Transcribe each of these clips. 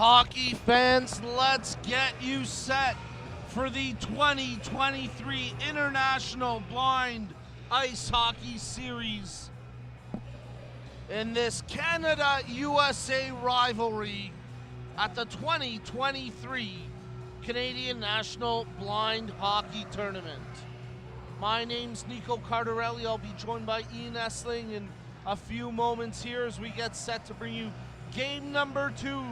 hockey fans, let's get you set for the 2023 International Blind Ice Hockey Series. In this Canada-USA rivalry at the 2023 Canadian National Blind Hockey Tournament. My name's Nico Cardarelli. I'll be joined by Ian Essling in a few moments here as we get set to bring you game number 2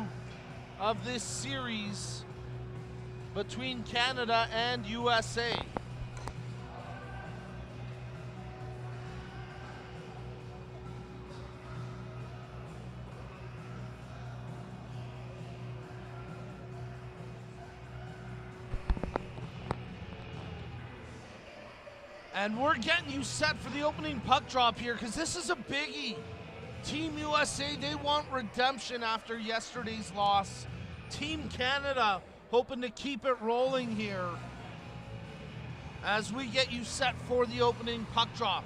of this series between Canada and USA. And we're getting you set for the opening puck drop here because this is a biggie. Team USA, they want redemption after yesterday's loss. Team Canada hoping to keep it rolling here as we get you set for the opening puck drop.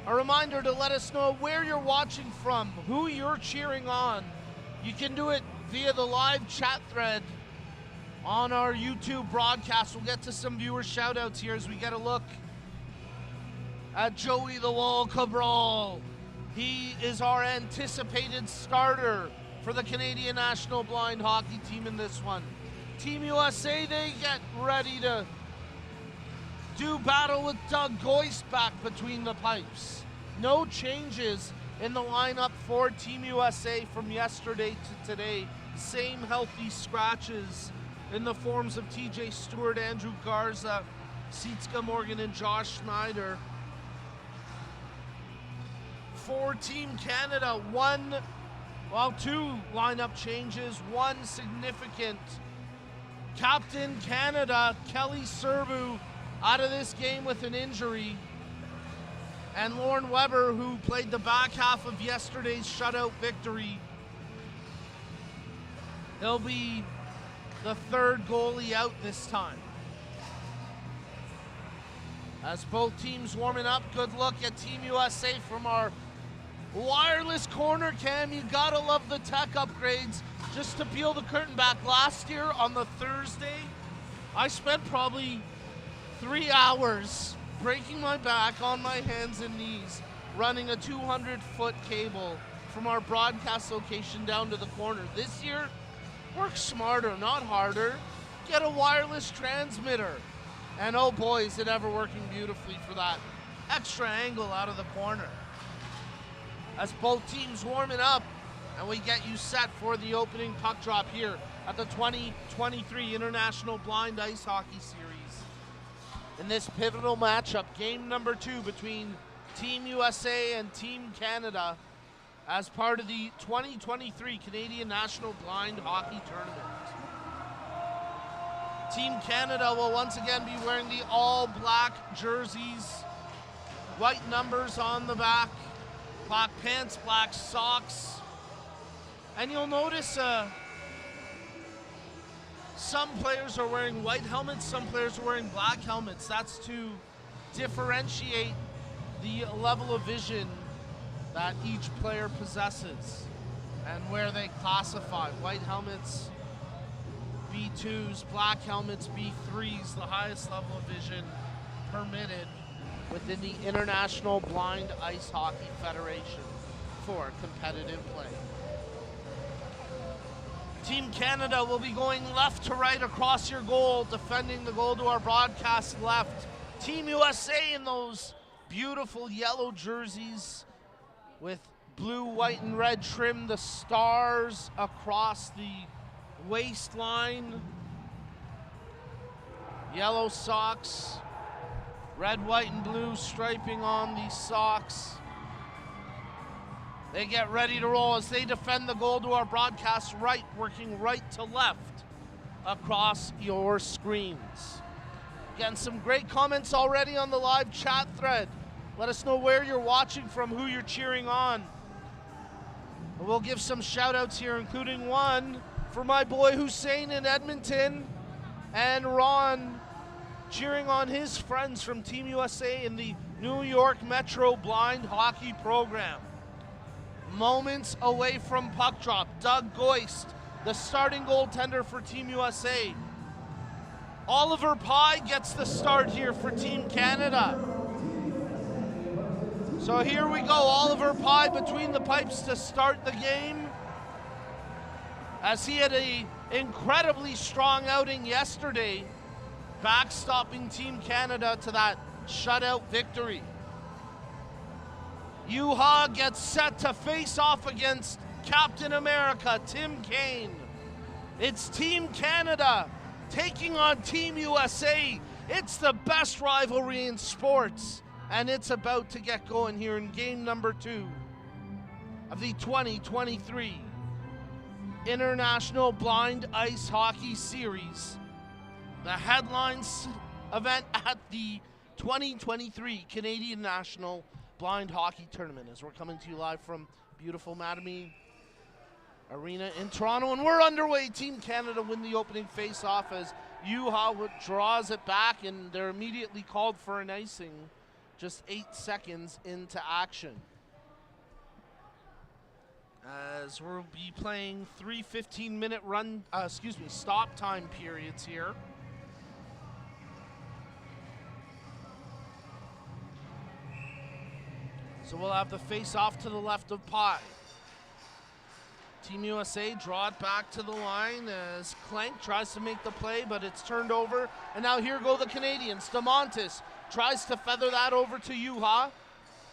A reminder to let us know where you're watching from, who you're cheering on. You can do it via the live chat thread on our YouTube broadcast. We'll get to some viewer shout outs here as we get a look at Joey the Wall Cabral. He is our anticipated starter for the Canadian National Blind Hockey Team in this one. Team USA, they get ready to do battle with Doug Goist back between the pipes. No changes in the lineup for Team USA from yesterday to today. Same healthy scratches in the forms of TJ Stewart, Andrew Garza, Sietska Morgan, and Josh Schneider. For Team Canada, two lineup changes, one significant. Captain Canada, Kelly Serbu, out of this game with an injury. And Lauren Weber, who played the back half of yesterday's shutout victory. He'll be the third goalie out this time. As both teams warming up, good look at Team USA from our wireless corner cam. You gotta love the tech upgrades. Just to peel the curtain back, last year on the Thursday, I spent probably 3 hours breaking my back on my hands and knees running a 200-foot cable from our broadcast location down to the corner. This year, work smarter, not harder. Get a wireless transmitter. And oh boy, is it ever working beautifully for that extra angle out of the corner. As both teams warming up, and we get you set for the opening puck drop here at the 2023 International Blind Ice Hockey Series. In this pivotal matchup, game number 2 between Team USA and Team Canada as part of the 2023 Canadian National Blind Hockey Tournament. Team Canada will once again be wearing the all-black jerseys, white numbers on the back, black pants, black socks. And you'll notice some players are wearing white helmets, some players are wearing black helmets. That's to differentiate the level of vision that each player possesses and where they classify. White helmets, B2s, black helmets, B3s, the highest level of vision permitted within the International Blind Ice Hockey Federation for competitive play. Team Canada will be going left to right across your goal, defending the goal to our broadcast left. Team USA in those beautiful yellow jerseys with blue, white, and red trim, the stars across the waistline. Yellow socks, red, white, and blue striping on the socks. They get ready to roll as they defend the goal to our broadcast right, working right to left across your screens. Getting some great comments already on the live chat thread. Let us know where you're watching from, who you're cheering on. We'll give some shout outs here, including one for my boy Hussein in Edmonton, and Ron cheering on his friends from Team USA in the New York Metro Blind Hockey Program. Moments away from puck drop, Doug Goist the starting goaltender for Team USA. Oliver Pye gets the start here for Team Canada. So here we go, Oliver Pye between the pipes to start the game, as he had an incredibly strong outing yesterday, backstopping Team Canada to that shutout victory. Juha gets set to face off against Captain America, Tim Kaine. It's Team Canada taking on Team USA. It's the best rivalry in sports, and it's about to get going here in game number 2 of the 2023 International Blind Ice Hockey Series, the headlines event at the 2023 Canadian National Blind Hockey Tournament, as we're coming to you live from beautiful Mattamy Arena in Toronto, and we're underway. Team Canada win the opening face-off as Juha draws it back, and they're immediately called for an icing just 8 seconds into action. As we'll be playing 3 15-minute stop time periods here. So we'll have the face-off to the left of Pye. Team USA draw it back to the line as Clank tries to make the play, but it's turned over. And now here go the Canadians. DeMontis tries to feather that over to Juha.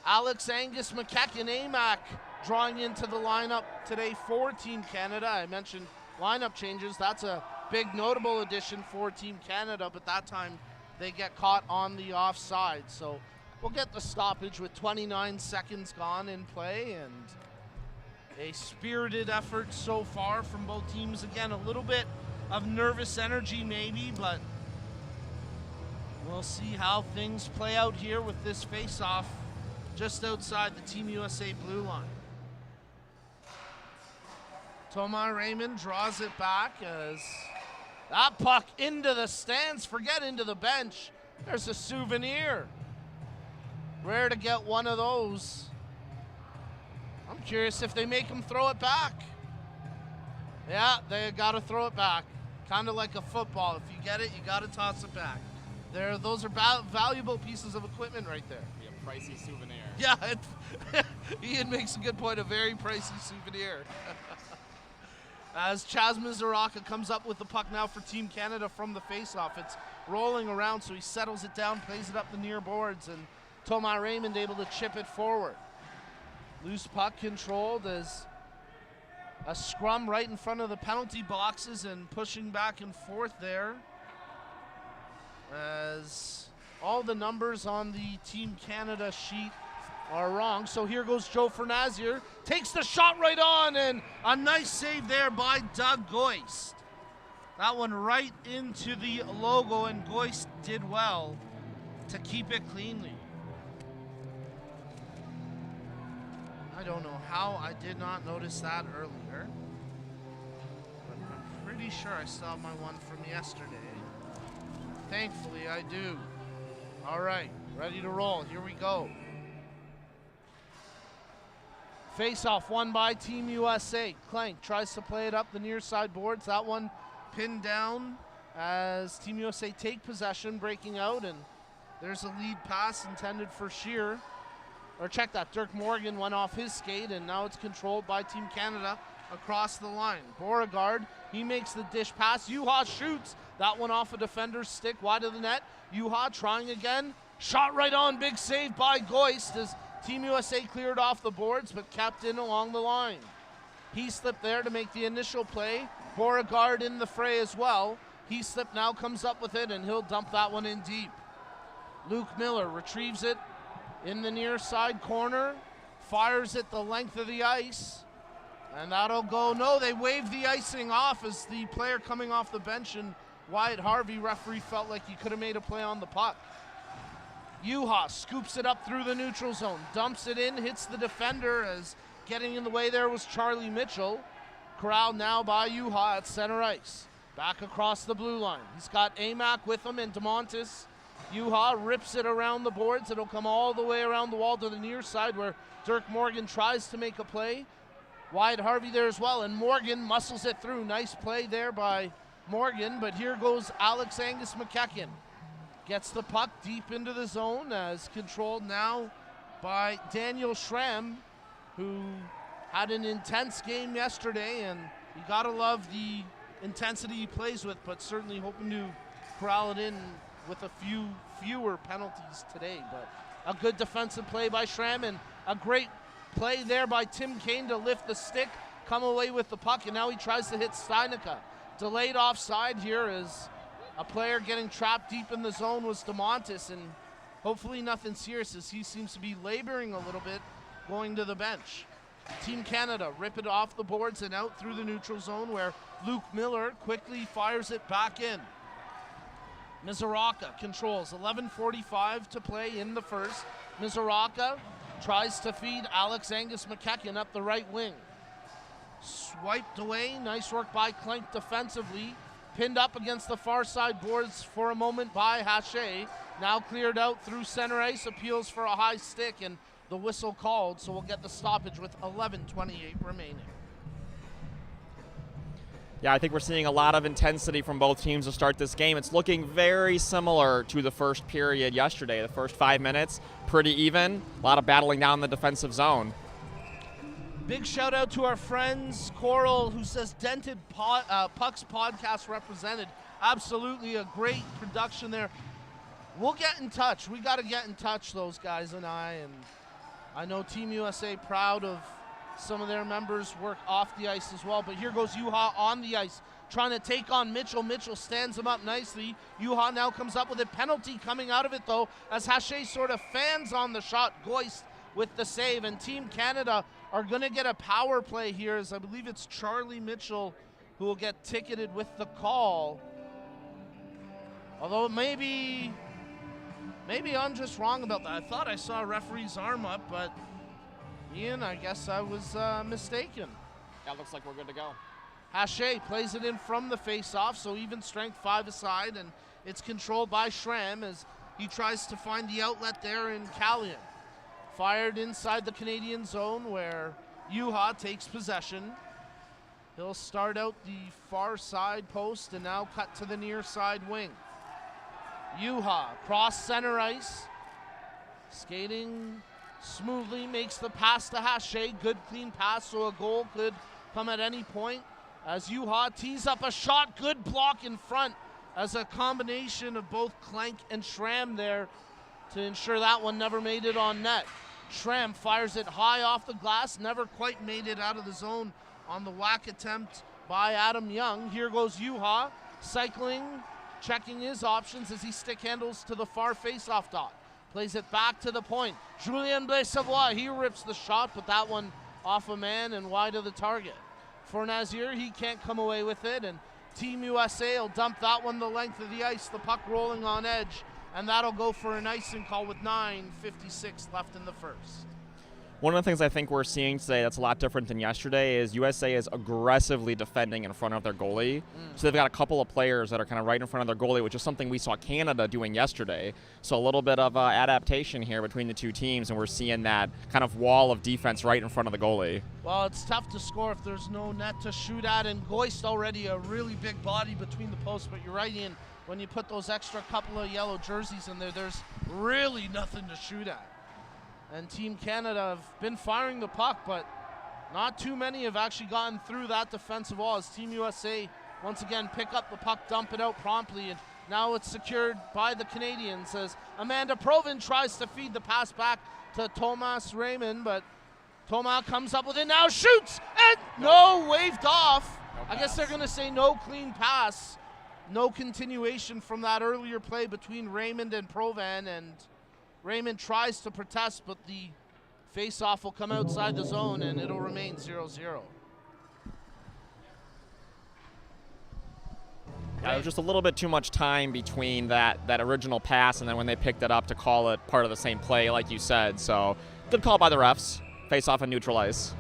Alex Angus McKechnie-Amack drawing into the lineup today for Team Canada. I mentioned lineup changes. That's a big notable addition for Team Canada, but that time they get caught on the offside. So we'll get the stoppage with 29 seconds gone in play, and a spirited effort so far from both teams. Again, a little bit of nervous energy maybe, but we'll see how things play out here with this face-off just outside the Team USA blue line. Thomas Raymond draws it back as that puck into the stands, forget into the bench. There's a souvenir. Rare to get one of those. I'm curious if they make him throw it back. Yeah, they got to throw it back. Kind of like a football. If you get it, you got to toss it back. Those are valuable pieces of equipment right there. Be a pricey souvenir. Yeah, Ian makes a good point. A very pricey souvenir. As Chaz Mizoraka comes up with the puck now for Team Canada from the faceoff. It's rolling around, so he settles it down, plays it up the near boards, and Thomas Raymond able to chip it forward. Loose puck controlled as a scrum right in front of the penalty boxes and pushing back and forth there. As all the numbers on the Team Canada sheet are wrong. So here goes Joe Fernazier. Takes the shot right on, and a nice save there by Doug Goist. That one right into the logo, and Goist did well to keep it cleanly. I don't know how I did not notice that earlier, but I'm pretty sure I still have my one from yesterday. Thankfully, I do. All right, ready to roll. Here we go. Face-off won by Team USA. Clank tries to play it up the near side boards. That one pinned down as Team USA take possession, breaking out, and there's a lead pass intended for Shear. Or check that, Dirk Morgan went off his skate, and now it's controlled by Team Canada across the line. Beauregard, he makes the dish pass. Juha shoots. That one off a defender's stick, wide of the net. Juha trying again. Shot right on, big save by Goist as Team USA cleared off the boards, but kept in along the line. He slipped there to make the initial play. Beauregard in the fray as well. He slipped now, comes up with it, and he'll dump that one in deep. Luke Miller retrieves it in the near side corner, fires it the length of the ice, and that'll go. No, they waved the icing off as the player coming off the bench, and Wyatt Harvey, referee, felt like he could have made a play on the puck. Juha scoops it up through the neutral zone, dumps it in, hits the defender, as getting in the way there was Charlie Mitchell. Corralled now by Juha at center ice. Back across the blue line. He's got Amack with him and DeMontis. Juha rips it around the boards. It'll come all the way around the wall to the near side where Dirk Morgan tries to make a play. Wyatt Harvey there as well, and Morgan muscles it through. Nice play there by Morgan, but here goes Alex Angus McEachern. Gets the puck deep into the zone, as controlled now by Daniel Schramm, who had an intense game yesterday, and you gotta love the intensity he plays with, but certainly hoping to corral it in with a fewer penalties today. But a good defensive play by Schramm, and a great play there by Tim Kane to lift the stick, come away with the puck, and now he tries to hit Steinica. Delayed offside here as a player getting trapped deep in the zone was DeMontis, and hopefully nothing serious as he seems to be laboring a little bit going to the bench. Team Canada rip it off the boards and out through the neutral zone, where Luke Miller quickly fires it back in. Mizoraka controls, 11:45 to play in the first. Mizoraka tries to feed Alex Angus McEachern up the right wing. Swiped away, nice work by Clank defensively. Pinned up against the far side boards for a moment by Hache. Now cleared out through center ice, appeals for a high stick, and the whistle called, so we'll get the stoppage with 11:28 remaining. Yeah, I think we're seeing a lot of intensity from both teams to start this game. It's looking very similar to the first period yesterday. The first 5 minutes, pretty even. A lot of battling down the defensive zone. Big shout out to our friends, Coral, who says Dented Pucks podcast represented. Absolutely a great production there. We'll get in touch. We got to get in touch, those guys and I know Team USA proud of some of their members' work off the ice as well. But here goes Juha on the ice, trying to take on Mitchell. Mitchell stands him up nicely. Juha now comes up with a penalty coming out of it, though, as Hache sort of fans on the shot. Goist with the save, and Team Canada are going to get a power play here, as I believe it's Charlie Mitchell who will get ticketed with the call. Although maybe I'm just wrong about that. I thought I saw a referee's arm up, but Ian, I guess I was mistaken. That looks like we're good to go. Hache plays it in from the face-off, so even strength 5 aside, and it's controlled by Schramm as he tries to find the outlet there in Callion. Fired inside the Canadian zone, where Juha takes possession. He'll start out the far side post and now cut to the near side wing. Juha cross center ice, skating smoothly, makes the pass to Hache. Good clean pass, so a goal could come at any point. As Juha tees up a shot, good block in front, as a combination of both Clank and Schramm there to ensure that one never made it on net. Schramm fires it high off the glass, never quite made it out of the zone on the whack attempt by Adam Young. Here goes Juha, cycling, checking his options as he stick handles to the far face-off dot. Plays it back to the point. Julien Blais-Savoie, he rips the shot, but that one off a man and wide of the target. For Nazir, he can't come away with it, and Team USA will dump that one the length of the ice, the puck rolling on edge, and that'll go for an icing call with 9:56 left in the first. One of the things I think we're seeing today that's a lot different than yesterday is USA is aggressively defending in front of their goalie. So they've got a couple of players that are kind of right in front of their goalie, which is something we saw Canada doing yesterday. So a little bit of adaptation here between the two teams, and we're seeing that kind of wall of defense right in front of the goalie. Well, it's tough to score if there's no net to shoot at, and Goist already a really big body between the posts, but you're right, Ian, when you put those extra couple of yellow jerseys in there, there's really nothing to shoot at. And Team Canada have been firing the puck, but not too many have actually gotten through that defensive wall, as Team USA once again pick up the puck, dump it out promptly, and now it's secured by the Canadians as Amanda Provin tries to feed the pass back to Thomas Raymond, but Thomas comes up with it, now shoots, and no, waved off. I guess they're going to say no clean pass, no continuation from that earlier play between Raymond and Provin, and Raymond tries to protest, but the face-off will come outside the zone, and it'll remain 0-0. Yeah, there was just a little bit too much time between that original pass and then when they picked it up to call it part of the same play, like you said. So, good call by the refs. Face-off and neutral ice.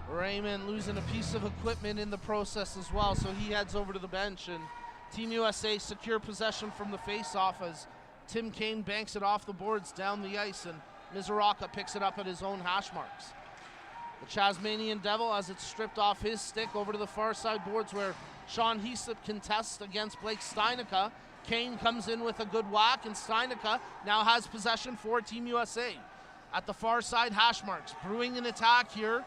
Raymond losing a piece of equipment in the process as well, so he heads over to the bench, and Team USA secure possession from the face-off as Tim Kane banks it off the boards down the ice, and Mizoraka picks it up at his own hash marks. The Tasmanian Devil, as it's stripped off his stick, over to the far side boards where Sean Heaslip contests against Blake Steinica. Kane comes in with a good whack, and Steinica now has possession for Team USA. At the far side, hash marks brewing an attack here.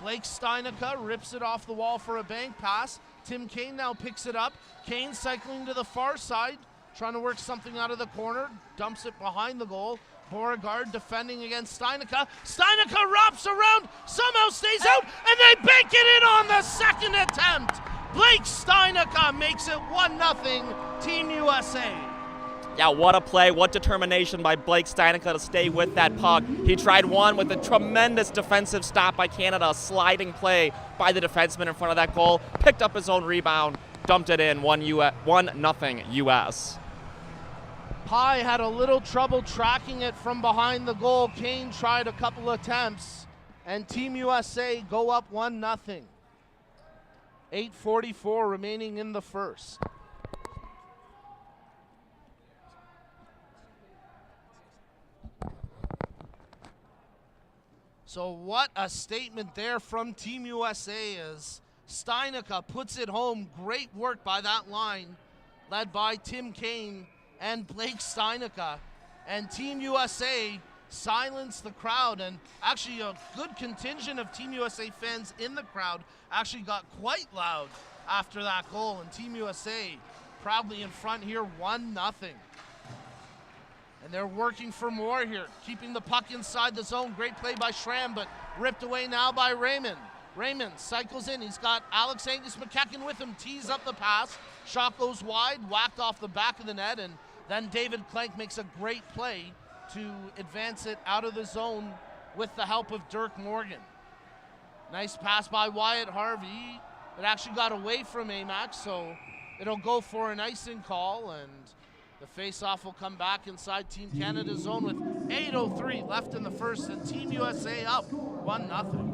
Blake Steinica rips it off the wall for a bank pass. Tim Kane now picks it up. Kane cycling to the far side, trying to work something out of the corner, dumps it behind the goal. Beauregard defending against Steinica. Steinica wraps around, somehow stays out, and they bank it in on the second attempt. Blake Steinica makes it 1-0 Team USA. Yeah, what a play, what determination by Blake Steinica to stay with that puck. He tried one with a tremendous defensive stop by Canada, a sliding play by the defenseman in front of that goal, picked up his own rebound, dumped it in, 1-0 US. Pye had a little trouble tracking it from behind the goal. Kane tried a couple attempts, and Team USA go up 1-0. 8:44 remaining in the first. So what a statement there from Team USA as Steinica puts it home. Great work by that line, led by Tim Kane and Blake Steinica. And Team USA silenced the crowd, and actually a good contingent of Team USA fans in the crowd actually got quite loud after that goal, and Team USA proudly in front here, 1-0. And they're working for more here, keeping the puck inside the zone. Great play by Schramm, but ripped away now by Raymond. Raymond cycles in. He's got Alex Angus McEachern with him, tees up the pass. Shot goes wide, whacked off the back of the net, and then David Klenk makes a great play to advance it out of the zone with the help of Dirk Morgan. Nice pass by Wyatt Harvey. It actually got away from Amax, so it'll go for an icing call, and the face-off will come back inside Team Canada's zone with 8:03 left in the first, and Team USA up 1-0.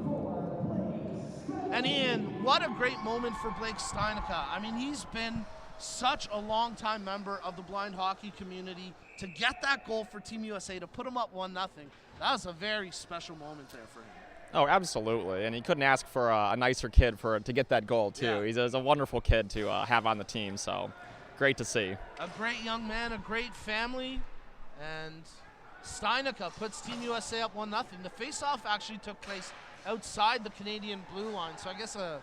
And Ian, what a great moment for Blake Steinica. I mean, he's been such a long-time member of the blind hockey community. To get that goal for Team USA, to put him up 1-0, that was a very special moment there for him. Oh, absolutely, and he couldn't ask for a nicer kid to get that goal, too. Yeah. He's a wonderful kid to have on the team, so great to see. A great young man, a great family, and Steinica puts Team USA up 1-0. The face-off actually took place outside the Canadian blue line, so I guess a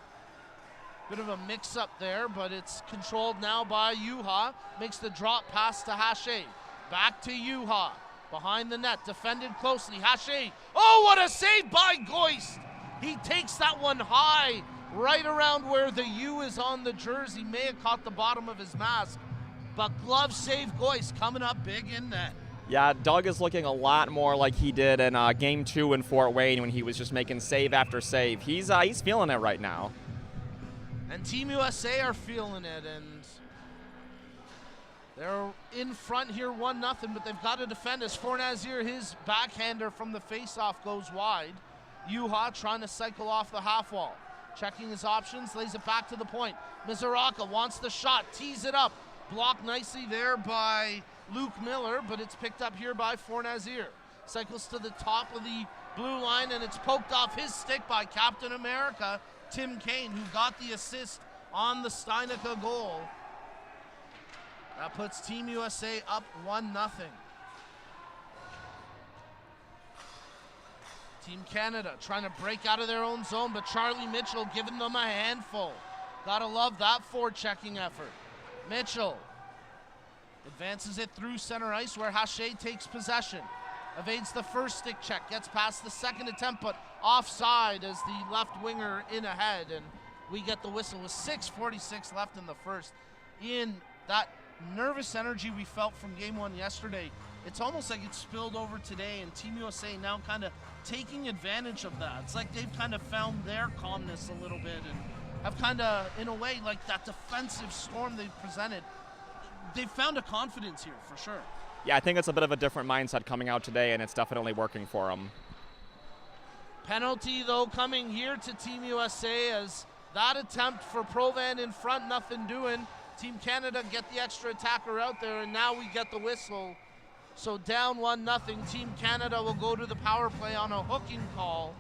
bit of a mix-up there, but it's controlled now by Juha. Makes the drop pass to Hache. Back to Juha. Behind the net, defended closely. Hache. Oh, what a save by Goist! He takes that one high, right around where the U is on the jersey. May have caught the bottom of his mask, but glove save Goist coming up big in net. Yeah, Doug is looking a lot more like he did in Game 2 in Fort Wayne when he was just making save after save. He's feeling it right now. And Team USA are feeling it, and they're in front here 1-0, but they've got to defend as Fornazier, his backhander from the face-off, goes wide. Juha trying to cycle off the half wall. Checking his options, lays it back to the point. Mizuraka wants the shot, tees it up. Blocked nicely there by Luke Miller, but it's picked up here by Fornazier. Cycles to the top of the blue line, and it's poked off his stick by Captain America, Tim Kane, who got the assist on the Steinica goal. That puts Team USA up 1-0. Team Canada trying to break out of their own zone, but Charlie Mitchell giving them a handful. Gotta love that forechecking effort. Mitchell advances it through center ice where Hache takes possession. Evades the first stick check, gets past the second attempt, but offside as the left winger in ahead, and we get the whistle with 6:46 left in the first. Ian, that nervous energy we felt from Game 1 yesterday, it's almost like it's spilled over today, and Team USA now kind of taking advantage of that. It's like they've kind of found their calmness a little bit and have kind of, in a way, like that defensive storm they've presented, they've found a confidence here for sure. Yeah, I think it's a bit of a different mindset coming out today, and it's definitely working for them. Penalty, though, coming here to Team USA as that attempt for Provan in front, nothing doing. Team Canada get the extra attacker out there, and now we get the whistle. So down 1-0. Team Canada will go to the power play on a hooking call.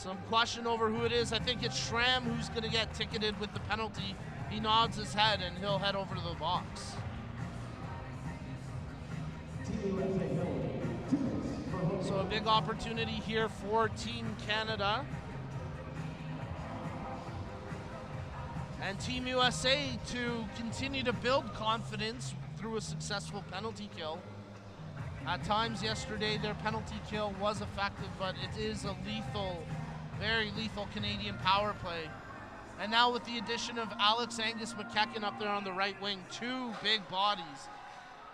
Some question over who it is. I think it's Schramm who's going to get ticketed with the penalty. He nods his head and he'll head over to the box. So a big opportunity here for Team Canada. And Team USA to continue to build confidence through a successful penalty kill. At times yesterday, their penalty kill was effective, but it is a lethal, very lethal Canadian power play. And now with the addition of Alex Angus McKechnie up there on the right wing, two big bodies.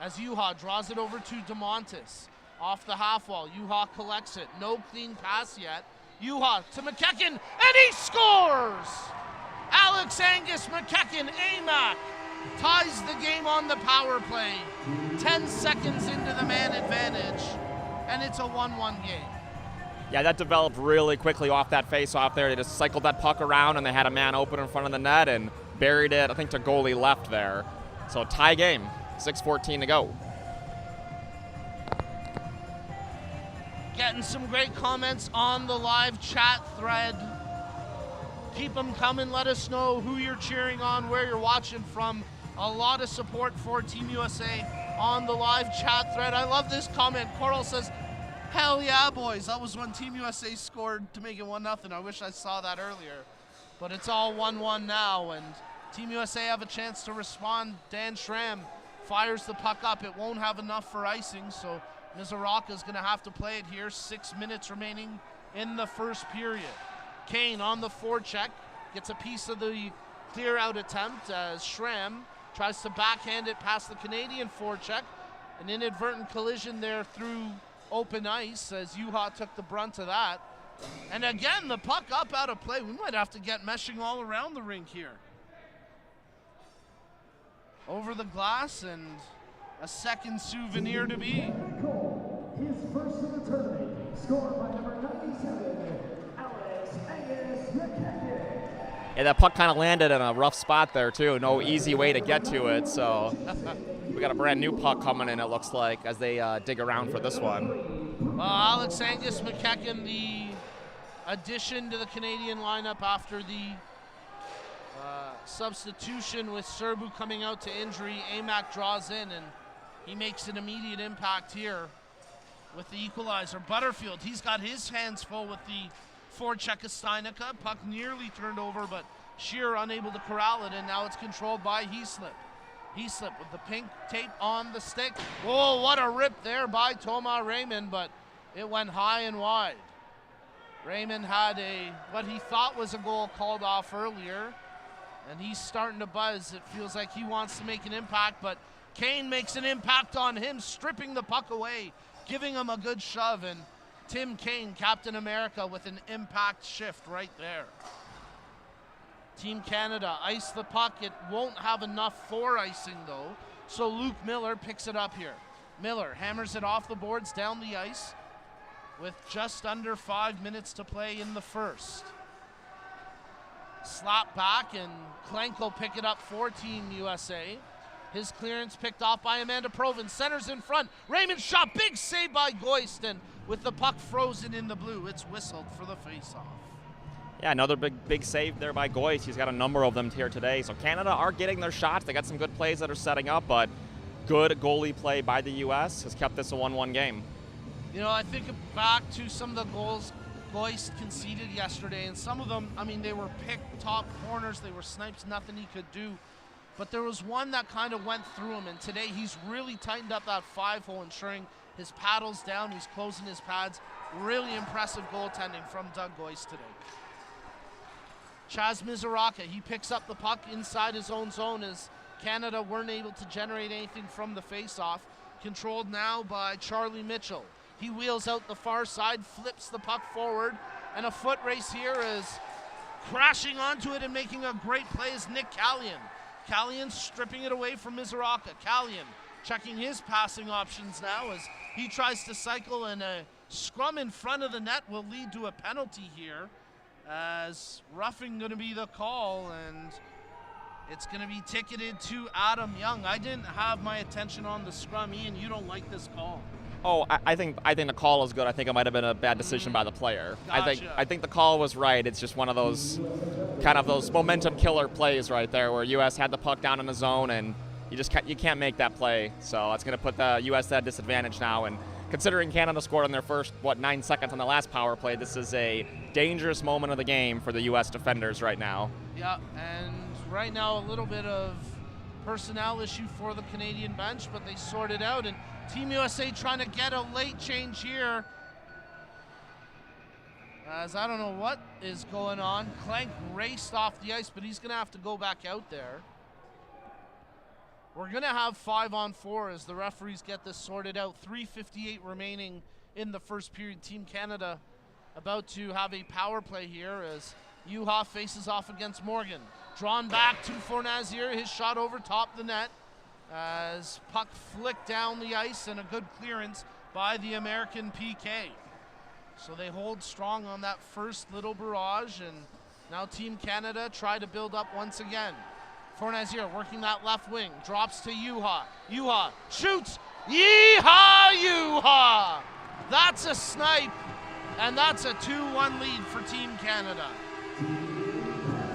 As Juha draws it over to DeMontis. Off the half wall, Juha collects it. No clean pass yet. Juha to McKechnie, and he scores! Alex Angus McKechnie, AMAC, ties the game on the power play. 10 seconds into the man advantage, and it's a 1-1 game. Yeah, that developed really quickly off that face-off there. They just cycled that puck around, and they had a man open in front of the net and buried it, I think, to goalie left there. So tie game, 6:14 to go. Getting some great comments on the live chat thread. Keep them coming. Let us know who you're cheering on, where you're watching from. A lot of support for Team USA on the live chat thread. I love this comment. Coral says, hell yeah, boys. That was when Team USA scored to make it 1-0. I wish I saw that earlier. But it's all 1-1 now, and Team USA have a chance to respond. Dan Schramm fires the puck up. It won't have enough for icing, so Mizoraka is going to have to play it here. 6 minutes remaining in the first period. Kane on the forecheck, gets a piece of the clear-out attempt as Schramm tries to backhand it past the Canadian forecheck. An inadvertent collision there through open ice as Juha took the brunt of that. And again, the puck up out of play. We might have to get meshing all around the rink here. Over the glass and a second souvenir to be. His first of the tournament, scored by number 97, Alex Angus McKechnie. Yeah, that puck kind of landed in a rough spot there, too. No easy way to get to it, so we got a brand new puck coming in, it looks like, as they dig around for this one. Alex Angus McKechnie, the addition to the Canadian lineup after the substitution with Serbu coming out to injury. AMAC draws in, and he makes an immediate impact here with the equalizer. Butterfield, he's got his hands full with the forecheck of Steinica. Puck nearly turned over, but Shearer unable to corral it, and now it's controlled by Heaslip. Heaslip with the pink tape on the stick. Whoa, what a rip there by Thomas Raymond, but it went high and wide. Raymond had what he thought was a goal called off earlier, and he's starting to buzz. It feels like he wants to make an impact, but Kane makes an impact on him, stripping the puck away, giving him a good shove, and Tim Kane, Captain America, with an impact shift right there. Team Canada ice the puck. It won't have enough for icing, though, so Luke Miller picks it up here. Miller hammers it off the boards down the ice with just under 5 minutes to play in the first. Slap back, and Klenk will pick it up for Team USA. His clearance picked off by Amanda Provin. Centers in front. Raymond shot. Big save by Goiston. With the puck frozen in the blue, it's whistled for the faceoff. Yeah, another big save there by Goyce. He's got a number of them here today. So Canada are getting their shots. They got some good plays that are setting up, but good goalie play by the U.S. has kept this a 1-1 game. You know, I think back to some of the goals Goyce conceded yesterday, and some of them, I mean, they were picked top corners. They were snipes, nothing he could do. But there was one that kind of went through him, and today he's really tightened up that 5-hole, ensuring his paddle's down, he's closing his pads. Really impressive goaltending from Doug Goyce today. Chaz Mizoraka, he picks up the puck inside his own zone as Canada weren't able to generate anything from the faceoff. Controlled now by Charlie Mitchell. He wheels out the far side, flips the puck forward, and a foot race here is crashing onto it and making a great play is Nick Callion. Callion stripping it away from Mizoraka. Callion checking his passing options now as he tries to cycle, and a scrum in front of the net will lead to a penalty here, as roughing going to be the call, and it's going to be ticketed to Adam Young. I didn't have my attention on the scrum. Ian, you don't like this call? Oh, I think the call is good. I think it might have been a bad decision by the player. Gotcha. I think the call was right. It's just one of those kind of those momentum killer plays right there where U.S. had the puck down in the zone and you can't make that play. So that's going to put the U.S. at a disadvantage now. And considering Canada scored on their first 9 seconds on the last power play, this is a dangerous moment of the game for the U.S. defenders right now. Yeah, and right now a little bit of personnel issue for the Canadian bench, but they sort it out, and Team USA trying to get a late change here, as I don't know what is going on. Clank raced off the ice, but he's going to have to go back out there. We're going to have 5-on-4 as the referees get this sorted out. 3:58 remaining in the first period. Team Canada about to have a power play here as Juha faces off against Morgan. Drawn back to Fornazier, his shot over top the net as puck flicked down the ice and a good clearance by the American PK. So they hold strong on that first little barrage, and now Team Canada try to build up once again. Fornazier working that left wing, drops to Juha. Juha shoots. Yeehaw, Juha! That's a snipe, and that's a 2-1 lead for Team Canada.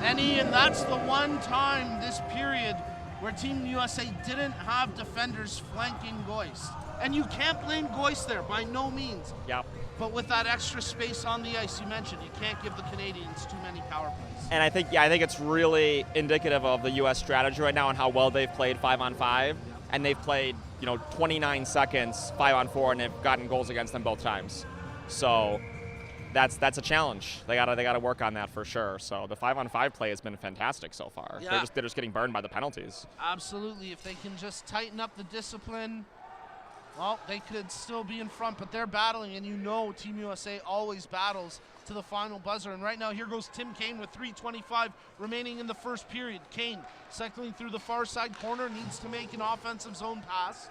And Ian, that's the one time this period where Team USA didn't have defenders flanking Goist. And you can't blame Goist there, by no means. Yep. But with that extra space on the ice, you mentioned, you can't give the Canadians too many power plays. And I think it's really indicative of the U.S. strategy right now and how well they've played 5-on-5. And they've played, 29 seconds 5-on-4, and they've gotten goals against them both times. So that's a challenge. They gotta work on that for sure. So the 5-on-5 play has been fantastic so far. Yeah. They're just getting burned by the penalties. Absolutely. If they can just tighten up the discipline, well, they could still be in front, but they're battling, and Team USA always battles to the final buzzer. And right now, here goes Tim Kane with 3:25 remaining in the first period. Kane cycling through the far side corner, needs to make an offensive zone pass,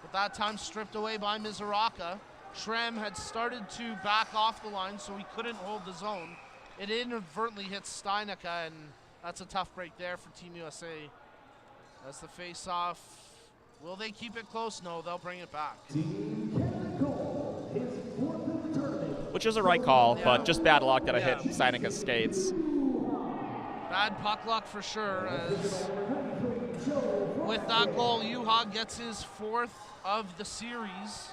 but that time stripped away by Mizoraka. Schramm had started to back off the line, so he couldn't hold the zone. It inadvertently hits Steinica, and that's a tough break there for Team USA. That's the face-off. Will they keep it close? No, they'll bring it back. Which is a right call, Yeah. but just bad luck that it Yeah. hit Steinica's skates. Bad puck luck for sure, as with that goal, Juha gets his 4th of the series.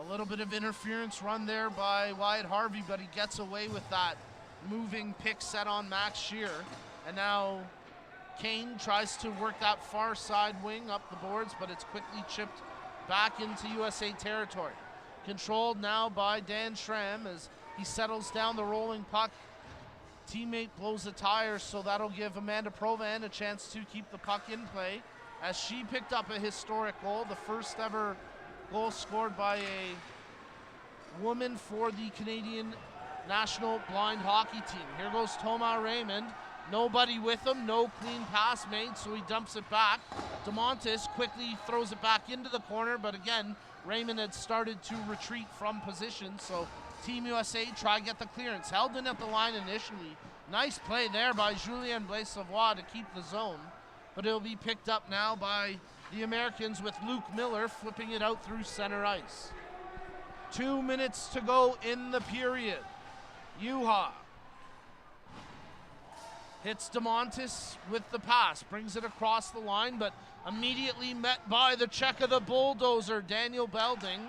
A little bit of interference run there by Wyatt Harvey, but he gets away with that moving pick set on Max Scheer. And now Kane tries to work that far side wing up the boards, but it's quickly chipped back into USA territory. Controlled now by Dan Schramm as he settles down the rolling puck. Teammate blows a tire, so that'll give Amanda Provan a chance to keep the puck in play as she picked up a historic goal, the first ever goal scored by a woman for the Canadian national blind hockey team. Here goes Thomas Raymond. Nobody with him, no clean pass made, so he dumps it back. DeMontis quickly throws it back into the corner, but again, Raymond had started to retreat from position, so Team USA try to get the clearance. Held in at the line initially. Nice play there by Julien Blaise-Savoie to keep the zone, but it'll be picked up now by the Americans with Luke Miller flipping it out through center ice. 2 minutes to go in the period. Juha hits DeMontis with the pass, brings it across the line, but immediately met by the check of the bulldozer, Daniel Belding,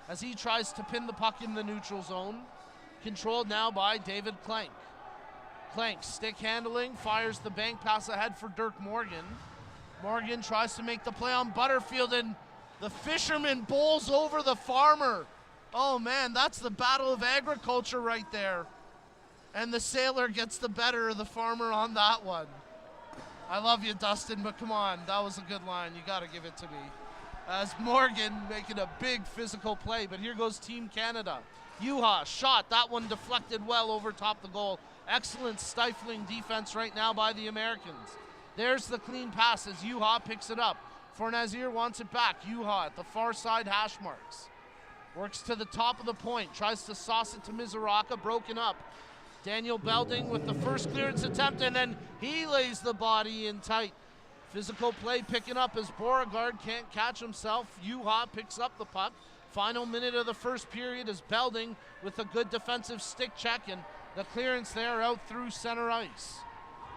as he tries to pin the puck in the neutral zone. Controlled now by David Clank. Clank, stick handling, fires the bank pass ahead for Dirk Morgan. Morgan tries to make the play on Butterfield, and the fisherman bowls over the farmer. Oh man, that's the battle of agriculture right there. And the sailor gets the better of the farmer on that one. I love you, Dustin, but come on, that was a good line. You got to give it to me. As Morgan making a big physical play, but here goes Team Canada. Juha, shot, that one deflected well over top the goal. Excellent stifling defense right now by the Americans. There's the clean pass as Juha picks it up. Fornazier wants it back. Juha at the far side hash marks. Works to the top of the point, tries to sauce it to Mizoraka, broken up. Daniel Belding with the first clearance attempt, and then he lays the body in tight. Physical play picking up as Beauregard can't catch himself. Juha picks up the puck, Final minute of the first period is Belding with a good defensive stick check, and the clearance there out through center ice.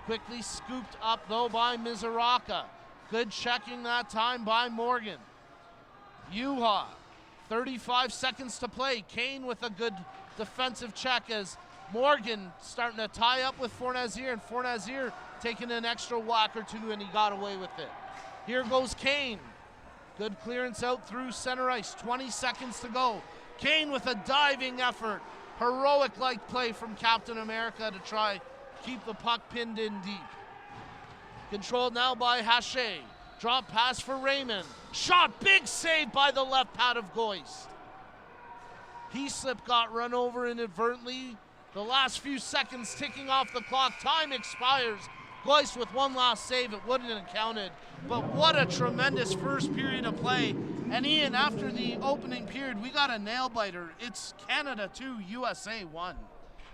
Quickly scooped up though by Mizuraka. Good checking that time by Morgan. Juha, 35 seconds to play. Kane with a good defensive check as Morgan starting to tie up with Fournier, and Fournier taking an extra whack or two, and he got away with it. Here goes Kane. Good clearance out through center ice. 20 seconds to go. Kane with a diving effort. Heroic-like play from Captain America to try keep the puck pinned in deep. Controlled now by Haché. Drop pass for Raymond. Shot, big save by the left pad of Goist. Heaslip got run over inadvertently. The last few seconds ticking off the clock. Time expires. Goist with one last save. It wouldn't have counted. But what a tremendous first period of play. And Ian, after the opening period, we got a nail-biter. It's Canada 2, USA 1.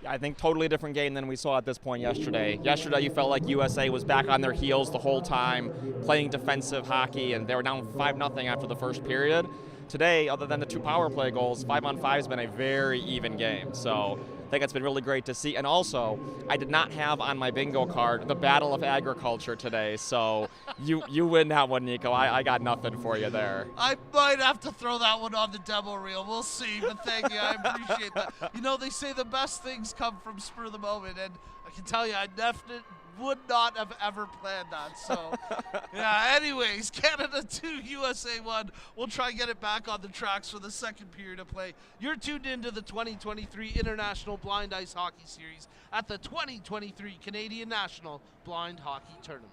Yeah, I think totally different game than we saw at this point yesterday. Yesterday, you felt like USA was back on their heels the whole time, playing defensive hockey, and they were down 5-0 after the first period. Today, other than the 2 power play goals, 5-on-5 has been a very even game. So I think it's been really great to see. And also, I did not have on my bingo card the Battle of Agriculture today. So you win that one, Nico. I got nothing for you there. I might have to throw that one on the demo reel. We'll see. But thank you. I appreciate that. You know, they say the best things come from spur of the moment. And I can tell you, I definitely would not have ever planned that. So, yeah, anyways, Canada 2, USA 1. We'll try and get it back on the tracks for the second period of play. You're tuned into the 2023 International Blind Ice Hockey Series at the 2023 Canadian National Blind Hockey Tournament.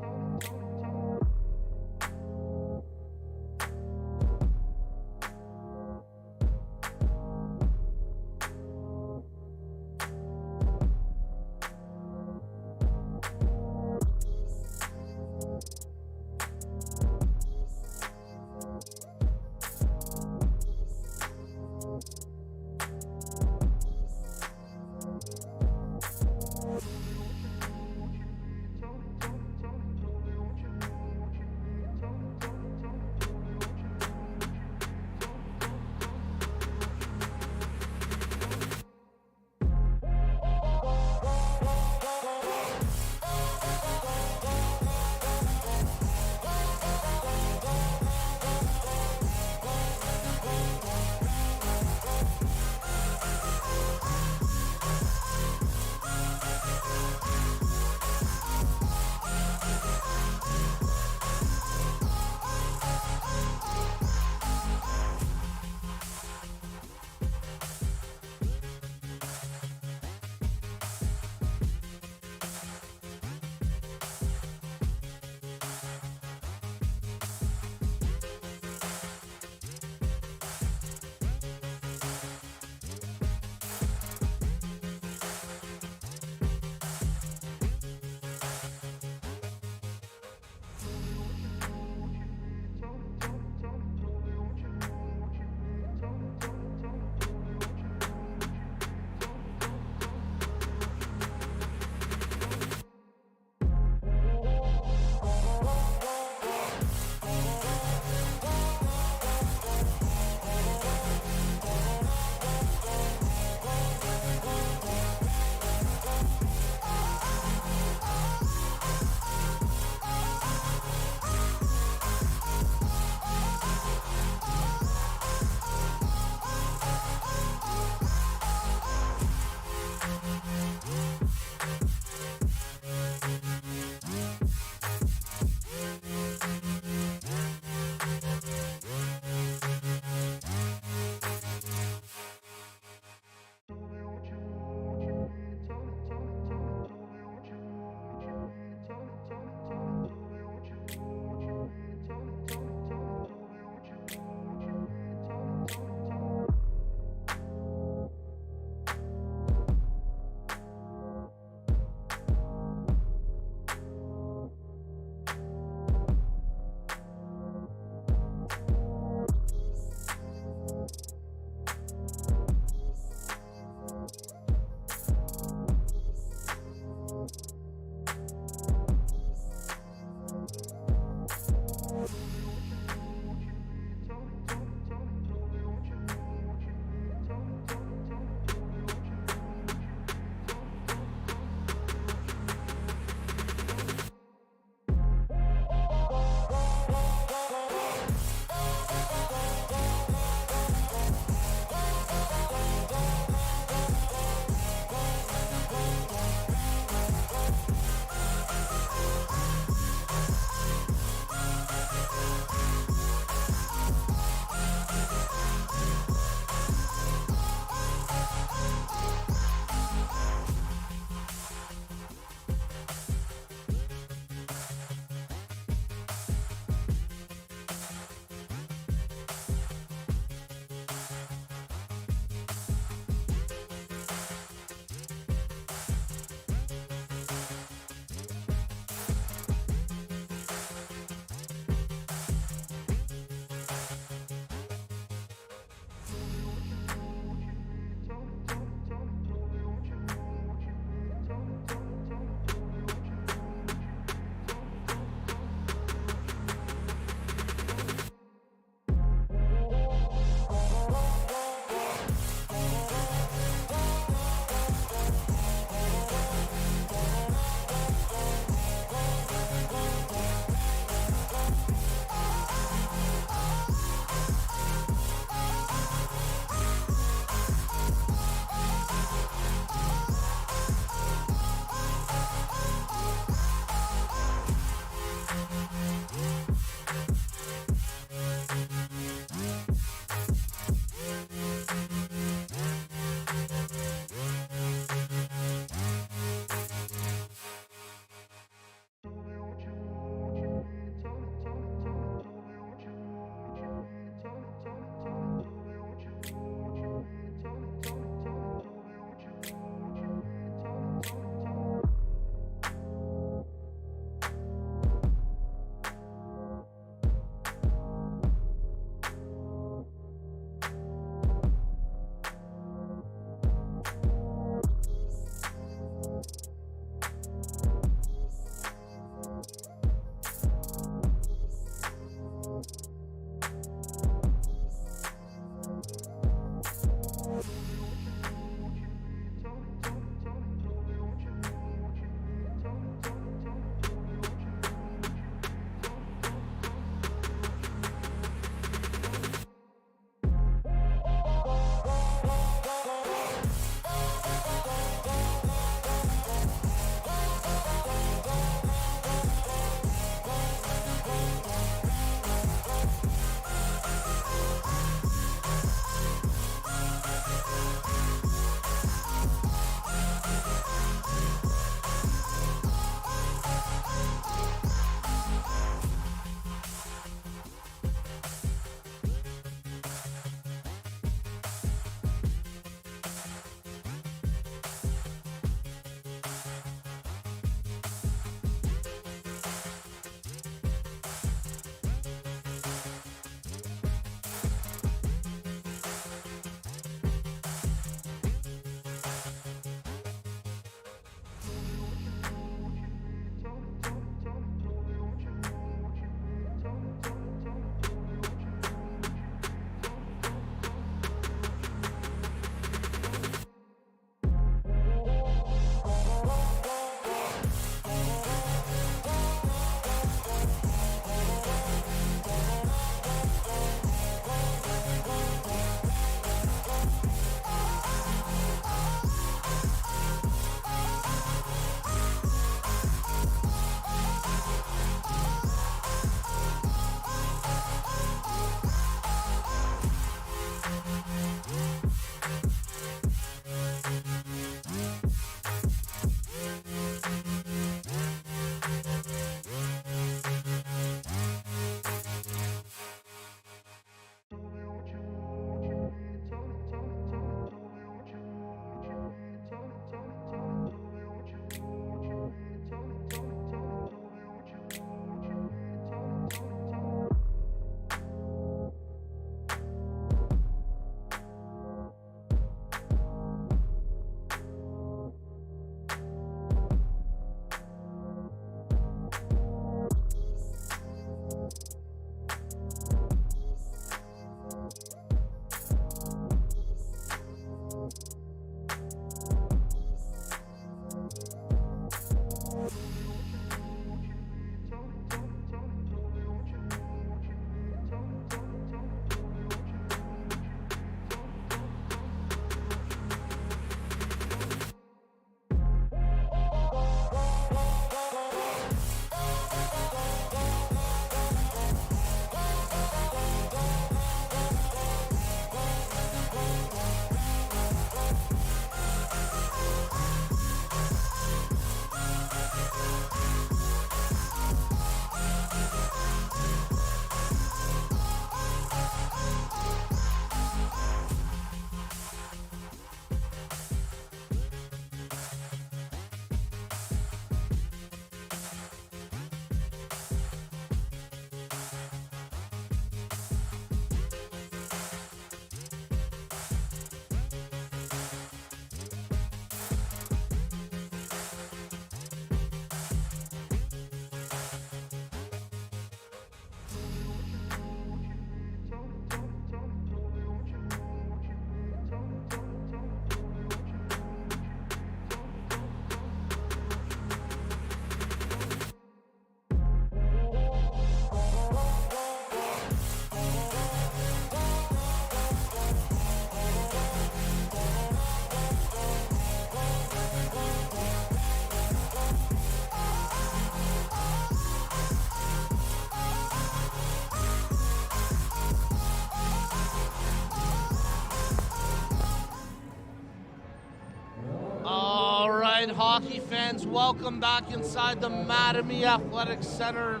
right, hockey fans, welcome back inside the Mattamy Athletic Center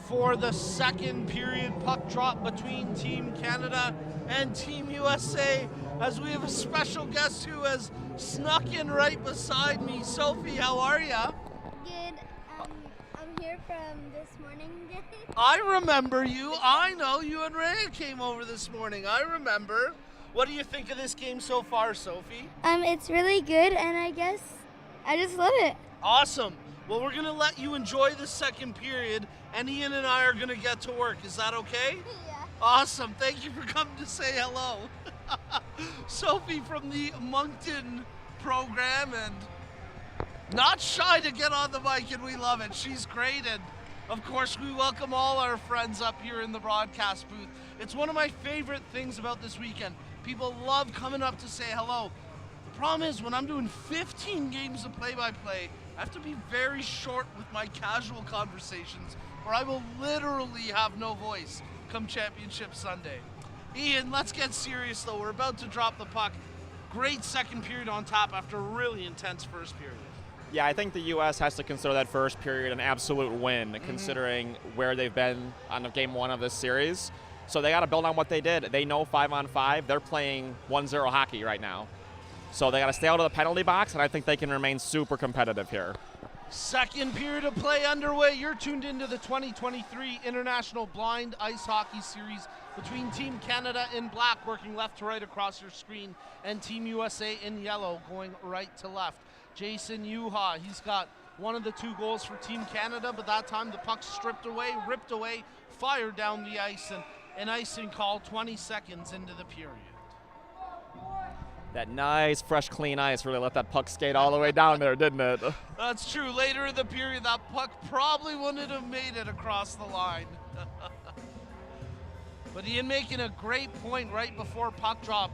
for the second period puck drop between Team Canada and Team USA, as we have a special guest who has snuck in right beside me. Sophie, how are ya? Good. I'm here from this morning. I remember you. I know you and Ray came over this morning. I remember. What do you think of this game so far, Sophie? It's really good, and I guess I just love it. Awesome. Well, we're going to let you enjoy the second period, and Ian and I are going to get to work. Is that okay? Yeah. Awesome. Thank you for coming to say hello. Sophie from the Moncton program, and not shy to get on the mic, and we love it. She's great, and of course, we welcome all our friends up here in the broadcast booth. It's one of my favorite things about this weekend. People love coming up to say hello. The problem is, when I'm doing 15 games of play-by-play, I have to be very short with my casual conversations, or I will literally have no voice come Championship Sunday. Ian, let's get serious though. We're about to drop the puck. Great second period on top after a really intense first period. Yeah, I think the U.S. has to consider that first period an absolute win, considering where they've been on game one of this series. So they got to build on what they did. They know 5-on-5. They're playing 1-0 hockey right now. So they got to stay out of the penalty box, and I think they can remain super competitive here. Second period of play underway. You're tuned into the 2023 International Blind Ice Hockey Series between Team Canada in black, working left to right across your screen, and Team USA in yellow, going right to left. Jason Yuha, he's got one of the two goals for Team Canada, but that time the puck stripped away, ripped away, fired down the ice, and an icing call 20 seconds into the period. That nice, fresh, clean ice really let that puck skate all the way down there, didn't it? That's true. Later in the period, that puck probably wouldn't have made it across the line. But Ian making a great point right before puck drop.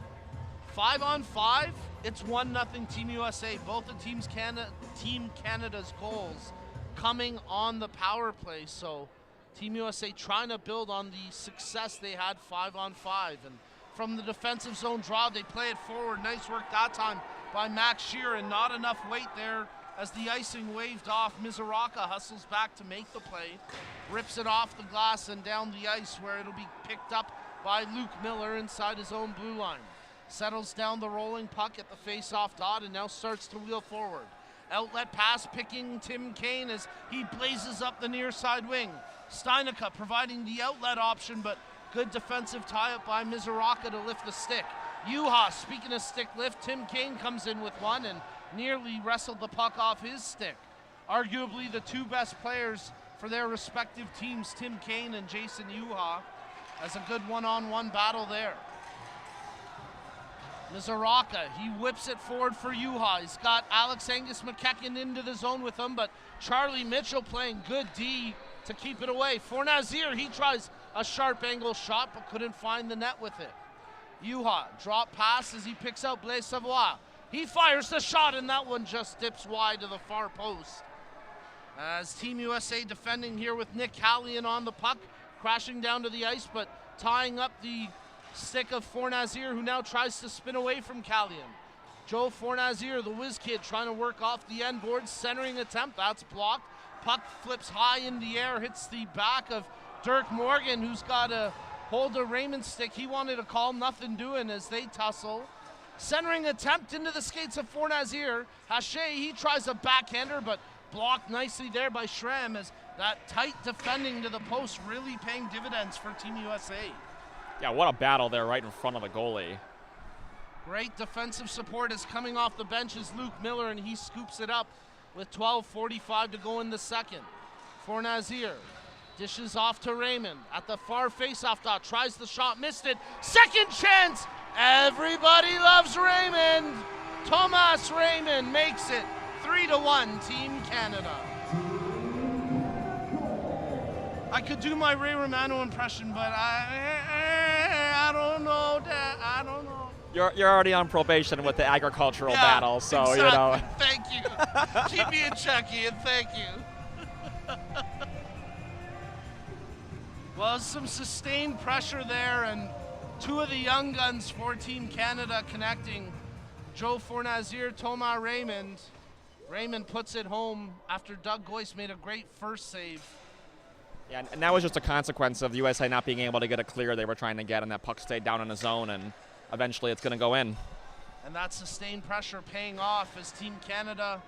5-on-5, it's 1-0 Team USA. Both the Team Canada's goals coming on the power play. So Team USA trying to build on the success they had 5-on-5. And from the defensive zone draw, they play it forward. Nice work that time by Max Shear, and not enough weight there as the icing waved off. Mizoraka hustles back to make the play, rips it off the glass and down the ice, where it'll be picked up by Luke Miller inside his own blue line. Settles down the rolling puck at the face-off dot and now starts to wheel forward. Outlet pass picking Tim Kane as he blazes up the near side wing. Steinica providing the outlet option, but good defensive tie-up by Mizoraka to lift the stick. Yuha, speaking of stick lift, Tim Kane comes in with one and nearly wrestled the puck off his stick. Arguably the two best players for their respective teams, Tim Kane and Jason Yuha, as a good one-on-one battle there. Mizoraka, he whips it forward for Yuha. He's got Alex Angus McEachern into the zone with him, but Charlie Mitchell playing good D to keep it away. Fornazir, he tries a sharp angle shot, but couldn't find the net with it. Yuha, drop pass as he picks out Blaise Savoie. He fires the shot, and that one just dips wide to the far post. As Team USA defending here with Nick Hallian on the puck, crashing down to the ice, but tying up the stick of Fornazir, who now tries to spin away from Callian. Joe Fornazir, the whiz kid, trying to work off the end board, centering attempt, that's blocked. Puck flips high in the air, hits the back of Dirk Morgan, who's got a hold of Raymond's stick. He wanted to call, nothing doing as they tussle. Centering attempt into the skates of Fornazir. Haché, he tries a backhander, but blocked nicely there by Schramm, as that tight defending to the post really paying dividends for Team USA. Yeah, what a battle there right in front of the goalie. Great defensive support is coming off the bench as Luke Miller, and he scoops it up with 12:45 to go in the second. Fornazir dishes off to Raymond at the far face-off dot, tries the shot, missed it. Second chance! Everybody loves Raymond! Thomas Raymond makes it 3-1 Team Canada. I could do my Ray Romano impression, but I don't know, Dad. I don't know. You're already on probation with the agricultural battle, so exactly. you know. Thank you. Keep me in check, Ian. Thank you. Well, some sustained pressure there, and two of the young guns for Team Canada connecting. Joe Fornazir, Thomas Raymond. Raymond puts it home after Doug Goyce made a great first save. Yeah, and that was just a consequence of USA not being able to get a clear they were trying to get, and that puck stayed down in the zone, and eventually it's going to go in. And that sustained pressure paying off as Team Canada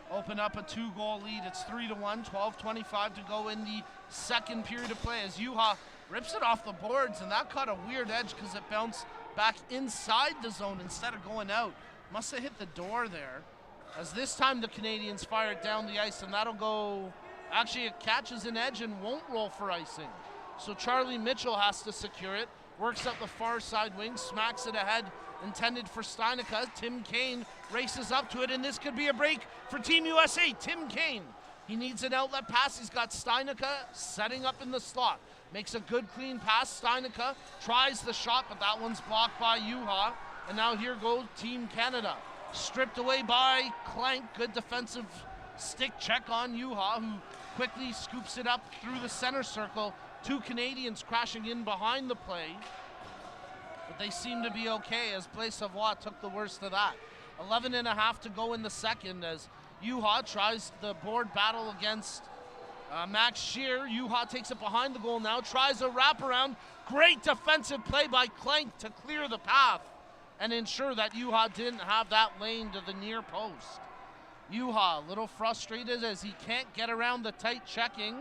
open up a 2-goal lead. It's 3-1, 12:25 to go in the second period of play as Juha rips it off the boards, and that caught a weird edge because it bounced back inside the zone instead of going out. Must have hit the door there. As this time the Canadians fire it down the ice, and that'll go, actually it catches an edge and won't roll for icing. So Charlie Mitchell has to secure it, works up the far side wing, smacks it ahead, intended for Steinica. Tim Kane races up to it, and this could be a break for Team USA. Tim Kane, he needs an outlet pass. He's got Steinica setting up in the slot. Makes a good clean pass. Steinica tries the shot, but that one's blocked by Juha. And now here goes Team Canada. Stripped away by Clank. Good defensive stick check on Juha, who quickly scoops it up through the center circle. Two Canadians crashing in behind the play. But they seem to be okay as Blaise Savoie took the worst of that. 11.5 to go in the second as Juha tries the board battle against Max Scheer. Juha takes it behind the goal now, tries a wraparound. Great defensive play by Clank to clear the path and ensure that Juha didn't have that lane to the near post. Juha a little frustrated as he can't get around the tight checking.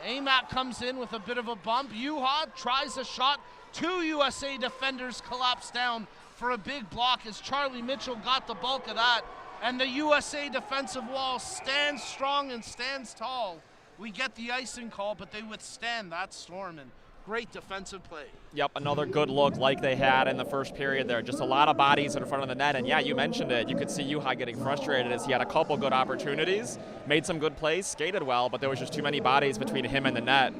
Amac comes in with a bit of a bump. Juha tries a shot. Two USA defenders collapse down for a big block as Charlie Mitchell got the bulk of that. And the USA defensive wall stands strong and stands tall. We get the icing call, but they withstand that storm, and great defensive play. Yep, another good look like they had in the first period there. Just a lot of bodies in front of the net, and yeah, you mentioned it. You could see Juha getting frustrated as he had a couple good opportunities, made some good plays, skated well, but there was just too many bodies between him and the net.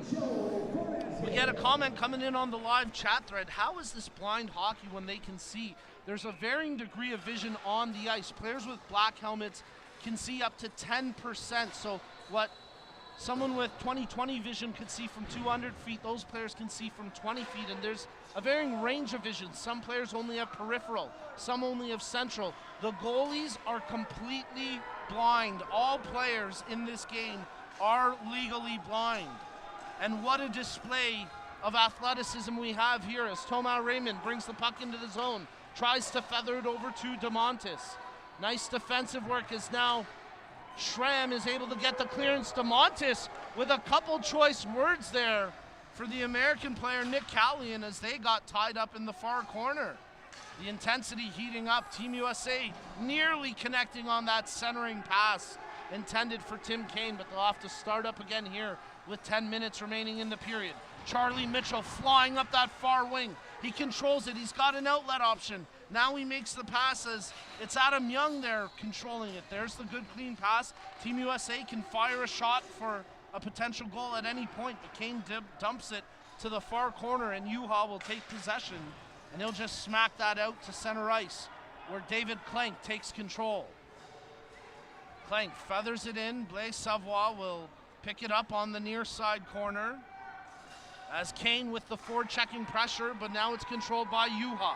We get a comment coming in on the live chat thread. How is this blind hockey when they can see? There's a varying degree of vision on the ice. Players with black helmets can see up to 10%. So what someone with 20/20 vision could see from 200 feet, those players can see from 20 feet. And there's a varying range of vision. Some players only have peripheral, some only have central. The goalies are completely blind. All players in this game are legally blind. And what a display of athleticism we have here as Thomas Raymond brings the puck into the zone, tries to feather it over to DeMontis. Nice defensive work as now Schramm is able to get the clearance. DeMontis with a couple choice words there for the American player Nick Callion as they got tied up in the far corner. The intensity heating up. Team USA nearly connecting on that centering pass intended for Tim Kane, but they'll have to start up again here with 10 minutes remaining in the period. Charlie Mitchell flying up that far wing. He controls it. He's got an outlet option. Now he makes the passes. It's Adam Young there controlling it. There's the good clean pass. Team USA can fire a shot for a potential goal at any point, but Kane dumps it to the far corner, and Juha will take possession, and he'll just smack that out to center ice where David Clank takes control. Clank feathers it in. Blaise Savoie will pick it up on the near side corner as Kane with the forward checking pressure, but now it's controlled by Juha.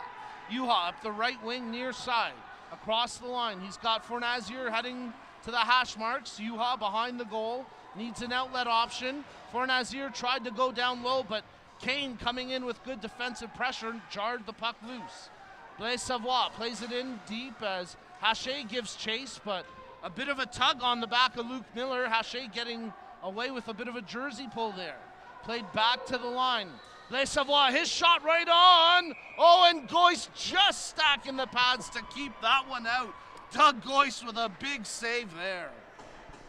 Juha up the right wing near side. Across the line, he's got Fornazier heading to the hash marks. Juha behind the goal, needs an outlet option. Fornazier tried to go down low, but Kane coming in with good defensive pressure jarred the puck loose. Blaise Savoie plays it in deep as Haché gives chase, but a bit of a tug on the back of Luke Miller. Haché getting away with a bit of a jersey pull there. Played back to the line. Blaise Savoie, his shot right on. Oh, and Goyce just stacking the pads to keep that one out. Doug Goyce with a big save there.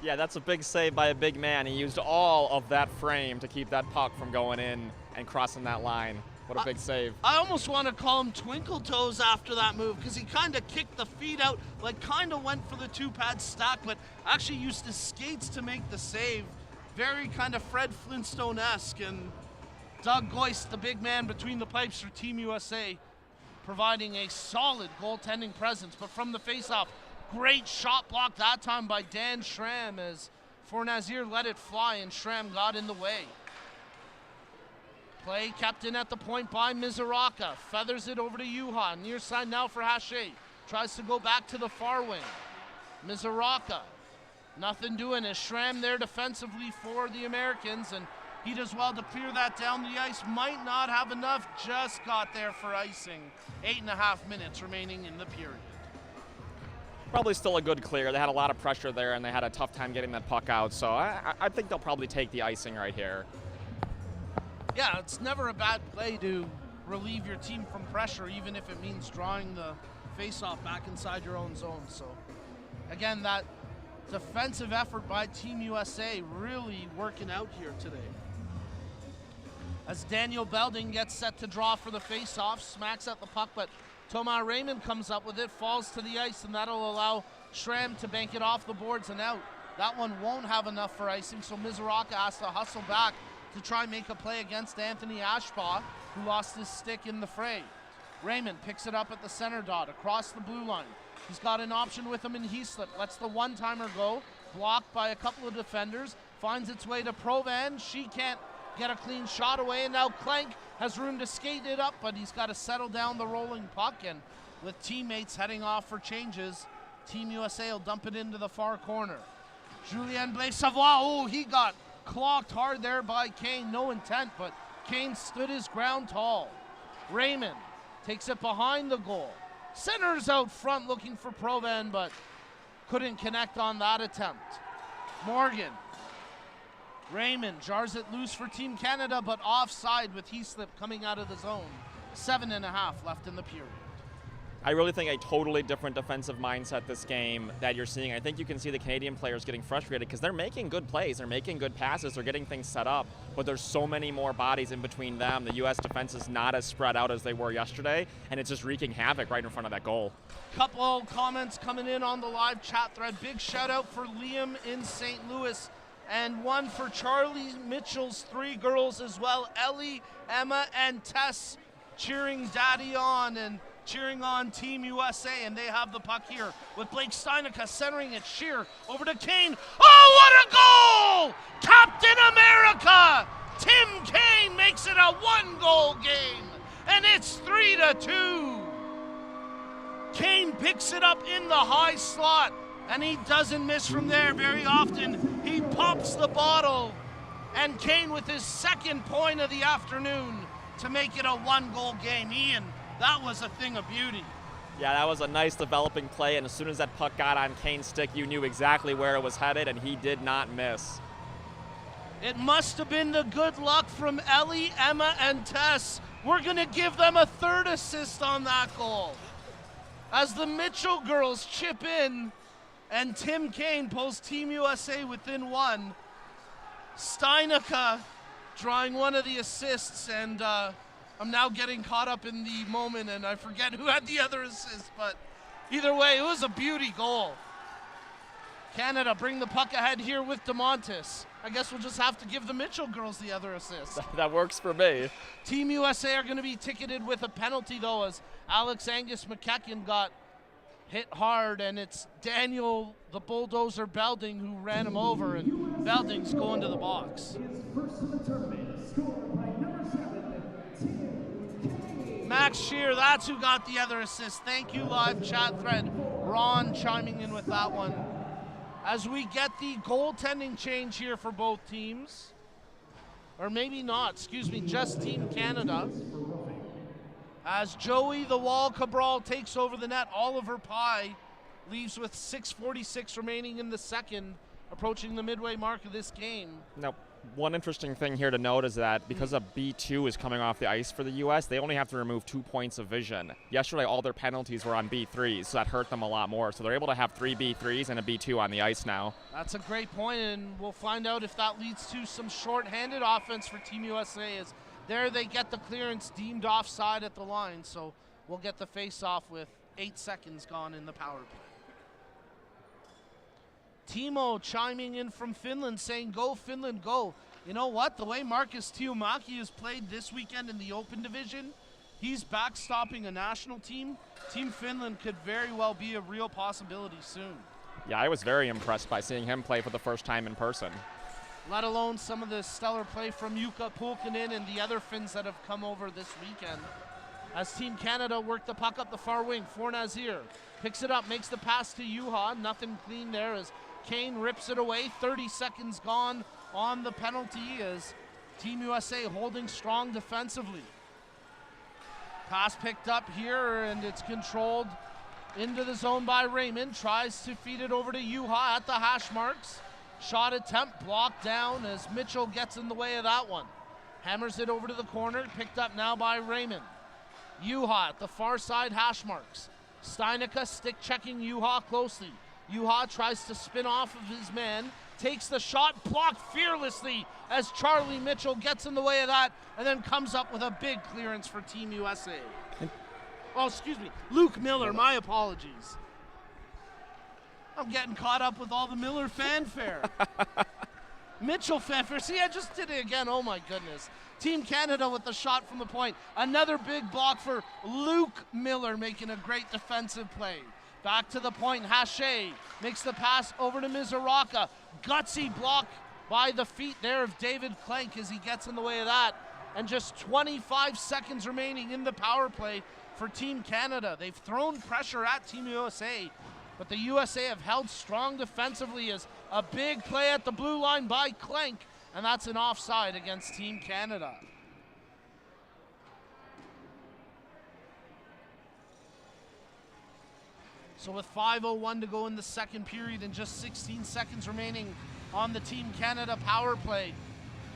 Yeah, that's a big save by a big man. He used all of that frame to keep that puck from going in and crossing that line. What a big save. I almost want to call him Twinkle Toes after that move because he kind of kicked the feet out, like kind of went for the two-pad stack, but actually used his skates to make the save. Very kind of Fred Flintstone-esque, and Doug Goyce, the big man between the pipes for Team USA, providing a solid goaltending presence. But from the faceoff, great shot block that time by Dan Schramm as Fornazier let it fly and Schramm got in the way. Play kept in at the point by Mizoraka. Feathers it over to Juha. Near side now for Haché. Tries to go back to the far wing. Mizuraka, nothing doing as Schramm there defensively for the Americans, and he does well to clear that down the ice. Might not have enough, just got there for icing. 8.5 minutes remaining in the period. Probably still a good clear. They had a lot of pressure there, and they had a tough time getting that puck out, so I think they'll probably take the icing right here. Yeah, it's never a bad play to relieve your team from pressure, even if it means drawing the face-off back inside your own zone. So, again, that defensive effort by Team USA really working out here today. As Daniel Belding gets set to draw for the face-off, smacks at the puck, but Thomas Raymond comes up with it, falls to the ice, and that'll allow Schramm to bank it off the boards and out. That one won't have enough for icing, so Mizuraka has to hustle back to try and make a play against Anthony Ashbaugh, who lost his stick in the fray. Raymond picks it up at the center dot, across the blue line. He's got an option with him in Heaslip, lets the one-timer go, blocked by a couple of defenders, finds its way to Provan. She can't get a clean shot away, and now Clank has room to skate it up, but he's got to settle down the rolling puck, and with teammates heading off for changes, Team USA will dump it into the far corner. Julien Blais-Savoie, oh, he got clocked hard there by Kane, no intent, but Kane stood his ground tall. Raymond takes it behind the goal. Centers out front looking for Provan, but couldn't connect on that attempt. Morgan. Raymond jars it loose for Team Canada, but offside with Heaslip coming out of the zone. 7.5 left in the period. I really think a totally different defensive mindset this game that you're seeing. I think you can see the Canadian players getting frustrated because they're making good plays, they're making good passes, they're getting things set up, but there's so many more bodies in between them. The U.S. defense is not as spread out as they were yesterday, and it's just wreaking havoc right in front of that goal. Couple comments coming in on the live chat thread. Big shout out for Liam in St. Louis, and one for Charlie Mitchell's 3 girls as well. Ellie, Emma, and Tess cheering daddy on and cheering on Team USA, and they have the puck here with Blake Steinica centering it sheer over to Kane. Oh, what a goal! Captain America! Tim Kane makes it a 1-goal game, and it's 3-2. Kane picks it up in the high slot, and he doesn't miss from there very often. He pops the bottle, and Kane with his 2nd point of the afternoon to make it a 1-goal game. Ian, that was a thing of beauty. Yeah, that was a nice developing play, and as soon as that puck got on Kane's stick, you knew exactly where it was headed, and he did not miss. It must have been the good luck from Ellie, Emma, and Tess. We're going to give them a 3rd assist on that goal. As the Mitchell girls chip in, and Tim Kane pulls Team USA within 1. Steinica drawing one of the assists, and I'm now getting caught up in the moment, and I forget who had the other assist, but either way, it was a beauty goal. Canada bring the puck ahead here with DeMontis. I guess we'll just have to give the Mitchell girls the other assist. That works for me. Team USA are going to be ticketed with a penalty, though, as Alex Angus McEachran got hit hard, and it's Daniel the Bulldozer Belding who ran him over, and Belding's going to the box. Max Shear, that's who got the other assist. Thank you, live chat thread. Ron chiming in with that one. As we get the goaltending change here for both teams, or maybe not, excuse me, just Team Canada. As Joey the Wall Cabral takes over the net, Oliver Pye leaves with 6:46 remaining in the second, approaching the midway mark of this game. Now, one interesting thing here to note is that because a B2 is coming off the ice for the U.S., they only have to remove 2 points of vision. Yesterday, all their penalties were on B3s, so that hurt them a lot more. So they're able to have 3 B3s and a B2 on the ice now. That's a great point, and we'll find out if that leads to some short-handed offense for Team USA. As there they get the clearance deemed offside at the line, so we'll get the face-off with 8 seconds gone in the power play. Timo chiming in from Finland saying, go Finland, go. You know what? The way Markus Tiomaki has played this weekend in the Open Division, he's backstopping a national team. Team Finland could very well be a real possibility soon. Yeah, I was very impressed by seeing him play for the first time in person. Let alone some of the stellar play from Jukka Pulkkinen and the other Finns that have come over this weekend. as Team Canada work the puck up the far wing. For Nazir, picks it up, makes the pass to Juha. Nothing clean there as Kane rips it away. 30 seconds gone on the penalty as Team USA holding strong defensively. Pass picked up here, and it's controlled into the zone by Raymond. Tries to feed it over to Juha at the hash marks. Shot attempt blocked down as Mitchell gets in the way of that one. Hammers it over to the corner, picked up now by Raymond. Juha at the far side hash marks. Steinicke stick checking Juha closely. Juha tries to spin off of his man, takes the shot, blocked fearlessly as Charlie Mitchell gets in the way of that and then comes up with a big clearance for Team USA. Oh, excuse me, Luke Miller, my apologies. I'm getting caught up with all the Miller fanfare. Mitchell fanfare, see, I just did it again, oh my goodness. Team Canada with the shot from the point. Another big block for Luke Miller, making a great defensive play. Back to the point, Hache makes the pass over to Mizoraka. Gutsy block by the feet there of David Klenk as he gets in the way of that. And just 25 seconds remaining in the power play for Team Canada. They've thrown pressure at Team USA, but the USA have held strong defensively as a big play at the blue line by Klenk, and that's an offside against Team Canada. So with 5:01 to go in the second period and just 16 seconds remaining on the Team Canada power play,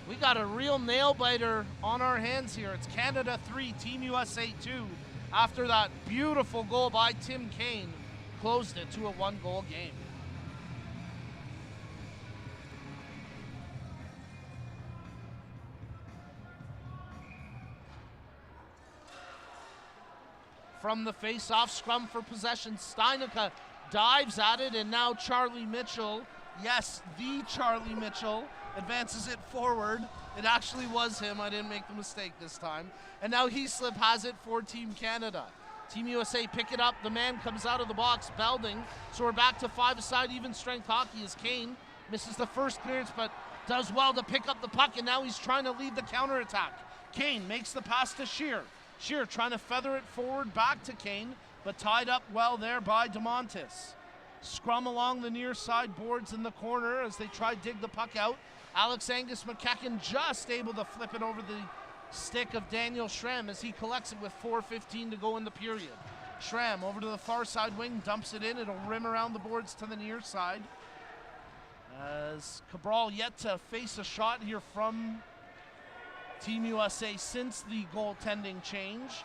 we got a real nail-biter on our hands here. It's Canada 3, Team USA 2, after that beautiful goal by Tim Kane closed it to a one-goal game. From the face-off, scrum for possession. Steinicke dives at it, and now Charlie Mitchell, yes, the Charlie Mitchell, advances it forward. It actually was him. I didn't make the mistake this time. And now Heaslip has it for Team Canada. Team USA pick it up. The man comes out of the box, Belding. So we're back to five-a-side even strength hockey as Kane misses the first clearance, but does well to pick up the puck, and now he's trying to lead the counterattack. Kane makes the pass to Shear. Shear trying to feather it forward back to Kane, but tied up well there by DeMontis. Scrum along the near side boards in the corner as they try to dig the puck out. Alex Angus McEachern just able to flip it over the stick of Daniel Schramm as he collects it with 4:15 to go in the period. Schramm over to the far side wing, dumps it in. It'll rim around the boards to the near side. As Cabral yet to face a shot here from Team USA since the goaltending change.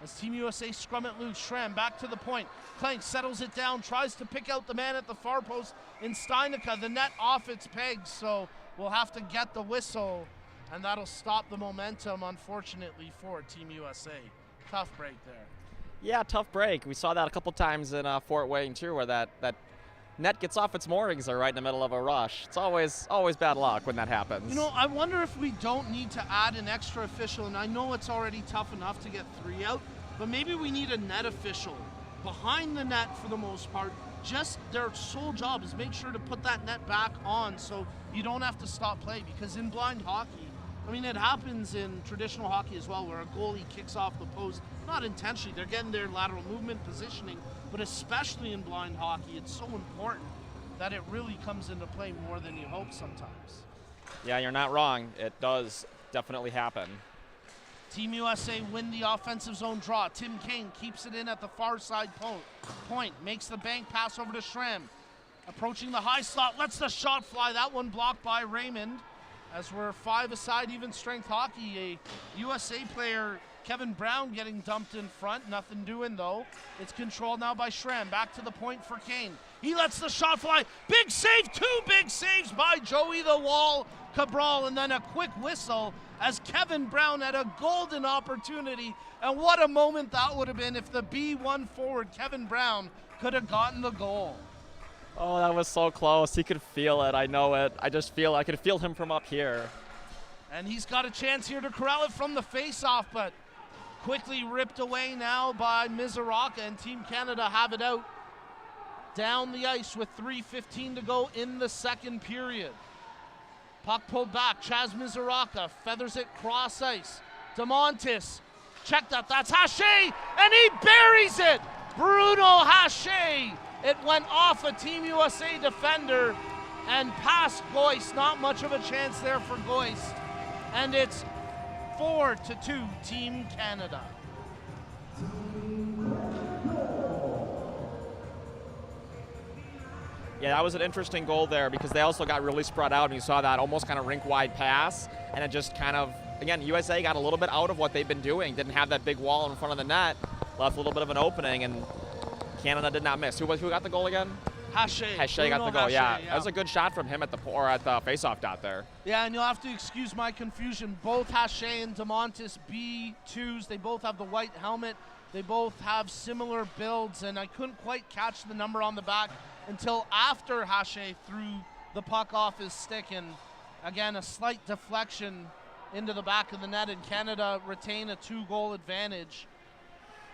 As Team USA scrum it loose, Schramm back to the point. Klenk settles it down, tries to pick out the man at the far post in Steinicke. The net off its pegs, so we'll have to get the whistle, and that'll stop the momentum, unfortunately, for Team USA. Tough break there. Yeah, tough break. We saw that a couple times in Fort Wayne, too, where that net gets off its moorings right in the middle of a rush. It's always bad luck when that happens. You know, I wonder if we don't need to add an extra official, and I know it's already tough enough to get 3 out, but maybe we need a net official behind the net for the most part. Just their sole job is make sure to put that net back on so you don't have to stop play, because in blind hockey, I mean, it happens in traditional hockey as well, where a goalie kicks off the post, not intentionally, they're getting their lateral movement, positioning, but especially in blind hockey, it's so important that it really comes into play more than you hope sometimes. Yeah, you're not wrong. It does definitely happen. Team USA win the offensive zone draw. Tim Kane keeps it in at the far side point, makes the bank pass over to Schramm. Approaching the high slot, lets the shot fly. That one blocked by Raymond. As we're five-a-side even strength hockey, a USA player, Kevin Brown, getting dumped in front. Nothing doing, though. It's controlled now by Schramm. Back to the point for Kane. He lets the shot fly. Big save, 2 big saves by Joey the Wall Cabral, and then a quick whistle as Kevin Brown had a golden opportunity. And what a moment that would have been if the B1 forward, Kevin Brown, could have gotten the goal. Oh, that was so close. He could feel it. I know it. I could feel him from up here. And he's got a chance here to corral it from the face-off, but quickly ripped away now by Mizoraka, and Team Canada have it out down the ice with 3:15 to go in the second period. Puck pulled back. Chaz Mizoraka feathers it cross ice. DeMontis Check that, that's Haché, and he buries it! Bruno Haché. It went off a Team USA defender and past Goist. Not much of a chance there for Goist. And it's 4-2 Team Canada. Yeah, that was an interesting goal there because they also got really spread out, and you saw that almost kind of rink-wide pass, and it just kind of, again, USA got a little bit out of what they've been doing, didn't have that big wall in front of the net, left a little bit of an opening, and Canada did not miss. Who got the goal again? Haché. Haché got the goal, Haché, yeah. That was a good shot from him at the face-off dot there. Yeah, and you'll have to excuse my confusion. Both Haché and DeMontis B2s, they both have the white helmet. They both have similar builds, and I couldn't quite catch the number on the back until after Haché threw the puck off his stick, and again, a slight deflection into the back of the net, and Canada retain a 2-goal advantage.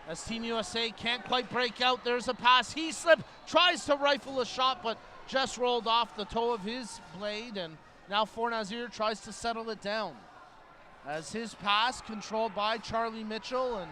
As Team USA can't quite break out, there's a pass. Heaslip tries to rifle a shot, but just rolled off the toe of his blade, and now Fornazir tries to settle it down. As his pass controlled by Charlie Mitchell and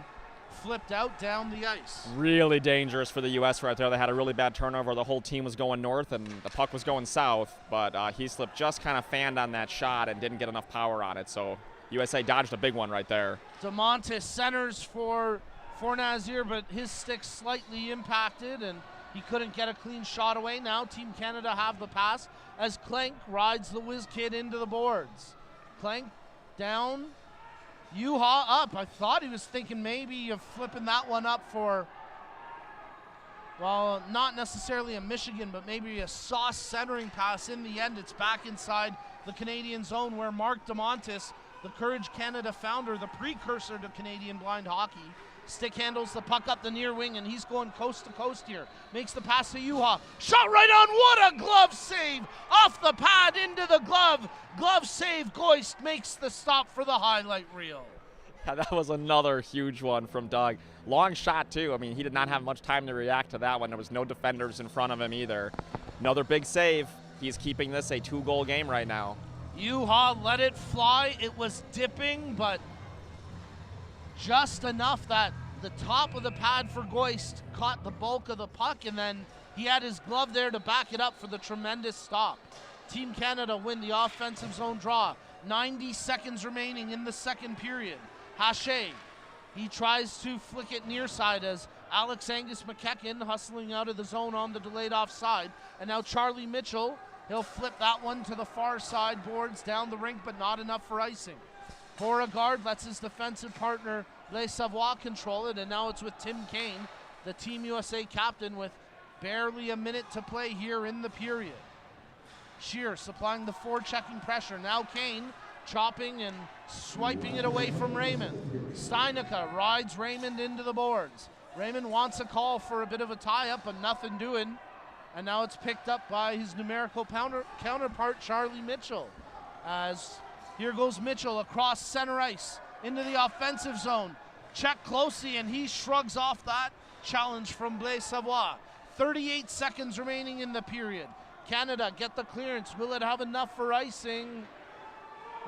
flipped out down the ice. Really dangerous for the U.S. right there. They had a really bad turnover. The whole team was going north, and the puck was going south, but Heaslip just kind of fanned on that shot and didn't get enough power on it, so USA dodged a big one right there. DeMontis centers for Fornazir, but his stick slightly impacted, and he couldn't get a clean shot away. Now Team Canada have the pass as Clank rides the whiz kid into the boards. Clank down, Yuha up. I thought he was thinking maybe of flipping that one up for, well, not necessarily a Michigan, but maybe a sauce centering pass. In the end, it's back inside the Canadian zone where Mark DeMontis, the Courage Canada founder, the precursor to Canadian blind hockey, stick handles the puck up the near wing, and he's going coast to coast here. Makes the pass to Yuha. Shot right on. What a glove save. Off the pad into the glove. Glove save. Goist makes the stop for the highlight reel. Yeah, that was another huge one from Doug. Long shot, too. I mean, he did not have much time to react to that one. There was no defenders in front of him either. Another big save. He's keeping this a 2-goal game right now. Yuha let it fly. It was dipping, but just enough that the top of the pad for Goist caught the bulk of the puck, and then he had his glove there to back it up for the tremendous stop. Team Canada win the offensive zone draw. 90 seconds remaining in the second period. Haché, he tries to flick it near side as Alex Angus McEachern hustling out of the zone on the delayed offside. And now Charlie Mitchell, he'll flip that one to the far side boards down the rink, but not enough for icing. Beauregard lets his defensive partner Les Savoie control it, and now it's with Tim Kane, the Team USA captain, with barely a minute to play here in the period. Shear supplying the forechecking pressure. Now Kane chopping and swiping it away from Raymond. Steinica rides Raymond into the boards. Raymond wants a call for a bit of a tie-up, but nothing doing. And now it's picked up by his numerical counterpart, Charlie Mitchell. As here goes Mitchell across center ice into the offensive zone. Check closely, and he shrugs off that challenge from Blaise Savoie. 38 seconds remaining in the period. Canada get the clearance. Will it have enough for icing?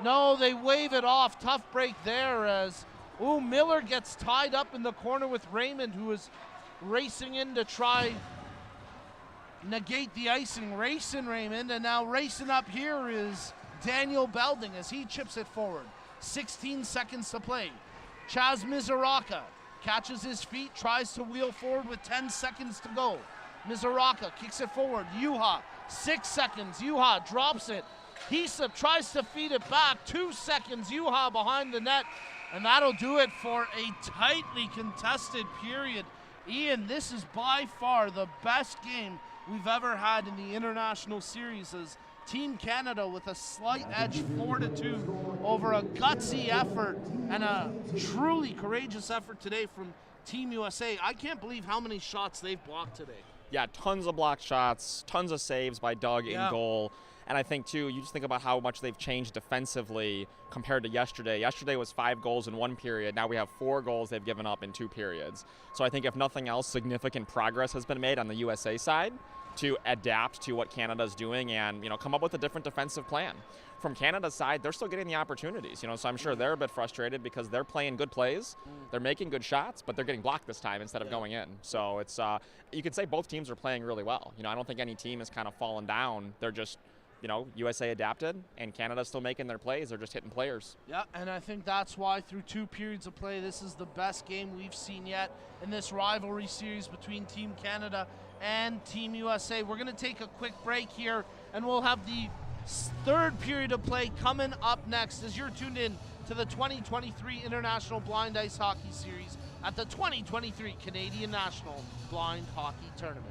No, they wave it off. Tough break there as Miller gets tied up in the corner with Raymond, who is racing in to try negate the icing. Racing Raymond, and now racing up here is Daniel Belding as he chips it forward. 16 seconds to play. Chaz Mizoraka catches his feet, tries to wheel forward with 10 seconds to go. Mizoraka kicks it forward. Yuha, 6 seconds. Yuha drops it. Heaslip tries to feed it back. 2 seconds. Yuha behind the net. And that'll do it for a tightly contested period. Ian, this is by far the best game we've ever had in the international series, as Team Canada with a slight edge 4-2 over a gutsy effort and a truly courageous effort today from Team USA. I can't believe how many shots they've blocked today. Yeah, tons of blocked shots, tons of saves by Doug in goal. And I think, too, you just think about how much they've changed defensively compared to yesterday. Yesterday was 5 goals in 1 period. Now we have 4 goals they've given up in 2 periods. So I think if nothing else, significant progress has been made on the USA side. to adapt to what Canada's doing and, come up with a different defensive plan. From Canada's side, they're still getting the opportunities, so I'm sure they're a bit frustrated because they're playing good plays, they're making good shots, but they're getting blocked this time instead of going in. So it's, you could say both teams are playing really well. I don't think any team has kind of fallen down. They're just, USA adapted, and Canada's still making their plays. They're just hitting players. Yeah, and I think that's why through 2 periods of play, this is the best game we've seen yet in this rivalry series between Team Canada and Team USA. We're going to take a quick break here, and we'll have the 3rd period of play coming up next as you're tuned in to the 2023 International Blind Ice Hockey Series at the 2023 Canadian National Blind Hockey Tournament.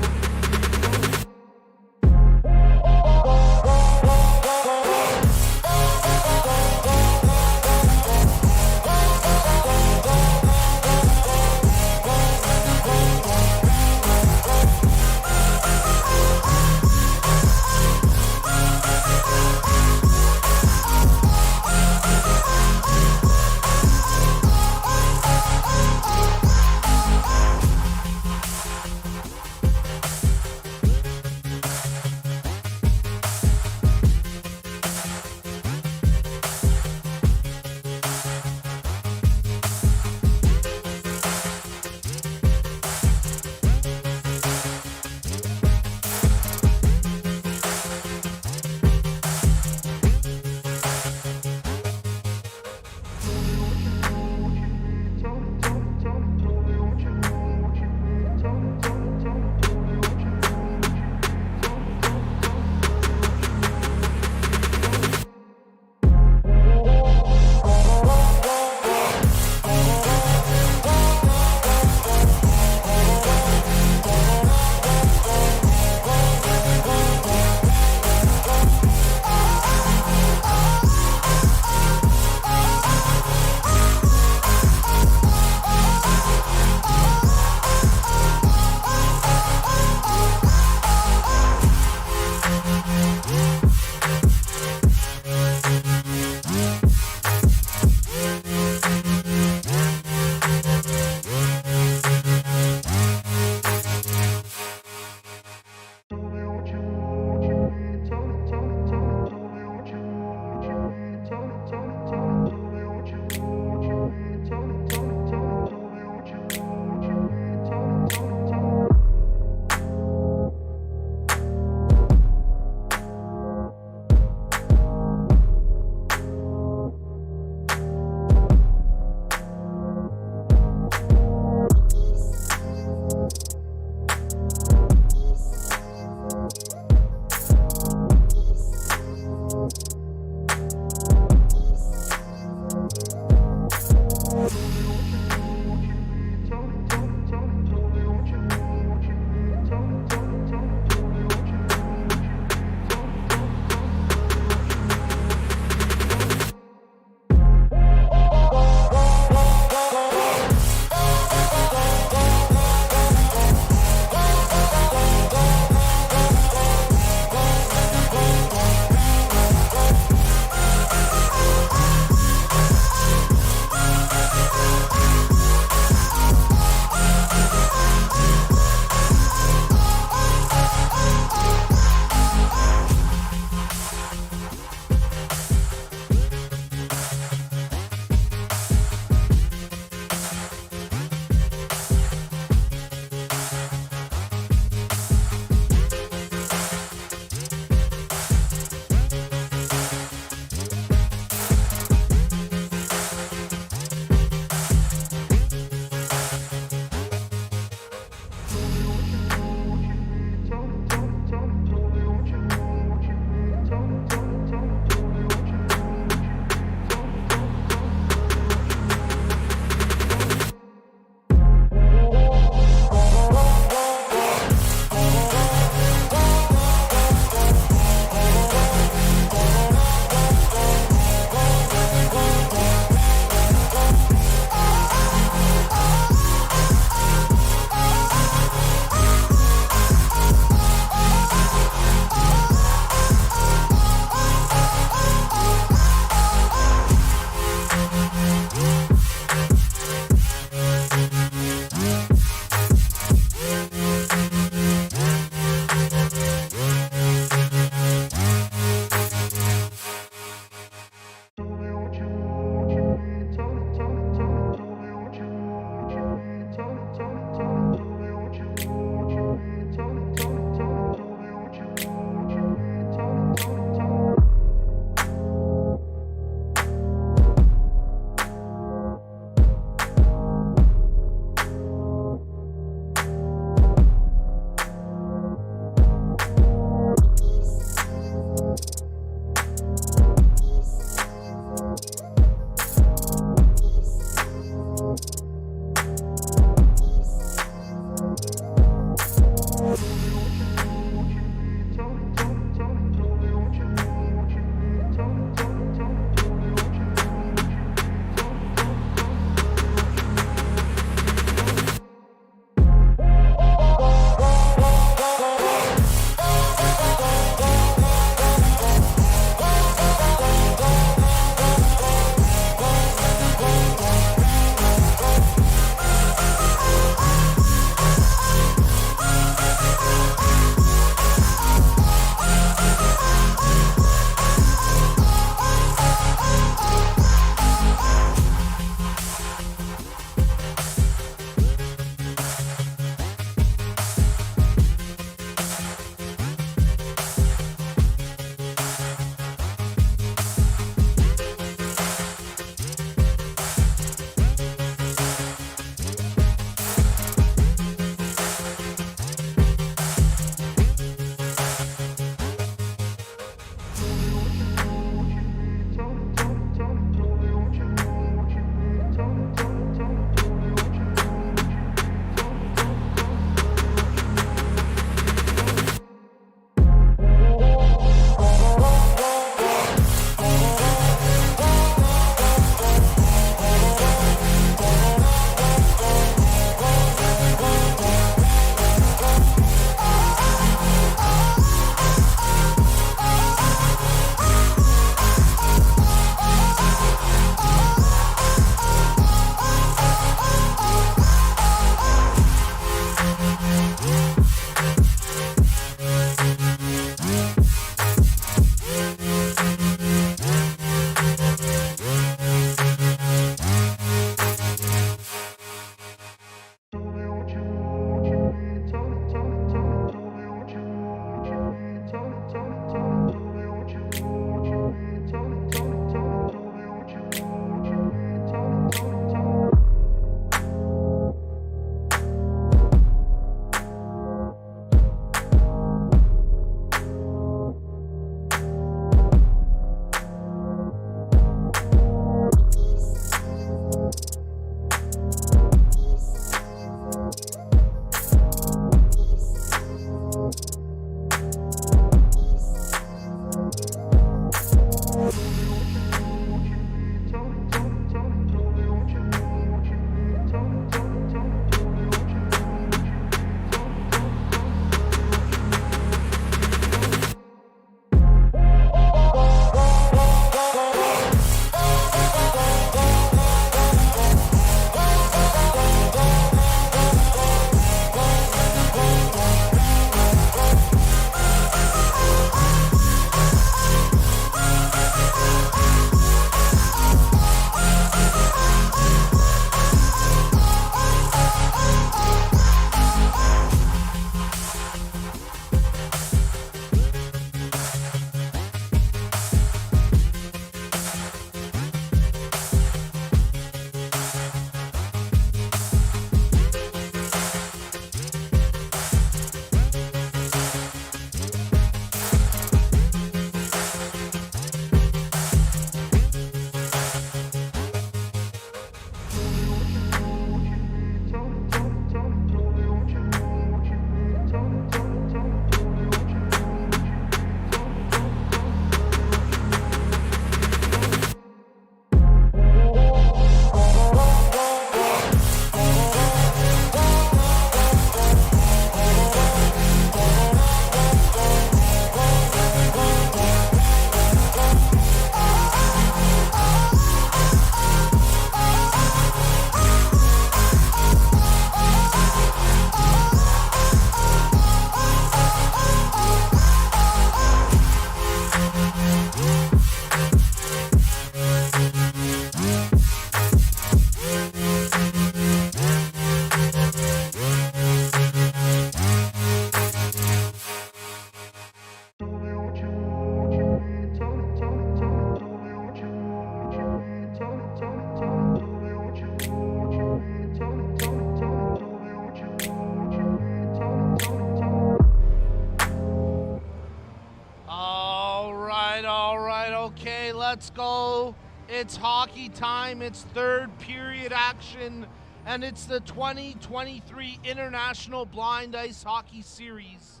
Okay, let's go. It's hockey time. It's third period action, and it's the 2023 International Blind Ice Hockey Series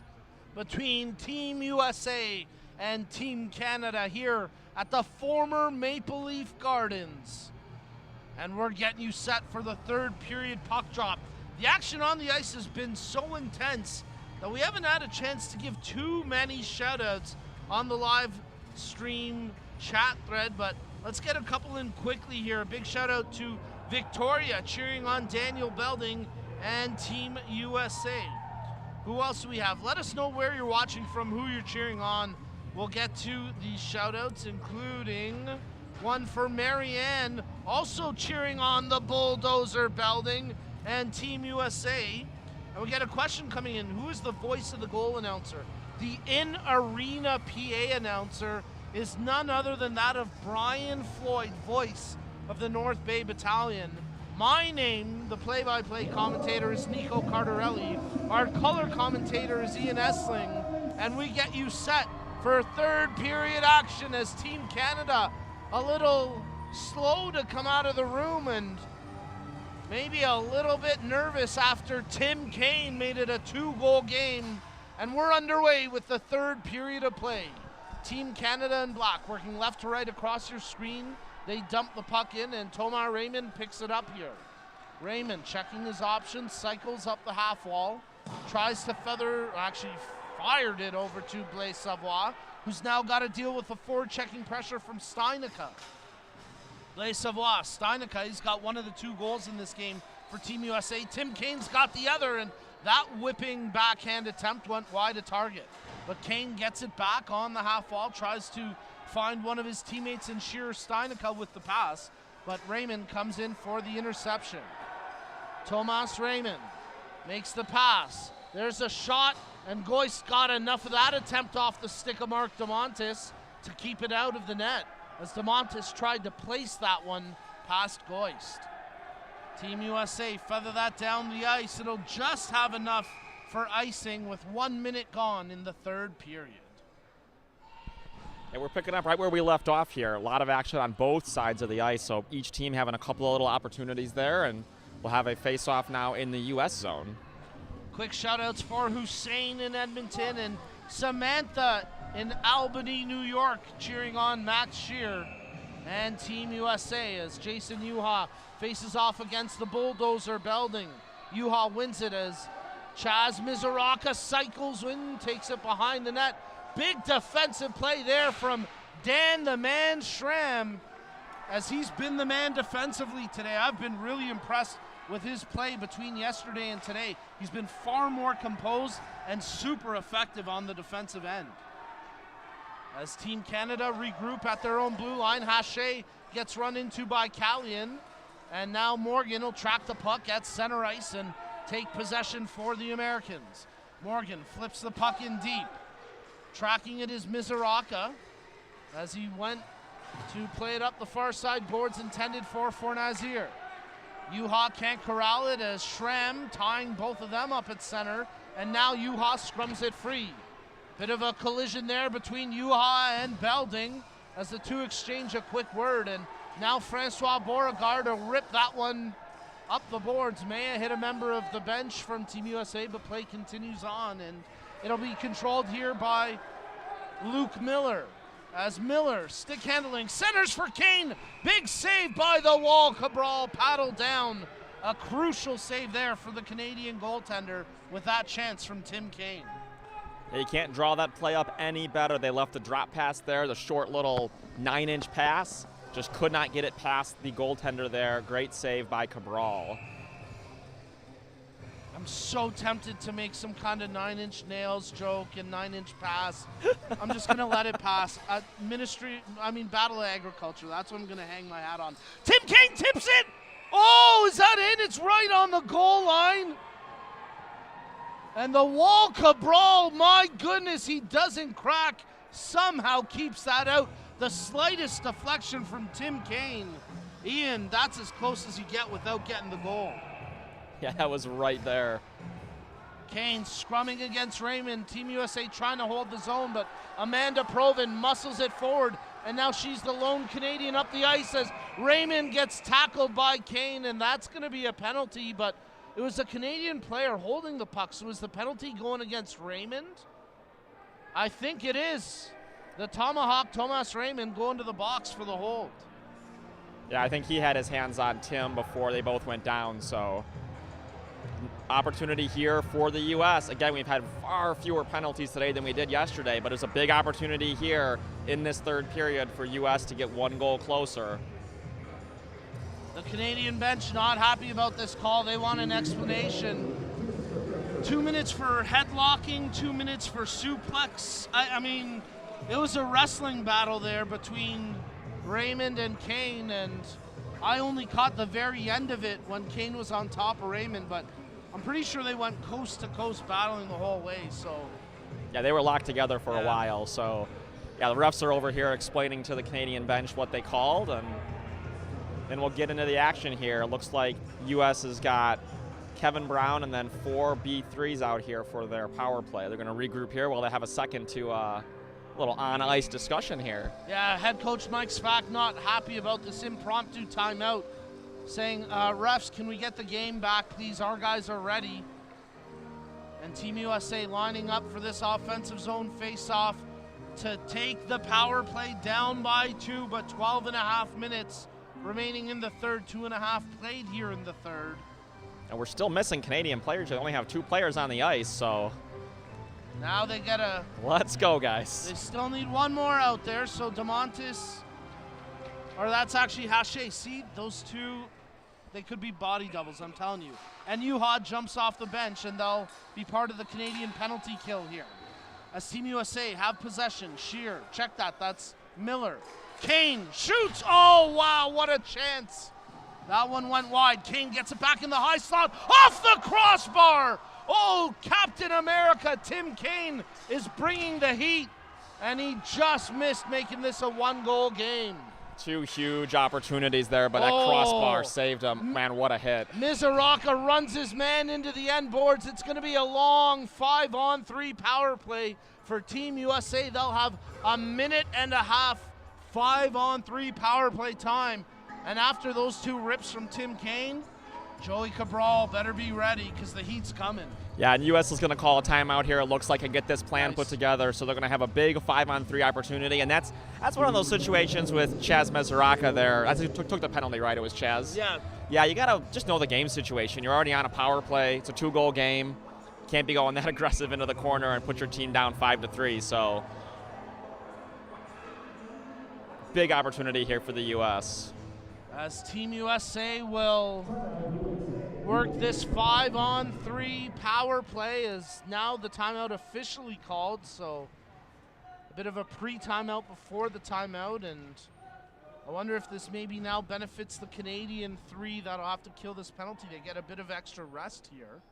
between Team USA and Team Canada here at the former Maple Leaf Gardens. And we're getting you set for the third period puck drop. The action on the ice has been so intense that we haven't had a chance to give too many shout-outs on the live stream chat thread, but let's get a couple in quickly here. A big shout-out to Victoria cheering on Daniel Belding and Team USA. Who else do we have? Let us know where you're watching from, who you're cheering on. We'll get to these shout-outs, including one for Marianne, also cheering on the Bulldozer Belding and Team USA. And we get a question coming in. Who is the voice of the goal announcer? The in-arena PA announcer is none other than that of Brian Floyd, voice of the North Bay Battalion. My name, the play-by-play commentator, is Nico Cardarelli. Our color commentator is Ian Essling. And we get you set for third period action as Team Canada a little slow to come out of the room and maybe a little bit nervous after Tim Kane made it a 2-goal game. And we're underway with the third period of play. Team Canada in black working left to right across your screen. They dump the puck in and Thomas Raymond picks it up here. Raymond checking his options, cycles up the half wall, tries to fired it over to Blaise Savoie, who's now got to deal with the forward checking pressure from Steinica. Blaise Savoie, Steinica, he's got one of the 2 goals in this game for Team USA. Tim Kane's got the other, and that whipping backhand attempt went wide of target. But Kane gets it back on the half wall, tries to find one of his teammates in Shearer Steinica with the pass, but Raymond comes in for the interception. Thomas Raymond makes the pass. There's a shot, and Goist got enough of that attempt off the stick of Mark DeMontis to keep it out of the net, as DeMontis tried to place that one past Goist. Team USA feather that down the ice. It'll just have enough for icing with 1 minute gone in the third period. And we're picking up right where we left off here. A lot of action on both sides of the ice, so each team having a couple of little opportunities there, and we'll have a face-off now in the U.S. zone. Quick shout-outs for Hussein in Edmonton and Samantha in Albany, New York, cheering on Max Shear and Team USA as Jason Yuha faces off against the Bulldozer Belding. Yuha wins it as Chaz Mizoraka cycles in, takes it behind the net. Big defensive play there from Dan the Man Schramm, as he's been the man defensively today. I've been really impressed with his play between yesterday and today. He's been far more composed and super effective on the defensive end. As Team Canada regroup at their own blue line, Hache gets run into by Callian, and now Morgan will track the puck at center ice and take possession for the Americans. Morgan flips the puck in deep. Tracking it is Mizoraka as he went to play it up the far side boards intended for Nazir. Yuha can't corral it as Schramm tying both of them up at center, and now Yuha scrums it free. Bit of a collision there between Yuha and Belding as the two exchange a quick word, and now Francois Beauregard will rip that one up the boards. Maya hit a member of the bench from Team USA, but play continues on, and it'll be controlled here by Luke Miller. As Miller, stick handling, centers for Kane. Big save by the wall. Cabral paddled down. A crucial save there for the Canadian goaltender with that chance from Tim Kane. You can't draw that play up any better. They left the drop pass there, the short little 9-inch pass. Just could not get it past the goaltender there. Great save by Cabral. I'm so tempted to make some kind of 9-inch nails joke and 9-inch pass. I'm just going to let it pass. Battle of Agriculture. That's what I'm going to hang my hat on. Tim Kane tips it. Oh, is that in? It's right on the goal line. And the wall, Cabral, my goodness, he doesn't crack. Somehow keeps that out. The slightest deflection from Tim Kane. Ian, that's as close as you get without getting the goal. Yeah, that was right there. Kane scrumming against Raymond. Team USA trying to hold the zone, but Amanda Provin muscles it forward. and now she's the lone Canadian up the ice as Raymond gets tackled by Kane, and that's going to be a penalty, but it was a Canadian player holding the puck, so is the penalty going against Raymond? I think it is. The Tomahawk, Thomas Raymond, going to the box for the hold. Yeah, I think he had his hands on Tim before they both went down, so opportunity here for the U.S. Again, we've had far fewer penalties today than we did yesterday, but it's a big opportunity here in this third period for U.S. to get one goal closer. The Canadian bench not happy about this call. They want an explanation. 2 minutes for headlocking, 2 minutes for suplex. I mean, it was a wrestling battle there between Raymond and Kane, and I only caught the very end of it when Kane was on top of Raymond, but I'm pretty sure they went coast to coast battling the whole way, so. Yeah, they were locked together for a while, so yeah, the refs are over here explaining to the Canadian bench what they called, and then we'll get into the action here. It looks like U.S. has got Kevin Brown and then 4 B3s out here for their power play. They're going to regroup here while they have a second to a little on-ice discussion here. Yeah, head coach Mike Spack not happy about this impromptu timeout, saying, refs, can we get the game back, please? Our guys are ready. And Team USA lining up for this offensive zone face-off to take the power play down by 2, but 12.5 minutes remaining in the third, 2.5 played here in the third. And we're still missing Canadian players. They only have 2 players on the ice, so now they get a... Let's go, guys. They still need one more out there, so DeMontis, or that's actually Hache. See, those two, they could be body doubles, I'm telling you. And Juha jumps off the bench, and they'll be part of the Canadian penalty kill here. As Team USA have possession, Shear, check that, that's Miller. Kane shoots, oh wow, what a chance. That one went wide. Kane gets it back in the high slot, off the crossbar. Oh, Captain America, Tim Kane is bringing the heat, and he just missed making this a 1-goal game. 2 huge opportunities there, but that crossbar saved him. Man, what a hit. Mizoraka runs his man into the end boards. It's going to be a long 5-on-3 power play for Team USA. They'll have a minute and a half 5-on-3 power play time. And after those 2 rips from Tim Kane, Joey Cabral better be ready because the heat's coming. Yeah, and U.S. is going to call a timeout here, it looks like, and get this plan put together. So they're going to have a big 5-on-3 opportunity. And that's one of those situations with Chaz Mezoraka there. As he took the penalty, right? It was Chaz? Yeah. Yeah, you got to just know the game situation. You're already on a power play. It's a 2-goal game. Can't be going that aggressive into the corner and put your team down 5-3. So big opportunity here for the U.S. As Team USA will work this 5-on-3 power play, is now the timeout officially called, so a bit of a pre-timeout before the timeout, and I wonder if this maybe now benefits the Canadian 3 that'll have to kill this penalty. They get a bit of extra rest here,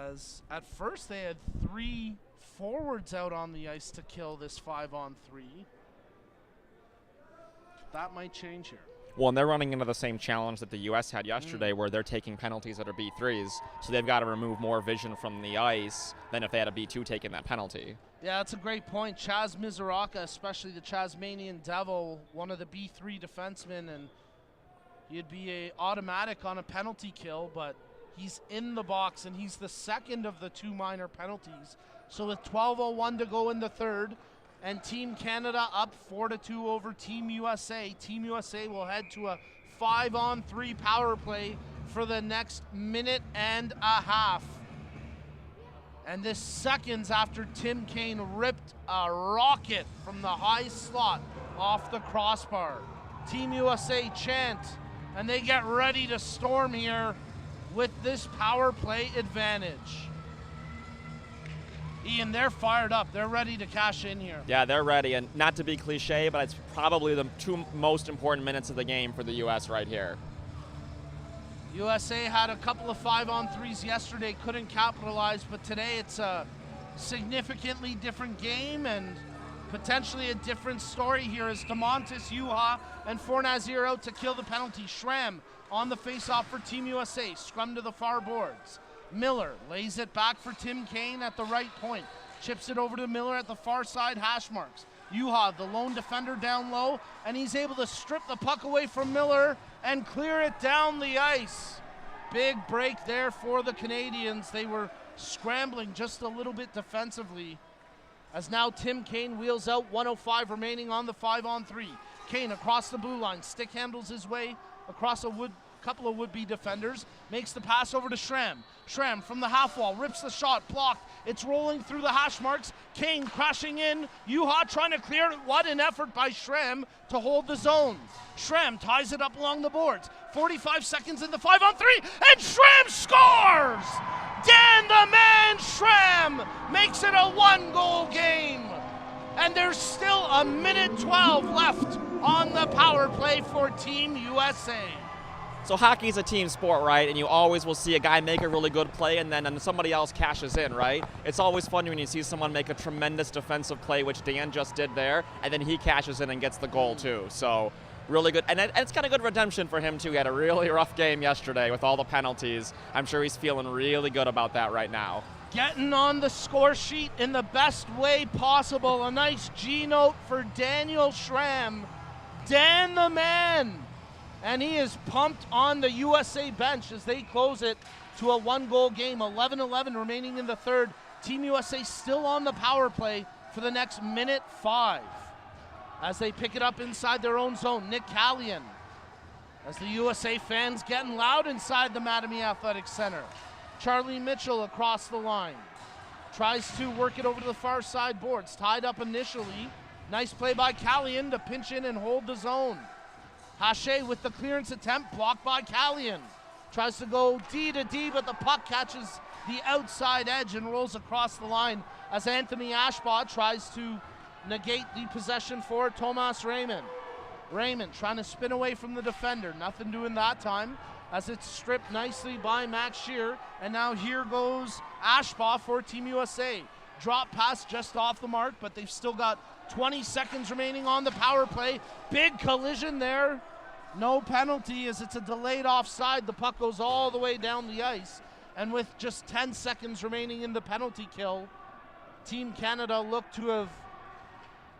as at first they had 3 forwards out on the ice to kill this 5-on-3. That might change here. Well, and they're running into the same challenge that the U.S. had yesterday where they're taking penalties that are B3s, so they've got to remove more vision from the ice than if they had a B2 taking that penalty. Yeah, that's a great point. Chaz Mizoraka, especially the Tasmanian Devil, one of the B3 defensemen, and he'd be a automatic on a penalty kill, but he's in the box, and he's the second of the 2 minor penalties. So with 12:01 to go in the third, and Team Canada up 4-2 over Team USA. Team USA will head to a 5-on-3 power play for the next minute and a half. And this seconds after Tim Kane ripped a rocket from the high slot off the crossbar. Team USA chant, and they get ready to storm here with this power play advantage. Ian, they're fired up. They're ready to cash in here. Yeah, they're ready. And not to be cliche, but it's probably the 2 most important minutes of the game for the U.S. right here. USA had a couple of 5-on-3s yesterday, couldn't capitalize, but today it's a significantly different game and potentially a different story here as DeMontis, Juha, and Fornazir out to kill the penalty. Schramm on the face-off for Team USA. Scrum to the far boards. Miller lays it back for Tim Kane at the right point. Chips it over to Miller at the far side hash marks. Juha, the lone defender down low, and he's able to strip the puck away from Miller and clear it down the ice. Big break there for the Canadians. They were scrambling just a little bit defensively. As now Tim Kane wheels out, 1:05 remaining on the 5-on-3. Kane across the blue line, stick handles his way across a couple of would-be defenders, makes the pass over to Schramm. Schramm from the half wall, rips the shot, blocked. It's rolling through the hash marks. Kane crashing in. Juha trying to clear it. What an effort by Schramm to hold the zone. Schramm ties it up along the boards. 45 seconds in the 5-on-3, and Schramm scores! Dan the Man Schramm makes it a 1-goal game. And there's still a minute 12 left on the power play for Team USA. So hockey's a team sport, right? And you always will see a guy make a really good play and then somebody else cashes in, right? It's always fun when you see someone make a tremendous defensive play, which Dan just did there, and then he cashes in and gets the goal too. So really good. And it's kind of good redemption for him too. He had a really rough game yesterday with all the penalties. I'm sure he's feeling really good about that right now. Getting on the score sheet in the best way possible. A nice G note for Daniel Schramm. Dan the Man. And he is pumped on the USA bench as they close it to a 1-goal game. 11-11 remaining in the third. Team USA still on the power play for the next minute 5. As they pick it up inside their own zone, Nick Callion. As the USA fans getting loud inside the Mattamy Athletic Center. Charlie Mitchell across the line. Tries to work it over to the far side boards. Tied up initially. Nice play by Callion to pinch in and hold the zone. Hache with the clearance attempt, blocked by Callion. Tries to go D to D, but the puck catches the outside edge and rolls across the line as Anthony Ashbaugh tries to negate the possession for Thomas Raymond. Raymond trying to spin away from the defender. Nothing doing that time as it's stripped nicely by Max Scheer. And now here goes Ashbaugh for Team USA. Drop pass just off the mark, but they've still got 20 seconds remaining on the power play. Big collision there. No penalty as it's a delayed offside. The puck goes all the way down the ice. And with just 10 seconds remaining in the penalty kill, Team Canada looked to have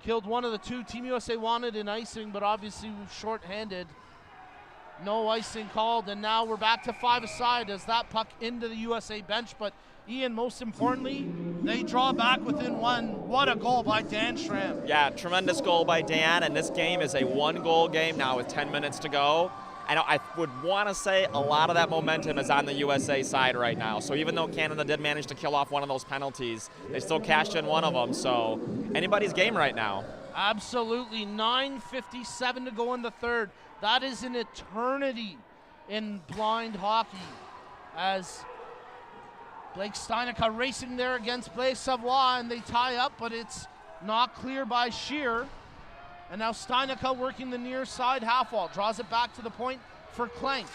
killed one of the two Team USA wanted in icing, but obviously short-handed. No icing called, and now we're back to 5-a-side as that puck into the USA bench. But Ian, most importantly, they draw back within 1. What a goal by Dan Schramm. Yeah, tremendous goal by Dan, and this game is a 1-goal game now with 10 minutes to go. And I would want to say a lot of that momentum is on the USA side right now. So even though Canada did manage to kill off one of those penalties, they still cashed in one of them. So anybody's game right now. Absolutely. 9:57 to go in the third. That is an eternity in blind hockey as Blake Steinica racing there against Blaise Savoie, and they tie up, but it's not clear by Scheer. And now Steinica working the near side half wall, draws it back to the point for Klenk.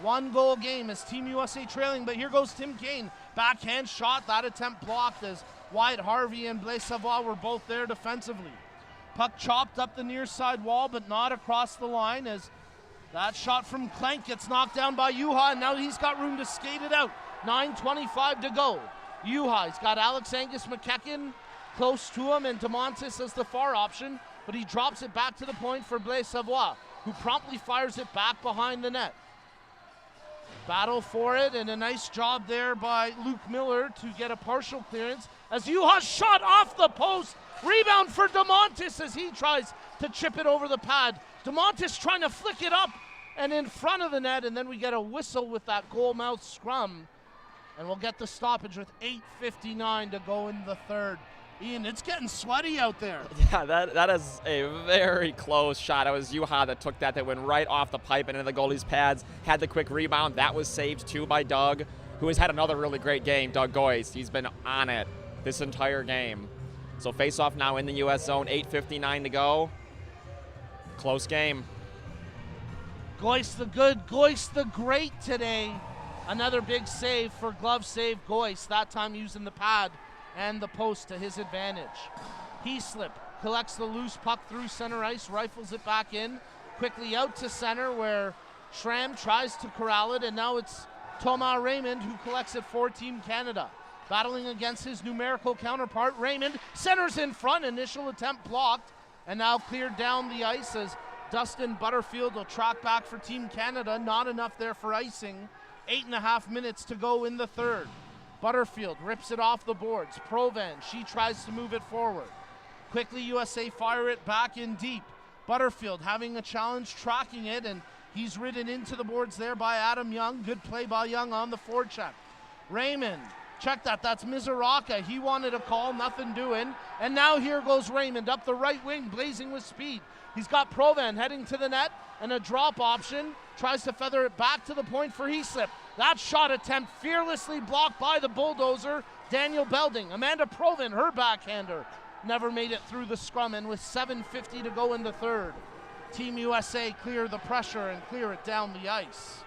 1-goal game as Team USA trailing, but here goes Tim Kane. Backhand shot, that attempt blocked as Wyatt Harvey and Blaise Savoie were both there defensively. Puck chopped up the near side wall, but not across the line as that shot from Klenk gets knocked down by Juha, and now he's got room to skate it out. 9:25 to go. Juha's got Alex Angus McEachern close to him and DeMontis as the far option, but he drops it back to the point for Blaise Savoie, who promptly fires it back behind the net. Battle for it, and a nice job there by Luke Miller to get a partial clearance as Juha's shot off the post. Rebound for DeMontis as he tries to chip it over the pad. DeMontis trying to flick it up and in front of the net, and then we get a whistle with that goal mouth scrum. And we'll get the stoppage with 8:59 to go in the third. Ian, it's getting sweaty out there. Yeah, that is a very close shot. It was Juha that took that went right off the pipe and into the goalie's pads. Had the quick rebound. That was saved too by Doug, who has had another really great game, Doug Goyce. He's been on it this entire game. So face-off now in the U.S. zone, 8:59 to go. Close game. Goyce the good, Goyce the great today. Another big save for glove save Goyce, that time using the pad and the post to his advantage. Heaslip collects the loose puck through center ice, rifles it back in, quickly out to center where Schramm tries to corral it, and now it's Thomas Raymond who collects it for Team Canada. Battling against his numerical counterpart, Raymond centers in front, initial attempt blocked, And now cleared down the ice as Dustin Butterfield will track back for Team Canada. Not enough there for icing. 8.5 minutes to go in the third. Butterfield rips it off the boards. Provan, she tries to move it forward. Quickly, USA fire it back in deep. Butterfield having a challenge tracking it, and he's ridden into the boards there by Adam Young. Good play by Young on the forecheck. Raymond, check that, that's Mizoraka. He wanted a call, nothing doing. And now here goes Raymond up the right wing, blazing with speed. He's got Provan heading to the net, and a drop option. Tries to feather it back to the point for Heaslip. That shot attempt fearlessly blocked by the bulldozer, Daniel Belding. Amanda Provan, her backhander, never made it through the scrum, and with 7:50 to go in the third, Team USA clear the pressure and clear it down the ice.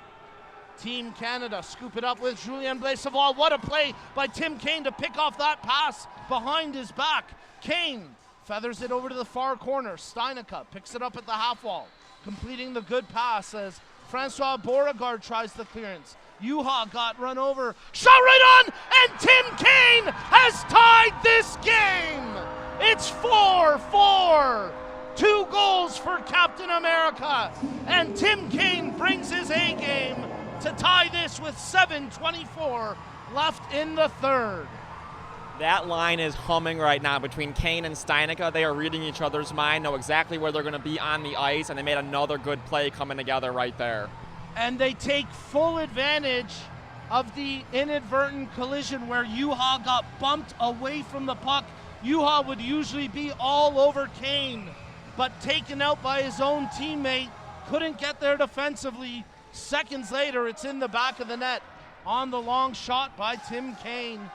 Team Canada scoop it up with Julien Blaisavois. What a play by Tim Kane to pick off that pass behind his back. Kane feathers it over to the far corner. Steinica picks it up at the half wall, completing the good pass as Francois Beauregard tries the clearance. Juha got run over, shot right on, and Tim Kane has tied this game. It's 4-4. 2 goals for Captain America, and Tim Kane brings his A game to tie this with 7:24 left in the third. That line is humming right now between Kane and Steinica. They are reading each other's mind, know exactly where they're going to be on the ice, and they made another good play coming together right there. And they take full advantage of the inadvertent collision where Juha got bumped away from the puck. Juha would usually be all over Kane, but taken out by his own teammate, couldn't get there defensively. Seconds later, it's in the back of the net on the long shot by Tim Kane.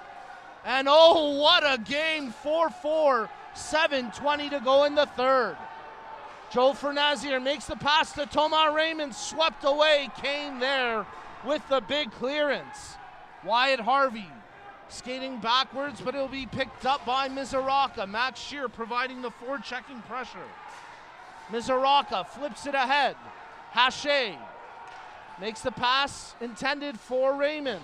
And oh, what a game, 4-4, 7:20 to go in the third. Joe Fernazier makes the pass to Thomas Raymond, swept away. Kane there with the big clearance. Wyatt Harvey skating backwards, but it'll be picked up by Mizoraka. Max Scheer providing the forechecking pressure. Mizoraka flips it ahead. Haché makes the pass intended for Raymond.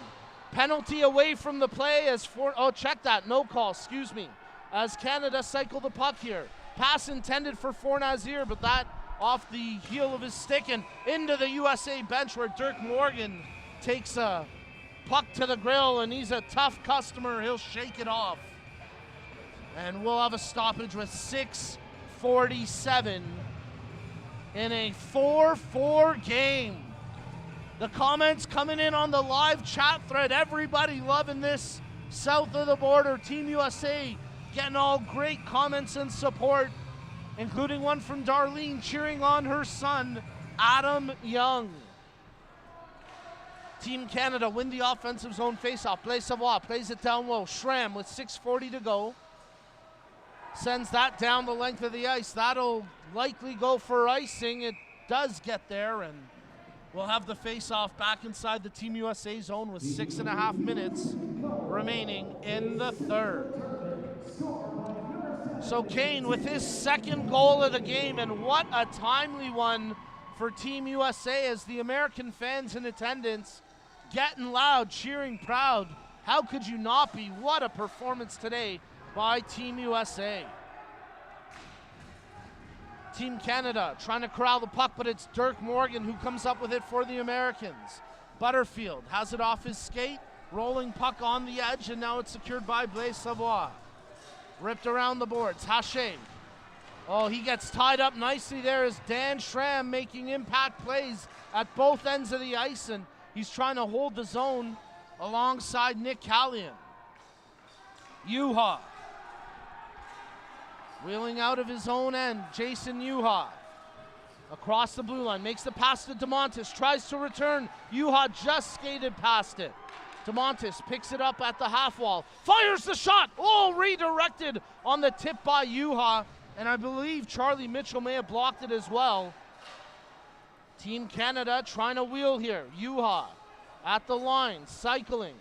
Penalty away from the play as check that, no call, excuse me. As Canada cycle the puck here. Pass intended for Fornazier, but that off the heel of his stick and into the USA bench where Dirk Morgan takes a puck to the grill, and he's a tough customer. He'll shake it off. And we'll have a stoppage with 6:47 in a 4-4 game. The comments coming in on the live chat thread. Everybody loving this south of the border. Team USA getting all great comments and support, including one from Darlene cheering on her son, Adam Young. Team Canada win the offensive zone faceoff. Blaisavois plays it down low. Schramm with 6:40 to go sends that down the length of the ice. That'll likely go for icing. It does get there, and we'll have the face-off back inside the Team USA zone with 6.5 minutes remaining in the third. So Kane with his second goal of the game, and what a timely one for Team USA as the American fans in attendance getting loud, cheering proud. How could you not be? What a performance today by Team USA. Team Canada trying to corral the puck, but it's Dirk Morgan who comes up with it for the Americans. Butterfield has it off his skate, rolling puck on the edge, and now it's secured by Blaisavois. Ripped around the boards. Haché. Oh, he gets tied up nicely there as Dan Schramm making impact plays at both ends of the ice, and he's trying to hold the zone alongside Nick Callion. Juha. Wheeling out of his own end, Jason Juha. Across the blue line, makes the pass to DeMontis, tries to return. Juha just skated past it. DeMontis picks it up at the half wall, fires the shot. Oh, redirected on the tip by Juha, and I believe Charlie Mitchell may have blocked it as well. Team Canada trying to wheel here. Juha at the line, cycling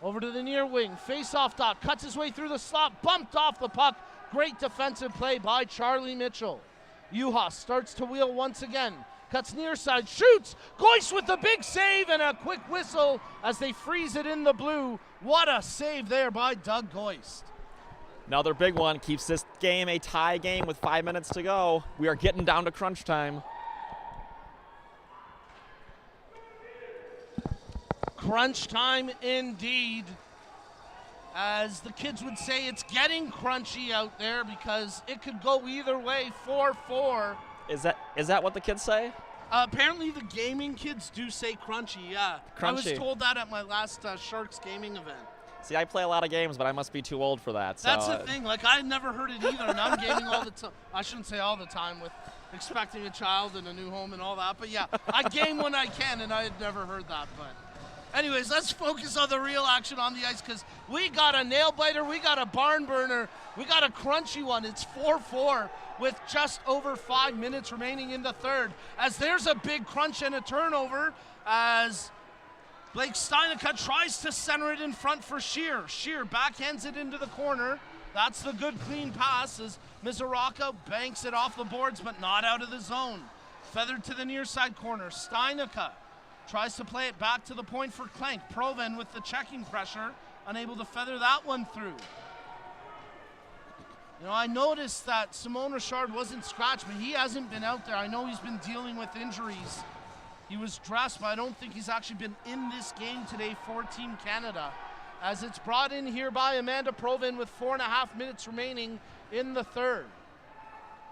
over to the near wing, face-off dot, cuts his way through the slot, bumped off the puck. Great defensive play by Charlie Mitchell. Juha starts to wheel once again. Cuts near side, shoots. Goyce with the big save and a quick whistle as they freeze it in the blue. What a save there by Doug Goyce. Another big one keeps this game a tie game with 5 minutes to go. We are getting down to crunch time. Crunch time indeed. As the kids would say, it's getting crunchy out there because it could go either way, 4-4. Is that what the kids say? Apparently the gaming kids do say crunchy, yeah. I was Crunchy. told that at my last Sharks gaming event. See, I play a lot of games, but I must be too old for that. So, That's the thing. Like, I never heard it either, and I'm gaming all the time. I shouldn't say all the time with expecting a child and a new home and all that, but yeah, I game when I can, and I had never heard that. But anyways, let's focus on the real action on the ice because we got a nail-biter, we got a barn burner, we got a crunchy one. It's 4-4 with just over 5 minutes remaining in the third. As there's a big crunch and a turnover as Blake Steinica tries to center it in front for Shear. Shear backhands it into the corner. That's the good clean pass as Mizoraka banks it off the boards but not out of the zone. Feathered to the near side corner. Steinica tries to play it back to the point for Clank. Proven with the checking pressure, unable to feather that one through. You know, I noticed that Simone Richard wasn't scratched, but he hasn't been out there. I know he's been dealing with injuries. He was dressed, but I don't think he's actually been in this game today for Team Canada. As it's brought in here by Amanda Proven with 4.5 minutes remaining in the third.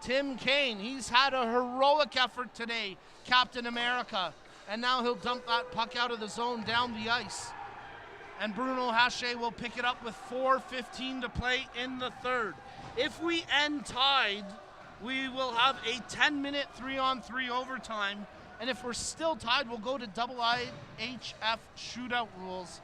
Tim Kane, he's had a heroic effort today, Captain America. And now he'll dump that puck out of the zone down the ice. And Bruno Hache will pick it up with 4:15 to play in the third. If we end tied, we will have a 10-minute 3-on-3 overtime. And if we're still tied, we'll go to double IHF shootout rules.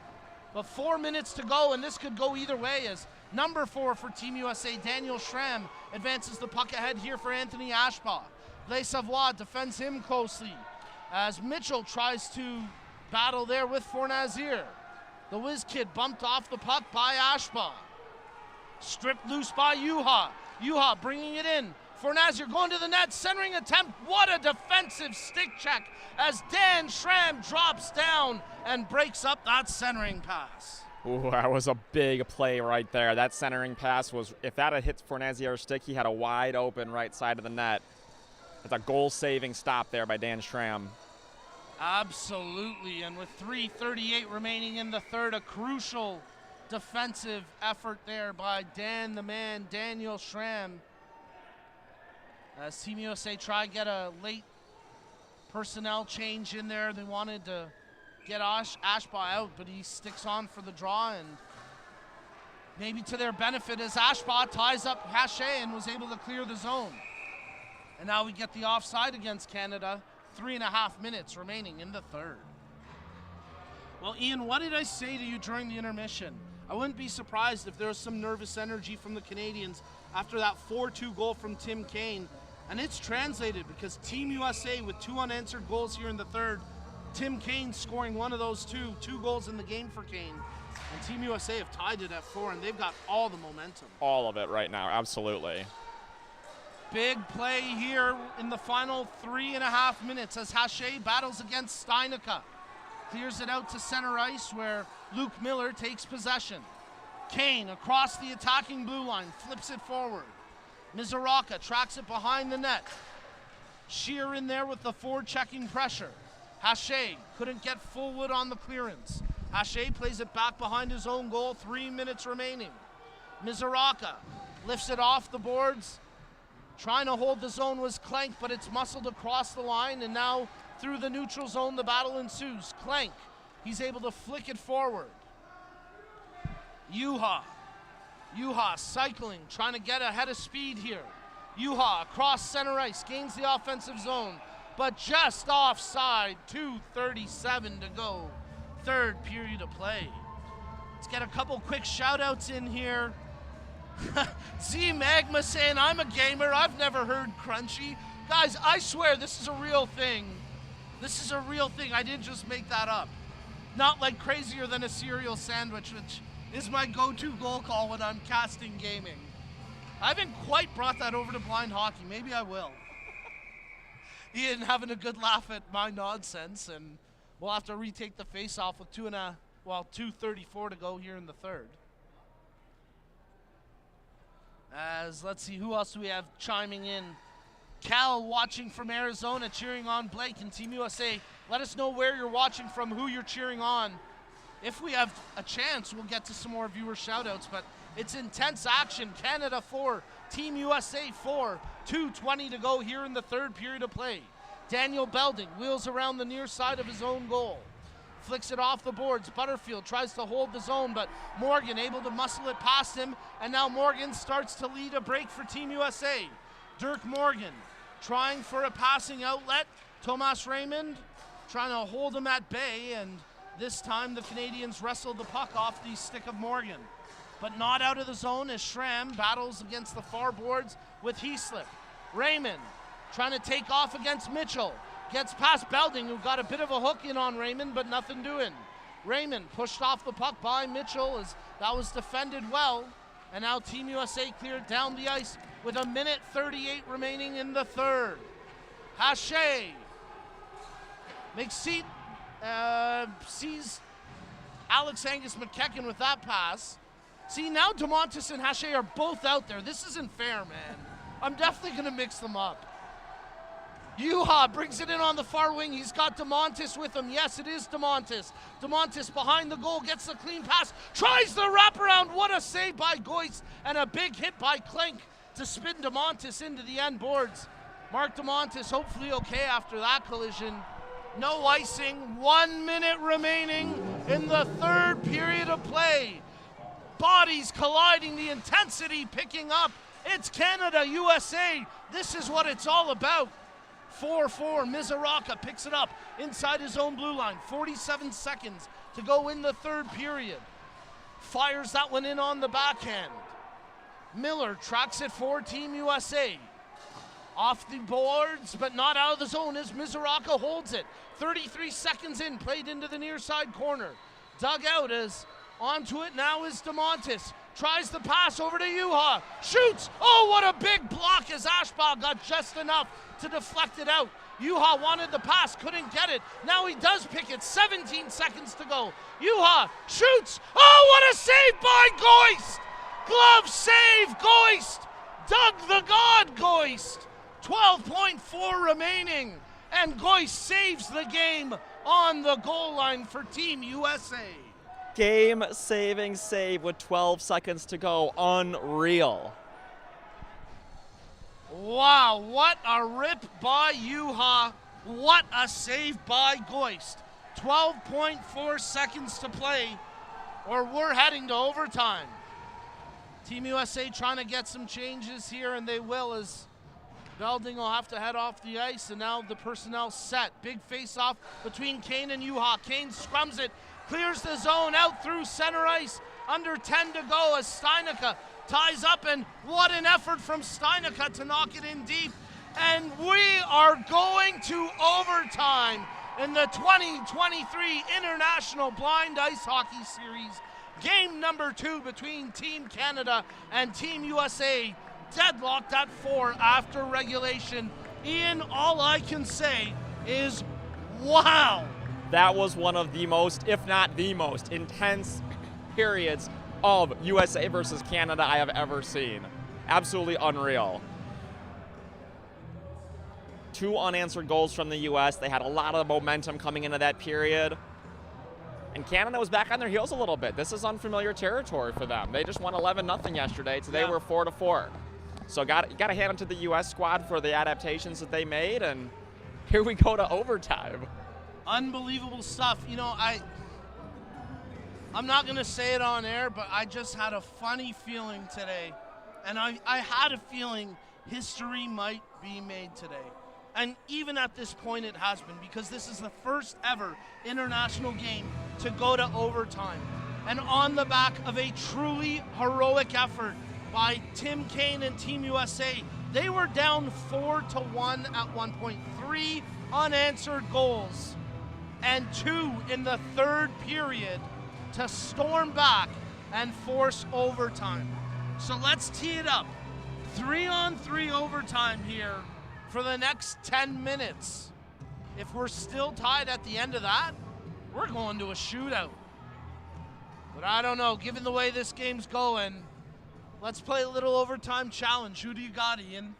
But 4 minutes to go, and this could go either way as number 4 for Team USA, Daniel Schramm, advances the puck ahead here for Anthony Ashbaugh. Les Savoie defends him closely as Mitchell tries to battle there with Fornazier. The Whiz Kid bumped off the puck by Ashbaugh. Stripped loose by Juha. Juha bringing it in. Fornazier going to the net, centering attempt. What a defensive stick check as Dan Schramm drops down and breaks up that centering pass. Ooh, that was a big play right there. That centering pass was, if that had hit Fornazier's stick, he had a wide open right side of the net. It's a goal-saving stop there by Dan Schramm. Absolutely, and with 3:38 remaining in the third, a crucial defensive effort there by Dan the Man, Daniel Schramm. As Team USA try to get a late personnel change in there. They wanted to get Ashbaugh out, but he sticks on for the draw, and maybe to their benefit as Ashbaugh ties up Hache and was able to clear the zone. And now we get the offside against Canada. 3.5 minutes remaining in the third. Well, Ian, what did I say to you during the intermission? I wouldn't be surprised if there was some nervous energy from the Canadians after that 4-2 goal from Tim Kane. And it's translated because Team USA with 2 unanswered goals here in the third. Tim Kane scoring one of those two goals in the game for Kane. And Team USA have tied it at 4, and they've got all the momentum. All of it right now, absolutely. Big play here in the final 3.5 minutes as Hache battles against Steinica. Clears it out to center ice where Luke Miller takes possession. Kane across the attacking blue line, flips it forward. Mizoraka tracks it behind the net. Shear in there with the forward checking pressure. Hache couldn't get full wood on the clearance. Hache plays it back behind his own goal, 3 minutes remaining. Mizoraka lifts it off the boards. Trying to hold the zone was Clank, but it's muscled across the line, and now through the neutral zone, the battle ensues. Clank, he's able to flick it forward. Juha cycling, trying to get ahead of speed here. Juha across center ice, gains the offensive zone, but just offside, 2:37 to go. Third period of play. Let's get a couple quick shout outs in here. Z Magma saying, I'm a gamer, I've never heard crunchy. Guys, I swear this is a real thing. This is a real thing, I didn't just make that up. Not like crazier than a cereal sandwich, which is my go-to goal call when I'm casting gaming. I haven't quite brought that over to blind hockey, maybe I will. Ian having a good laugh at my nonsense, and we'll have to retake the face-off with 2:34 to go here in the third. As let's see, who else do we have chiming in? Cal watching from Arizona, cheering on Blake and Team USA. Let us know where you're watching from, who you're cheering on. If we have a chance, we'll get to some more viewer shout-outs, but it's intense action. Canada 4, Team USA 4, 2:20 to go here in the third period of play. Daniel Belding wheels around the near side of his own goal. Flicks it off the boards. Butterfield tries to hold the zone, but Morgan able to muscle it past him, and now Morgan starts to lead a break for Team USA. Dirk Morgan trying for a passing outlet. Thomas Raymond trying to hold him at bay, and this time the Canadians wrestle the puck off the stick of Morgan. But not out of the zone as Schramm battles against the far boards with Heaslip. Raymond trying to take off against Mitchell. Gets past Belding, who got a bit of a hook in on Raymond, but nothing doing. Raymond pushed off the puck by Mitchell as that was defended well. And now Team USA cleared down the ice with 1:38 remaining in the third. Hache McSeat sees Alex Angus McKecken with that pass. See, now DeMontis and Hache are both out there. This isn't fair, man. I'm definitely going to mix them up. Yuha brings it in on the far wing. He's got DeMontis with him. Yes, it is DeMontis. DeMontis behind the goal, gets the clean pass, tries the wraparound. What a save by Goyce, and a big hit by Klink to spin DeMontis into the end boards. Mark DeMontis hopefully okay after that collision. No icing, 1 minute remaining in the third period of play. Bodies colliding, the intensity picking up. It's Canada, USA. This is what it's all about. 4-4, Mizoraka picks it up inside his own blue line. 47 seconds to go in the third period. Fires that one in on the backhand. Miller tracks it for Team USA. Off the boards, but not out of the zone as Mizoraka holds it. 33 seconds in, played into the near side corner. Dug out as onto it now is DeMontis. Tries the pass over to Yuha. Shoots! Oh, what a big block as Ashbaugh got just enough to deflect it out. Yuha wanted the pass, couldn't get it. Now he does pick it, 17 seconds to go. Yuha shoots! Oh, what a save by Goist! Glove save, Goist! Doug the God Goist! 12.4 remaining, and Goist saves the game on the goal line for Team USA. Game-saving save with 12 seconds to go. Unreal. Wow, what a rip by Yuha. What a save by Goist. 12.4 seconds to play, or we're heading to overtime. Team USA trying to get some changes here, and they will, as Belding will have to head off the ice, and now the personnel set. Big face-off between Kane and Yuha. Kane scrums it, clears the zone out through center ice. Under 10 to go as Steinicke ties up, and what an effort from Steinicke to knock it in deep. And we are going to overtime in the 2023 International Blind Ice Hockey Series. Game number 2 between Team Canada and Team USA. Deadlocked at 4 after regulation. Ian, all I can say is wow. That was one of the most, if not the most, intense periods of USA versus Canada I have ever seen. Absolutely unreal. 2 unanswered goals from the US. They had a lot of momentum coming into that period. And Canada was back on their heels a little bit. This is unfamiliar territory for them. They just won 11-0 yesterday. Today we're 4-4. So got to hand it to the U.S. squad for the adaptations that they made, and here we go to overtime. Unbelievable stuff. You know, I'm not going to say it on air, but I just had a funny feeling today. And I had a feeling history might be made today. And even at this point it has been, because this is the first ever international game to go to overtime. And on the back of a truly heroic effort by Tim Kane and Team USA, they were down 4-1 at one point. 3 unanswered goals and 2 in the third period to storm back and force overtime. So let's tee it up. 3-on-3 overtime here for the next 10 minutes. If we're still tied at the end of that, we're going to a shootout. But I don't know, given the way this game's going, Let's play a little overtime challenge. Who do you got, Ian?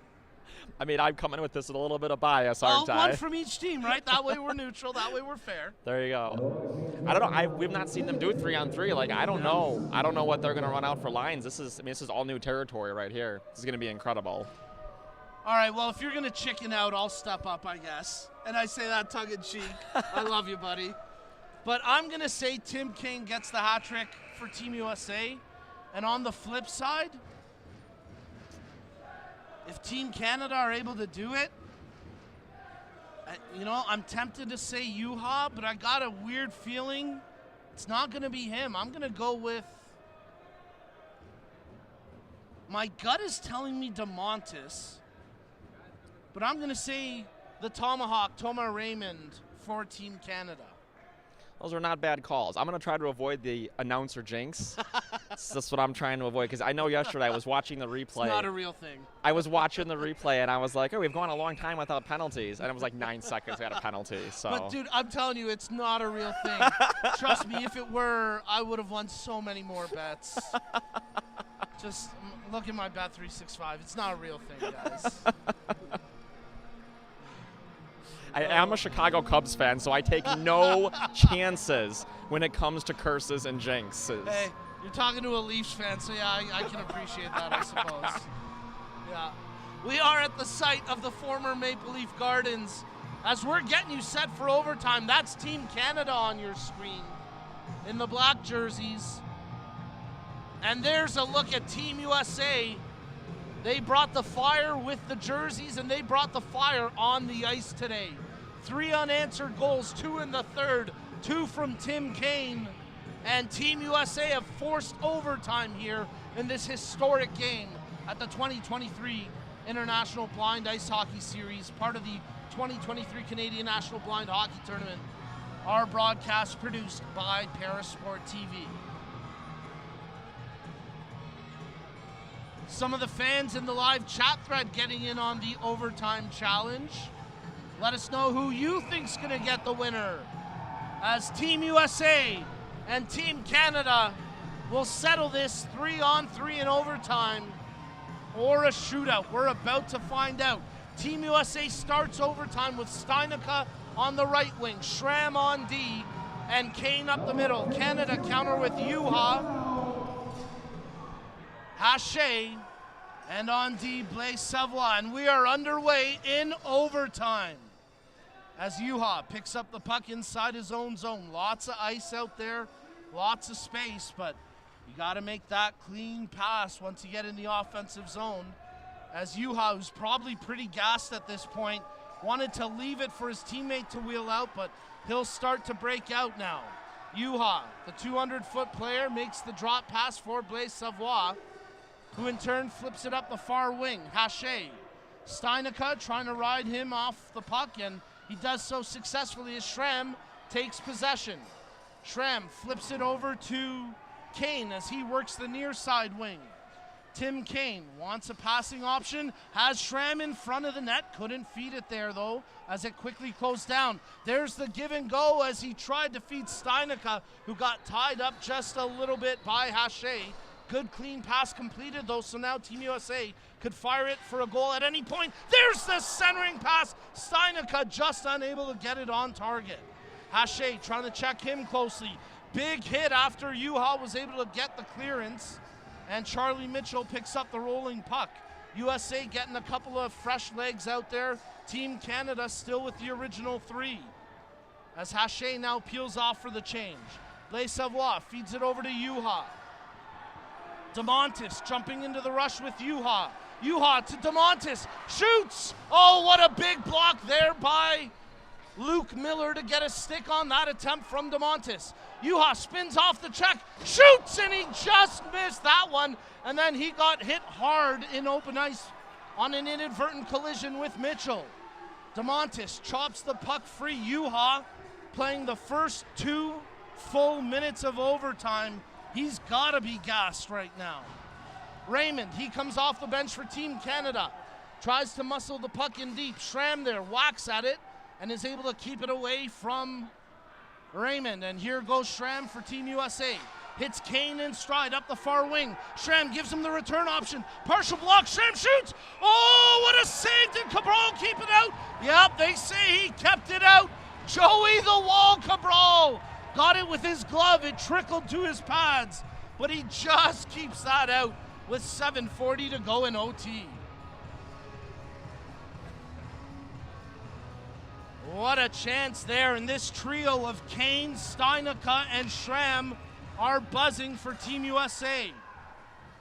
I mean, I'm coming with this with a little bit of bias, aren't I? One from each team, right? That way we're neutral. That way we're fair. There you go. I don't know. We've not seen them do it 3-on-3. Like, I don't know. I don't know what they're going to run out for lines. This is all new territory right here. This is going to be incredible. All right, well, if you're going to chicken out, I'll step up, I guess. And I say that tongue-in-cheek. I love you, buddy. But I'm going to say Tim Kane gets the hat trick for Team USA. And on the flip side, if Team Canada are able to do it, I'm tempted to say Juha, but I got a weird feeling it's not going to be him. I'm going to go with, my gut is telling me DeMontis, but I'm going to say the Tomahawk, Thomas Raymond, for Team Canada. Those are not bad calls. I'm going to try to avoid the announcer jinx. That's what I'm trying to avoid, because I know yesterday I was watching the replay. It's not a real thing. I was watching the replay, and I was like, oh, we've gone a long time without penalties. And it was like 9 seconds we had a penalty. So. But, dude, I'm telling you, it's not a real thing. Trust me, if it were, I would have won so many more bets. Just look at my Bet365. It's not a real thing, guys. I am a Chicago Cubs fan, so I take no chances when it comes to curses and jinxes. Hey, you're talking to a Leafs fan, so yeah, I can appreciate that, I suppose. Yeah. We are at the site of the former Maple Leaf Gardens. As we're getting you set for overtime, that's Team Canada on your screen in the black jerseys. And there's a look at Team USA. They brought the fire with the jerseys, and they brought the fire on the ice today. 3 unanswered goals, 2 in the third, 2 from Tim Kane. And Team USA have forced overtime here in this historic game at the 2023 International Blind Ice Hockey Series, part of the 2023 Canadian National Blind Hockey Tournament. Our broadcast produced by Parasport TV. Some of the fans in the live chat thread getting in on the overtime challenge. Let us know who you think's gonna get the winner, as Team USA and Team Canada will settle this 3-on-3 in overtime or a shootout. We're about to find out. Team USA starts overtime with Steinica on the right wing, Schramm on D, and Kane up the middle. Canada counter with Juha, Hache, and on D, Blaise Savoie. And we are underway in overtime as Juha picks up the puck inside his own zone. Lots of ice out there, lots of space, but you got to make that clean pass once you get in the offensive zone. As Juha, who's probably pretty gassed at this point, wanted to leave it for his teammate to wheel out, but he'll start to break out now. Juha, the 200-foot player, makes the drop pass for Blaise Savoie, who in turn flips it up the far wing. Hache, Steinica trying to ride him off the puck, and he does so successfully as Schramm takes possession. Schramm flips it over to Kane as he works the near side wing. Tim Kane wants a passing option, has Schramm in front of the net, couldn't feed it there though, as it quickly closed down. There's the give and go as he tried to feed Steinica, who got tied up just a little bit by Hache. Good clean pass completed though, so now Team USA could fire it for a goal at any point. There's the centering pass. Steinica just unable to get it on target. Hache trying to check him closely. Big hit after Juha was able to get the clearance, and Charlie Mitchell picks up the rolling puck. USA getting a couple of fresh legs out there. Team Canada still with the original 3. As Hache now peels off for the change. Blaise Savoie feeds it over to Juha. DeMontis jumping into the rush with Juha. Juha to DeMontis, shoots! Oh, what a big block there by Luke Miller to get a stick on that attempt from DeMontis. Juha spins off the check, shoots, and he just missed that one. And then he got hit hard in open ice on an inadvertent collision with Mitchell. DeMontis chops the puck free. Juha playing the first 2 full minutes of overtime. He's got to be gassed right now. Raymond, he comes off the bench for Team Canada. Tries to muscle the puck in deep. Schramm there, whacks at it, and is able to keep it away from Raymond. And here goes Schramm for Team USA. Hits Kane in stride up the far wing. Schramm gives him the return option. Partial block. Schramm shoots. Oh, what a save. Did Cabral keep it out? Yep, they say he kept it out. Joey the Wall Cabral got it with his glove. It trickled to his pads, but he just keeps that out with 7:40 to go in OT. What a chance there, and this trio of Kane, Steinica, and Schramm are buzzing for Team USA.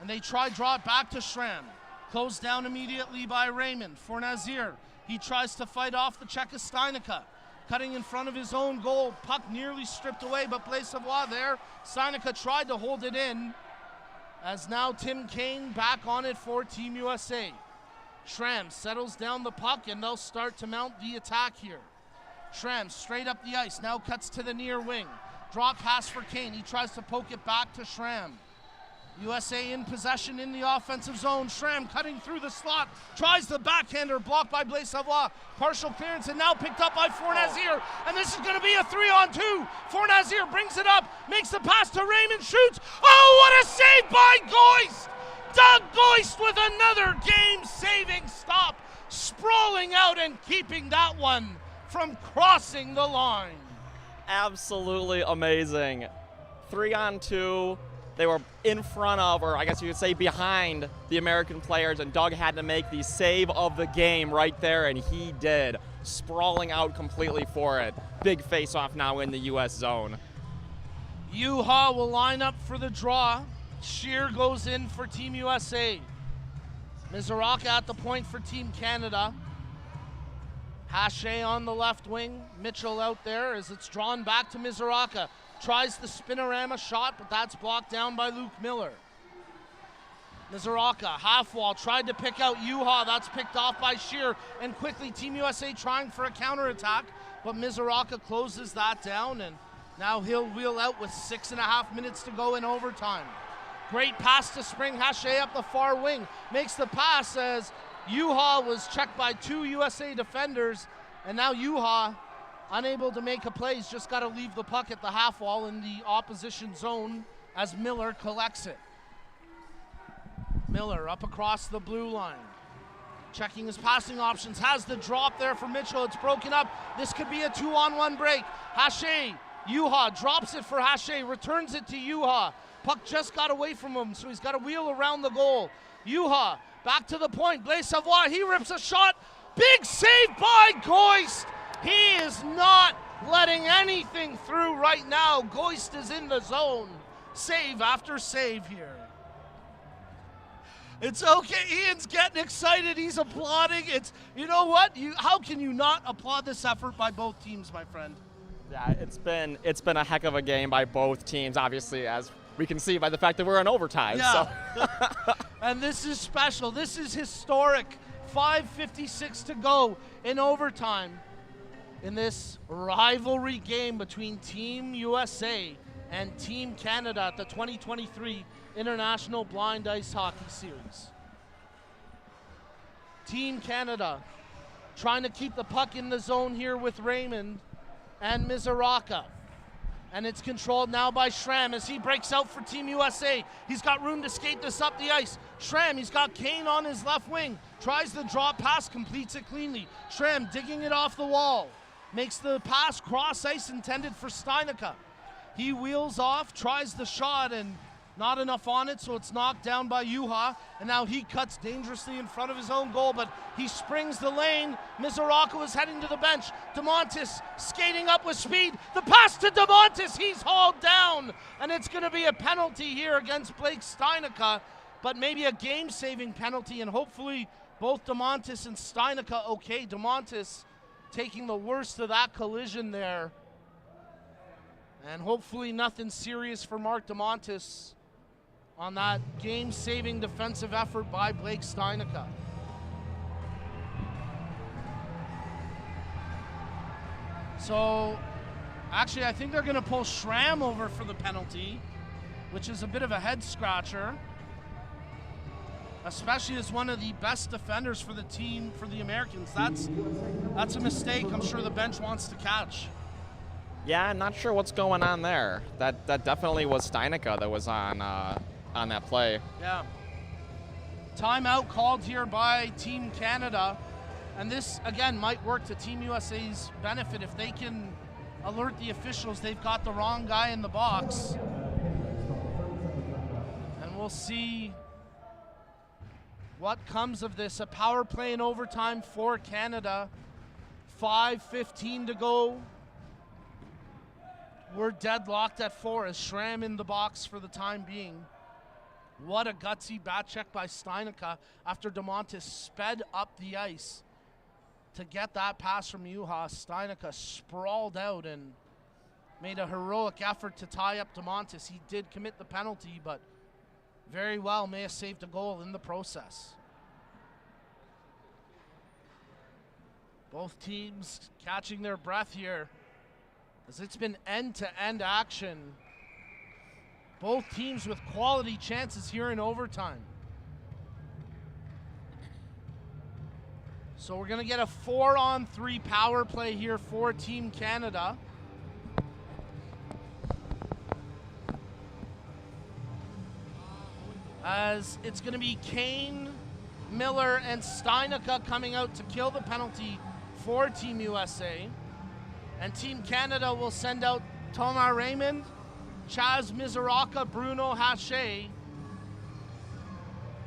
And they draw it back to Schramm. Closed down immediately by Raymond. For Nazir, he tries to fight off the check of Steinica. Cutting in front of his own goal. Puck nearly stripped away, but Blais-Savoie there. Steinica tried to hold it in. As now Tim Kane back on it for Team USA. Schramm settles down the puck, and they'll start to mount the attack here. Schramm straight up the ice, now cuts to the near wing. Draw pass for Kane, he tries to poke it back to Schramm. USA in possession in the offensive zone. Schramm cutting through the slot, tries the backhander, blocked by Blais-Savoie. Partial clearance and now picked up by Fornazir, and this is going to be a 3-on-2. Fornazir brings it up, makes the pass to Raymond, shoots. Oh, what a save by Goist! Doug Goist with another game-saving stop, sprawling out and keeping that one from crossing the line. Absolutely amazing. 3-on-2. They were in front of, or I guess you could say behind, the American players, and Doug had to make the save of the game right there, and he did, sprawling out completely for it. Big face-off now in the U.S. zone. Yuha will line up for the draw. Shear goes in for Team USA. Mizoraka at the point for Team Canada. Hache on the left wing. Mitchell out there as it's drawn back to Mizoraka. Tries the spinorama shot, but that's blocked down by Luke Miller. Mizoraka, half wall, tried to pick out Yuha. That's picked off by Shear. And quickly, Team USA trying for a counterattack, but Mizoraka closes that down, and now he'll wheel out with 6.5 minutes to go in overtime. Great pass to Spring. Hache up the far wing. Makes the pass as Yuha was checked by 2 USA defenders, and now Yuha unable to make a play. He's just got to leave the puck at the half wall in the opposition zone as Miller collects it. Miller up across the blue line. Checking his passing options. Has the drop there for Mitchell. It's broken up. This could be a 2-on-1 break. Hache, Yuha drops it for Hache. Returns it to Yuha. Puck just got away from him, so he's got to wheel around the goal. Yuha back to the point. Blais-Savoie, he rips a shot. Big save by Goist. He is not letting anything through right now. Goist is in the zone. Save after save here. It's okay. Ian's getting excited. He's applauding. It's, you know what? How can you not applaud this effort by both teams, my friend? Yeah, it's been a heck of a game by both teams, obviously, as we can see by the fact that we're in overtime. Yeah. So. And this is special. This is historic. 5:56 to go in overtime in this rivalry game between Team USA and Team Canada at the 2023 International Blind Ice Hockey Series. Team Canada trying to keep the puck in the zone here with Raymond and Mizoraka. And it's controlled now by Schramm as he breaks out for Team USA. He's got room to skate this up the ice. Schramm, he's got Kane on his left wing. Tries the drop pass, completes it cleanly. Schramm digging it off the wall. Makes the pass cross ice intended for Steinica. He wheels off, tries the shot, and not enough on it, so it's knocked down by Yuha. And now he cuts dangerously in front of his own goal, but he springs the lane. Mizoraka is heading to the bench. DeMontis skating up with speed. The pass to DeMontis, he's hauled down. And it's going to be a penalty here against Blake Steinica, but maybe a game-saving penalty, and hopefully both DeMontis and Steinica okay. DeMontis taking the worst of that collision there. And hopefully nothing serious for Mark DeMontis on that game-saving defensive effort by Blake Steinica. So, actually, I think they're going to pull Schramm over for the penalty, which is a bit of a head-scratcher, especially as one of the best defenders for the team, for the Americans. That's a mistake I'm sure the bench wants to catch. Yeah, I'm not sure what's going on there. That definitely was Steinica that was on that play. Yeah. Timeout called here by Team Canada. And this, again, might work to Team USA's benefit if they can alert the officials they've got the wrong guy in the box. And we'll see what comes of this. A power play in overtime for Canada. 5:15 to go. We're deadlocked at 4 as Schramm in the box for the time being. What a gutsy bat check by Steinica after DeMontis sped up the ice to get that pass from Juha. Steinica sprawled out and made a heroic effort to tie up DeMontis. He did commit the penalty, but very well may have saved a goal in the process. Both teams catching their breath here as it's been end-to-end action. Both teams with quality chances here in overtime. So we're going to get a 4-on-3 power play here for Team Canada. As it's going to be Kane, Miller, and Steinica coming out to kill the penalty for Team USA. And Team Canada will send out Thomas Raymond, Chaz Mizoraka, Bruno Hache,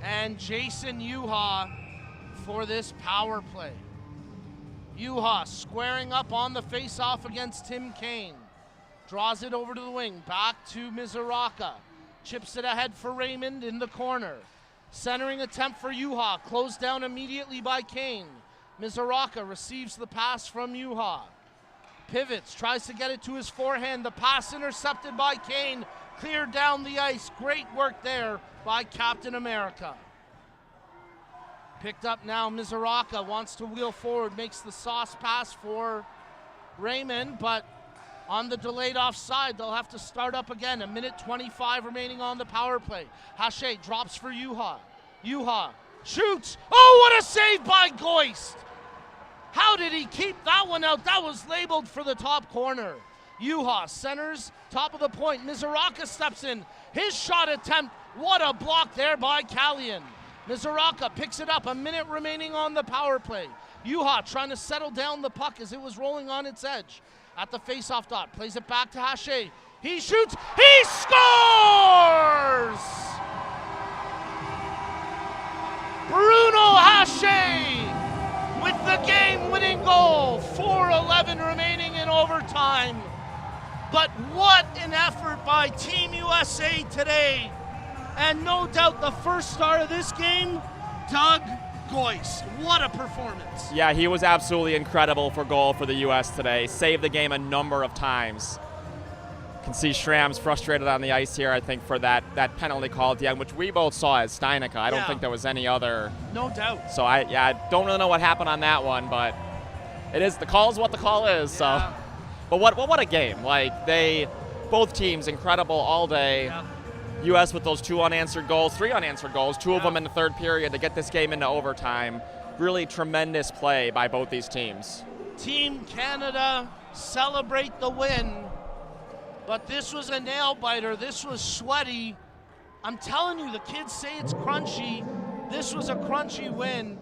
and Jason Juha for this power play. Juha squaring up on the face-off against Tim Kane. Draws it over to the wing, back to Mizoraka. Chips it ahead for Raymond in the corner. Centering attempt for Juha, closed down immediately by Kane. Mizoraka receives the pass from Juha. Pivots, tries to get it to his forehand. The pass intercepted by Kane. Cleared down the ice. Great work there by Captain America. Picked up now, Mizoraka wants to wheel forward. Makes the sauce pass for Raymond, but on the delayed offside, they'll have to start up again. 1:25 remaining on the power play. Hache drops for Juha. Juha shoots. Oh, what a save by Goist! How did he keep that one out? That was labeled for the top corner. Juha centers, top of the point. Mizoraka steps in. His shot attempt. What a block there by Callian. Mizoraka picks it up. 1 minute remaining on the power play. Juha trying to settle down the puck as it was rolling on its edge. At the face-off dot, plays it back to Hache. He shoots. He scores! Bruno Hache with the game-winning goal. 4:11 remaining in overtime. But what an effort by Team USA today. And no doubt the first star of this game, Doug Goist. What a performance. Yeah, he was absolutely incredible for goal for the U.S. today. Saved the game a number of times. Can see Schramm's frustrated on the ice here, I think, for that penalty call at the end, which we both saw as Steinica. I don't think there was any other. No doubt. So I don't really know what happened on that one, but the call is what the call is. Yeah. So, but what a game! Like both teams incredible all day. Yeah. U.S. with those 2 unanswered goals, 3 unanswered goals, 2 of them in the third period to get this game into overtime. Really tremendous play by both these teams. Team Canada celebrate the win. But this was a nail-biter. This was sweaty. I'm telling you, the kids say it's crunchy. This was a crunchy win.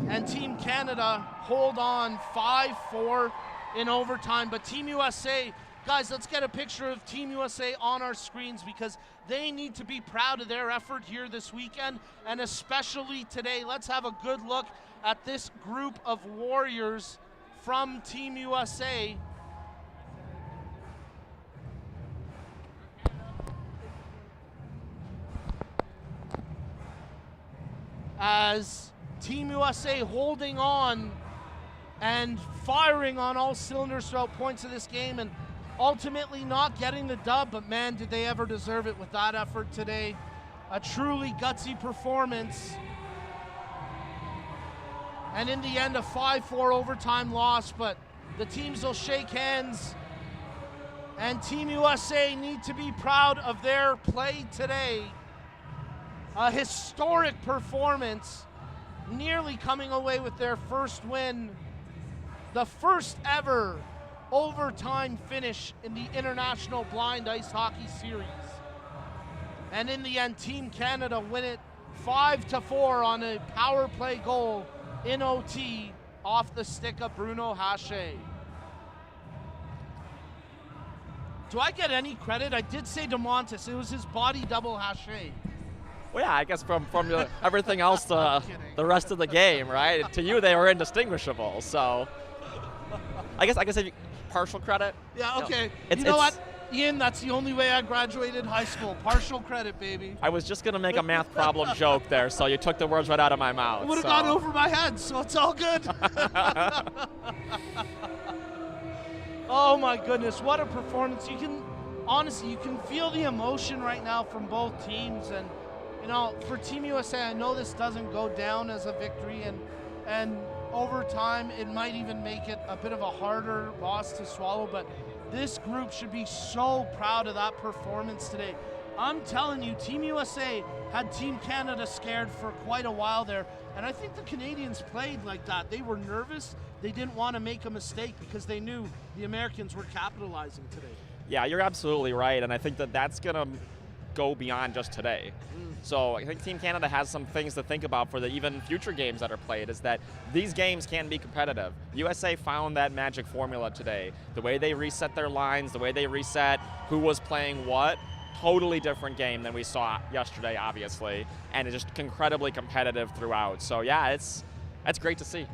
And Team Canada hold on 5-4 in overtime. But Team USA, guys, let's get a picture of Team USA on our screens because they need to be proud of their effort here this weekend, and especially today. Let's have a good look at this group of warriors from Team USA. As Team USA holding on and firing on all cylinders throughout points of this game and ultimately not getting the dub, but man, did they ever deserve it with that effort today. A truly gutsy performance. And in the end, a 5-4 overtime loss, but the teams will shake hands. And Team USA need to be proud of their play today. A historic performance, nearly coming away with their first win. The first ever overtime finish in the International Blind Ice Hockey Series. And in the end, Team Canada win it 5-4 on a power play goal in OT off the stick of Bruno Haché. Do I get any credit? I did say DeMontis. It was his body double Haché. Well, yeah, I guess from everything else, the rest of the game, right? To you, they were indistinguishable. So, I guess if you, partial credit. Yeah, okay. You know what, Ian? That's the only way I graduated high school. Partial credit, baby. I was just gonna make a math problem joke there, so you took the words right out of my mouth. It would have gone over my head, so it's all good. Oh my goodness, what a performance! Honestly, you can feel the emotion right now from both teams, and for Team USA, I know this doesn't go down as a victory, and over time, it might even make it a bit of a harder loss to swallow, but this group should be so proud of that performance today. I'm telling you, Team USA had Team Canada scared for quite a while there, and I think the Canadians played like that. They were nervous. They didn't want to make a mistake because they knew the Americans were capitalizing today. Yeah, you're absolutely right, and I think that's going to go beyond just today. So I think Team Canada has some things to think about for the even future games that are played, is that these games can be competitive. USA found that magic formula today. The way they reset their lines, the way they reset who was playing what, totally different game than we saw yesterday, obviously, and it's just incredibly competitive throughout. So yeah, that's great to see.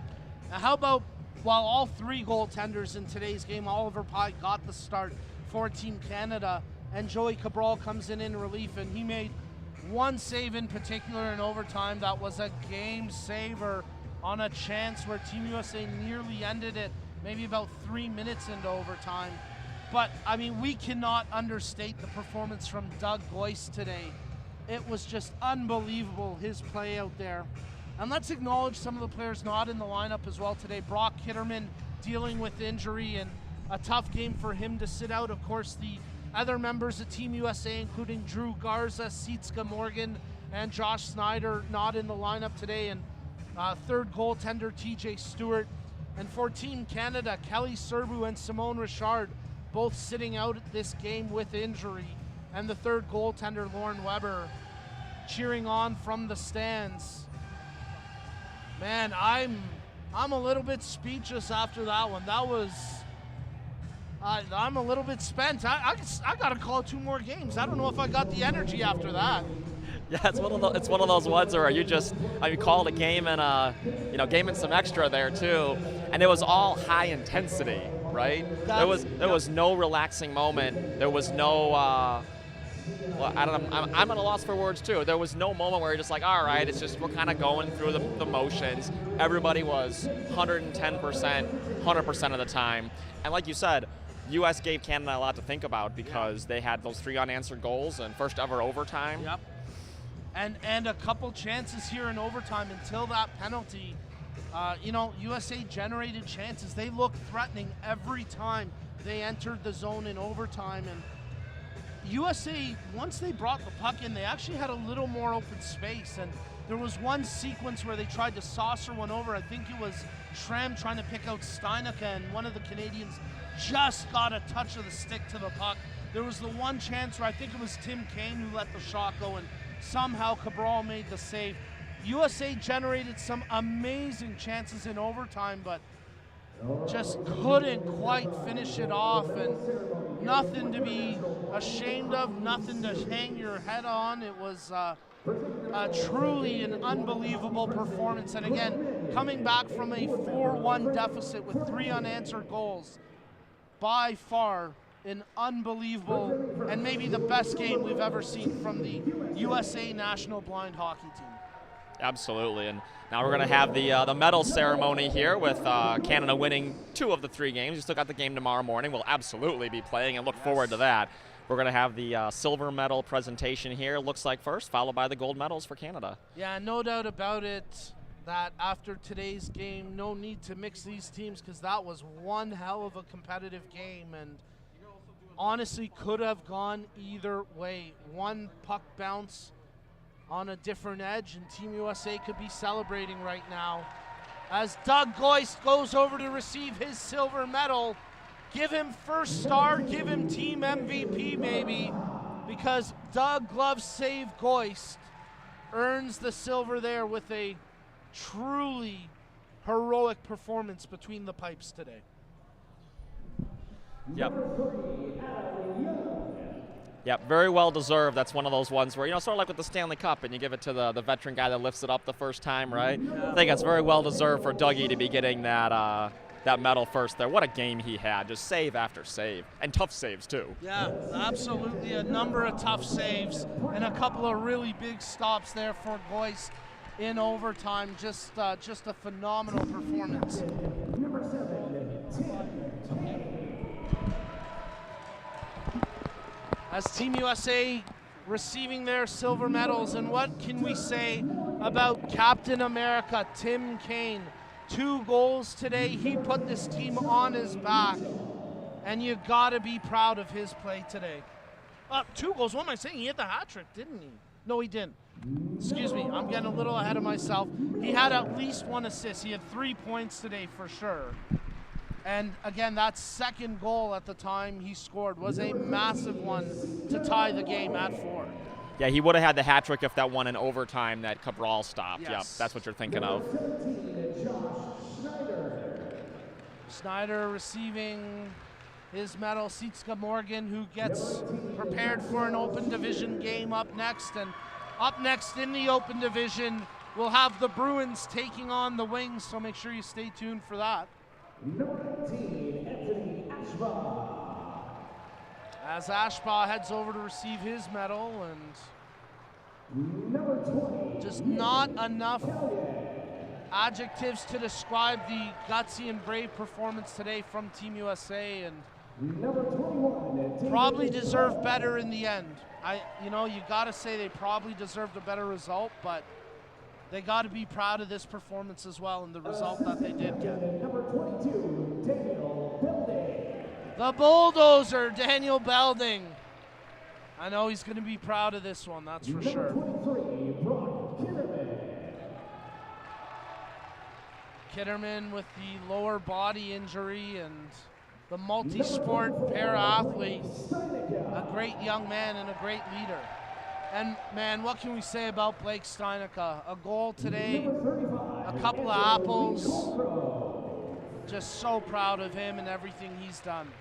Now how about, while all three goaltenders in today's game, Oliver Pye got the start for Team Canada, and Joey Cabral comes in relief, and he made one save in particular in overtime that was a game saver on a chance where Team USA nearly ended it, maybe about 3 minutes into overtime. But, I mean, we cannot understate the performance from Doug Goyce today. It was just unbelievable, his play out there. And let's acknowledge some of the players not in the lineup as well today. Brock Kitterman dealing with injury, and a tough game for him to sit out. Of course, the other members of Team USA, including Drew Garza, Sietska Morgan, and Josh Snyder, not in the lineup today. And third goaltender, TJ Stewart. And for Team Canada, Kelly Serbu and Simone Richard, both sitting out this game with injury. And the third goaltender, Lauren Weber, cheering on from the stands. Man, I'm a little bit speechless after that one. That was... I'm a little bit spent. I got to call 2 more games. I don't know if I got the energy after that. Yeah, it's one of those ones where you called a game and game and some extra there too, and it was all high intensity, right? There was no relaxing moment. There was no. Well, I don't know. I'm at a loss for words too. There was no moment where you're just like, all right, it's just we're kind of going through the motions. Everybody was 110%, 100% of the time, and like you said, U.S. gave Canada a lot to think about because they had those 3 unanswered goals and first ever overtime. Yep. And a couple chances here in overtime until that penalty. USA generated chances. They looked threatening every time they entered the zone in overtime. And USA, once they brought the puck in, they actually had a little more open space. And there was one sequence where they tried to saucer one over. I think it was Schramm trying to pick out Steinicke, and one of the Canadians just got a touch of the stick to the puck. There was the one chance where I think it was Tim Kane who let the shot go, and somehow Cabral made the save. USA generated some amazing chances in overtime, but just couldn't quite finish it off, and nothing to be ashamed of, nothing to hang your head on. It was truly an unbelievable performance, and again, coming back from a 4-1 deficit with 3 unanswered goals, by far an unbelievable and maybe the best game we've ever seen from the USA national blind hockey team. Absolutely, and now we're going to have the medal ceremony here with Canada winning 2 of the 3 games. We still got the game tomorrow morning. We'll absolutely be playing and look forward to that. We're going to have the silver medal presentation here, looks like first, followed by the gold medals for Canada. Yeah, no doubt about it that after today's game, no need to mix these teams because that was one hell of a competitive game, and honestly could have gone either way. One puck bounce on a different edge, and Team USA could be celebrating right now as Doug Goyce goes over to receive his silver medal. Give him first star, give him team MVP maybe, because Doug Glove save Goist earns the silver there with a truly heroic performance between the pipes today. Yep. Yep, very well deserved. That's one of those ones where, sort of like with the Stanley Cup, and you give it to the veteran guy that lifts it up the first time, right? I think it's very well deserved for Dougie to be getting that medal first there. What a game he had, just save after save, and tough saves too. Yeah, absolutely. A number of tough saves and a couple of really big stops there for Goist in overtime. Just a phenomenal performance. Number 7, Tim. As Team USA receiving their silver medals, and what can we say about Captain America, Tim Kaine? 2 goals today. He put this team on his back, and you gotta be proud of his play today. 2 goals, what am I saying? He hit the hat trick, didn't he? No, he didn't. Excuse me, I'm getting a little ahead of myself. He had at least 1 assist. He had 3 points today for sure. And again, that second goal at the time he scored was a massive one to tie the game at 4. Yeah, he would have had the hat trick if that one in overtime that Cabral stopped. Yes. Yep, that's what you're thinking of. Schneider receiving his medal. Sietska Morgan, who gets prepared for an open division game up next. And up next in the open division, we'll have the Bruins taking on the Wings, so make sure you stay tuned for that. Number 19, Anthony Ashbaugh. As Ashbaugh heads over to receive his medal, and Number 20, just not enough adjectives to describe the gutsy and brave performance today from Team USA, and number 21, probably deserved better in the end. You gotta say they probably deserved a better result, but they gotta be proud of this performance as well and the result that they did get. Number 22, Daniel Belding. The bulldozer, Daniel Belding. I know he's gonna be proud of this one, that's for sure. Number 23, Brock Kitterman. Kitterman with the lower body injury and the multi-sport para-athlete. A great young man and a great leader. And man, what can we say about Blake Steinica? A goal today, a couple of apples. Just so proud of him and everything he's done.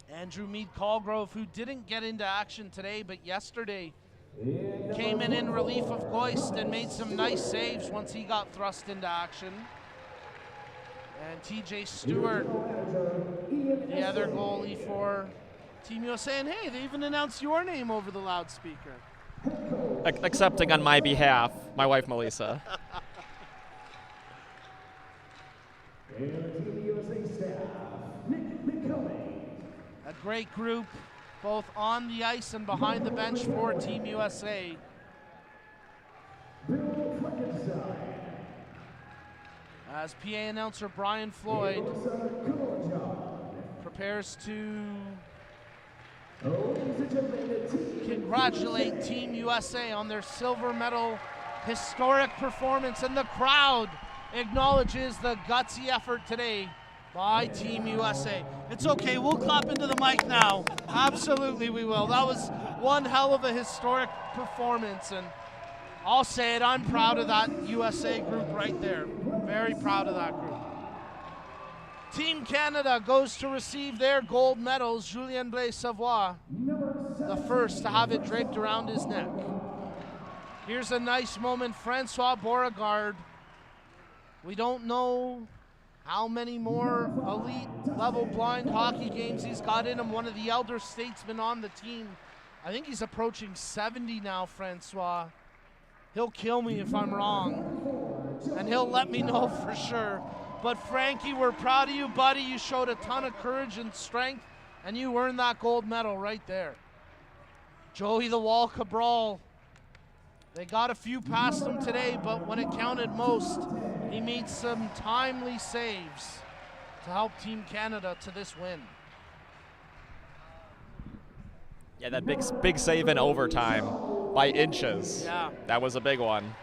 Andrew Mead Colgrove, who didn't get into action today, but yesterday came in relief of Goist and made some nice saves once he got thrust into action. And TJ Stewart, the other goalie for Team USA. And hey, they even announced your name over the loudspeaker. Accepting on my behalf, my wife Melissa. A great group, both on the ice and behind the bench for Team USA. As PA announcer Brian Floyd prepares to congratulate Team USA on their silver medal historic performance, and the crowd acknowledges the gutsy effort today by Team USA. It's okay, we'll clap into the mic now. Absolutely we will. That was one hell of a historic performance, and I'll say it, I'm proud of that USA group right there. Very proud of that group. Team Canada goes to receive their gold medals. Julien Blais-Savoie, the first to have it draped around his neck. Here's a nice moment, Francois Beauregard. We don't know how many more elite level blind hockey games he's got in him. One of the elder statesmen on the team. I think he's approaching 70 now, Francois. He'll kill me if I'm wrong, and he'll let me know for sure. But Frankie, we're proud of you, buddy. You showed a ton of courage and strength, and you earned that gold medal right there. Joey the Wall Cabral, they got a few past him today, but when it counted most, he made some timely saves to help Team Canada to this win. Yeah, that big save in overtime by inches. Yeah. That was a big one.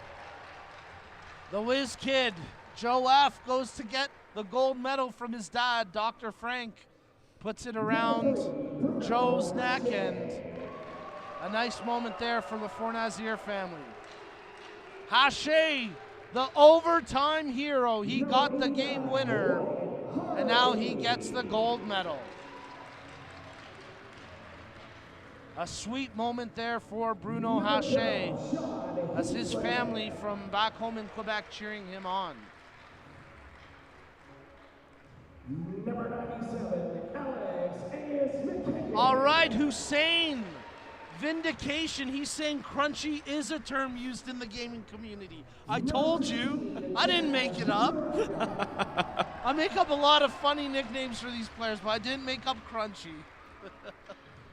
The Whiz Kid, Joe F. goes to get the gold medal from his dad, Dr. Frank. Puts it around Joe's neck, and a nice moment there for the Fournazier family. Hache, the overtime hero, he got the game winner, and now he gets the gold medal. A sweet moment there for Bruno Hache as his family from back home in Quebec cheering him on. Number 97, Alex Angus. All right, Hussein. Vindication. He's saying crunchy is a term used in the gaming community. I told you. I didn't make it up. I make up a lot of funny nicknames for these players, but I didn't make up crunchy.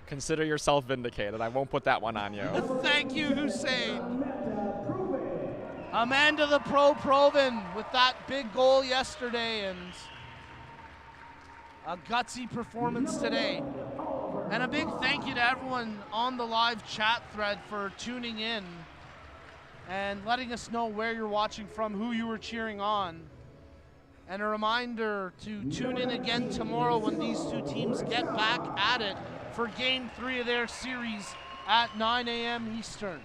Consider yourself vindicated. I won't put that one on you. Thank you, Hussein. Amanda the Pro Proven with that big goal yesterday and a gutsy performance today. And a big thank you to everyone on the live chat thread for tuning in and letting us know where you're watching from, who you were cheering on. And a reminder to tune in again tomorrow when these two teams get back at it for Game 3 of their series at 9 a.m. Eastern.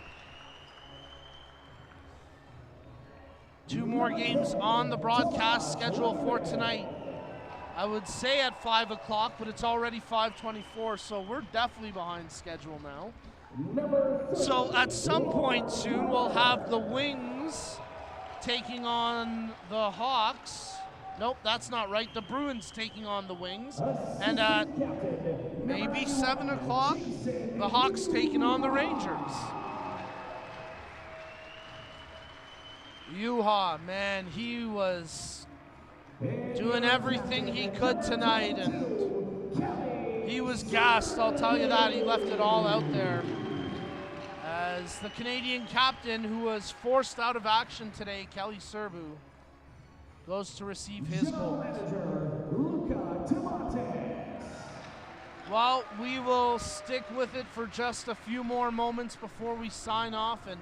2 more games on the broadcast schedule for tonight. I would say at 5 o'clock, but it's already 5:24, so we're definitely behind schedule now. So at some point soon, we'll have the Wings taking on the Hawks. Nope, that's not right. The Bruins taking on the Wings. And at maybe 7 o'clock, the Hawks taking on the Rangers. Juha, man, he was doing everything he could tonight, and he was gassed, I'll tell you that. He left it all out there. As the Canadian captain, who was forced out of action today, Kelly Serbu, goes to receive his goal. Well, we will stick with it for just a few more moments before we sign off and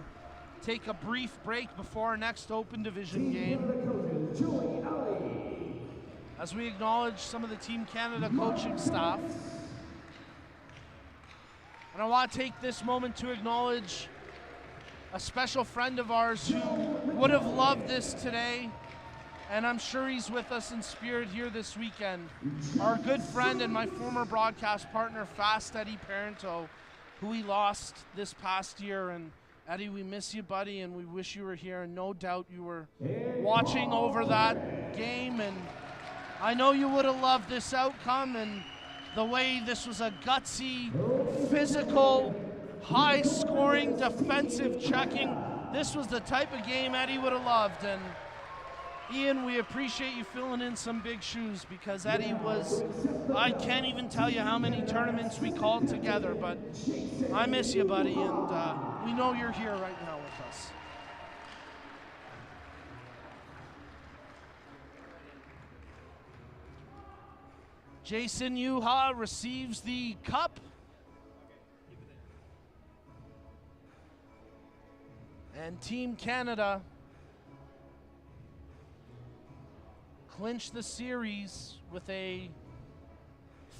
take a brief break before our next Open Division game, as we acknowledge some of the Team Canada coaching staff. And I want to take this moment to acknowledge a special friend of ours who would have loved this today, and I'm sure he's with us in spirit here this weekend. Our good friend and my former broadcast partner, Fast Eddie Parento, who we lost this past year. And Eddie, we miss you, buddy, and we wish you were here, and no doubt you were watching over that game, and I know you would have loved this outcome and the way this was a gutsy, physical, high-scoring, defensive checking. This was the type of game Eddie would have loved. And Ian, we appreciate you filling in some big shoes, because Eddie was, I can't even tell you how many tournaments we called together, but I miss you, buddy, and we know you're here right now with us. Jason Juha receives the cup. And Team Canada clinched the series with a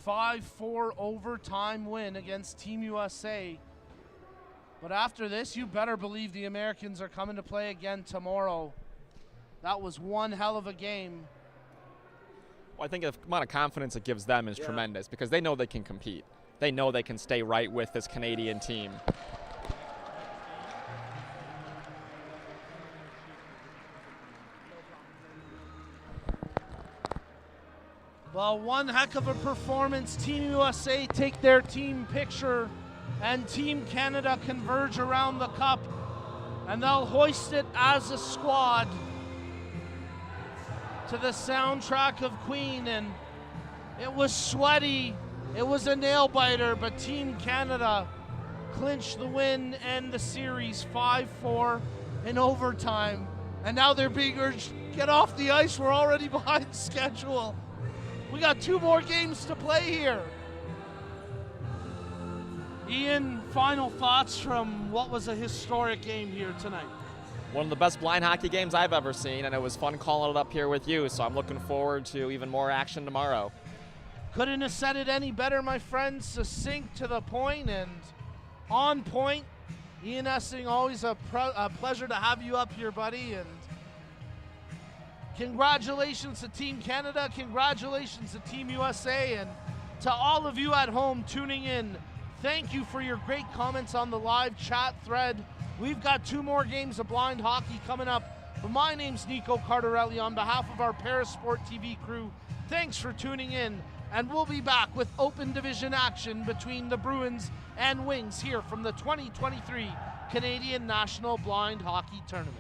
5-4 overtime win against Team USA. But after this, you better believe the Americans are coming to play again tomorrow. That was one hell of a game. Well, I think the amount of confidence it gives them is tremendous, because they know they can compete. They know they can stay right with this Canadian team. Well, one heck of a performance. Team USA take their team picture, and Team Canada converge around the cup, and they'll hoist it as a squad to the soundtrack of Queen. And it was sweaty, it was a nail biter, but Team Canada clinched the win and the series 5-4 in overtime. And now they're being urged, get off the ice, we're already behind schedule. We got 2 more games to play here. Ian, final thoughts from what was a historic game here tonight? one of the best blind hockey games I've ever seen, and it was fun calling it up here with you, so I'm looking forward to even more action tomorrow. Couldn't have said it any better, my friends. Succinct, to the point, and on point. Ian Essing, always a pleasure to have you up here, buddy. And congratulations to Team Canada. Congratulations to Team USA. And to all of you at home tuning in, thank you for your great comments on the live chat thread. We've got 2 more games of blind hockey coming up. But my name's Nico Cardarelli. On behalf of our Parasport TV crew, thanks for tuning in. And we'll be back with open division action between the Bruins and Wings here from the 2023 Canadian National Blind Hockey Tournament.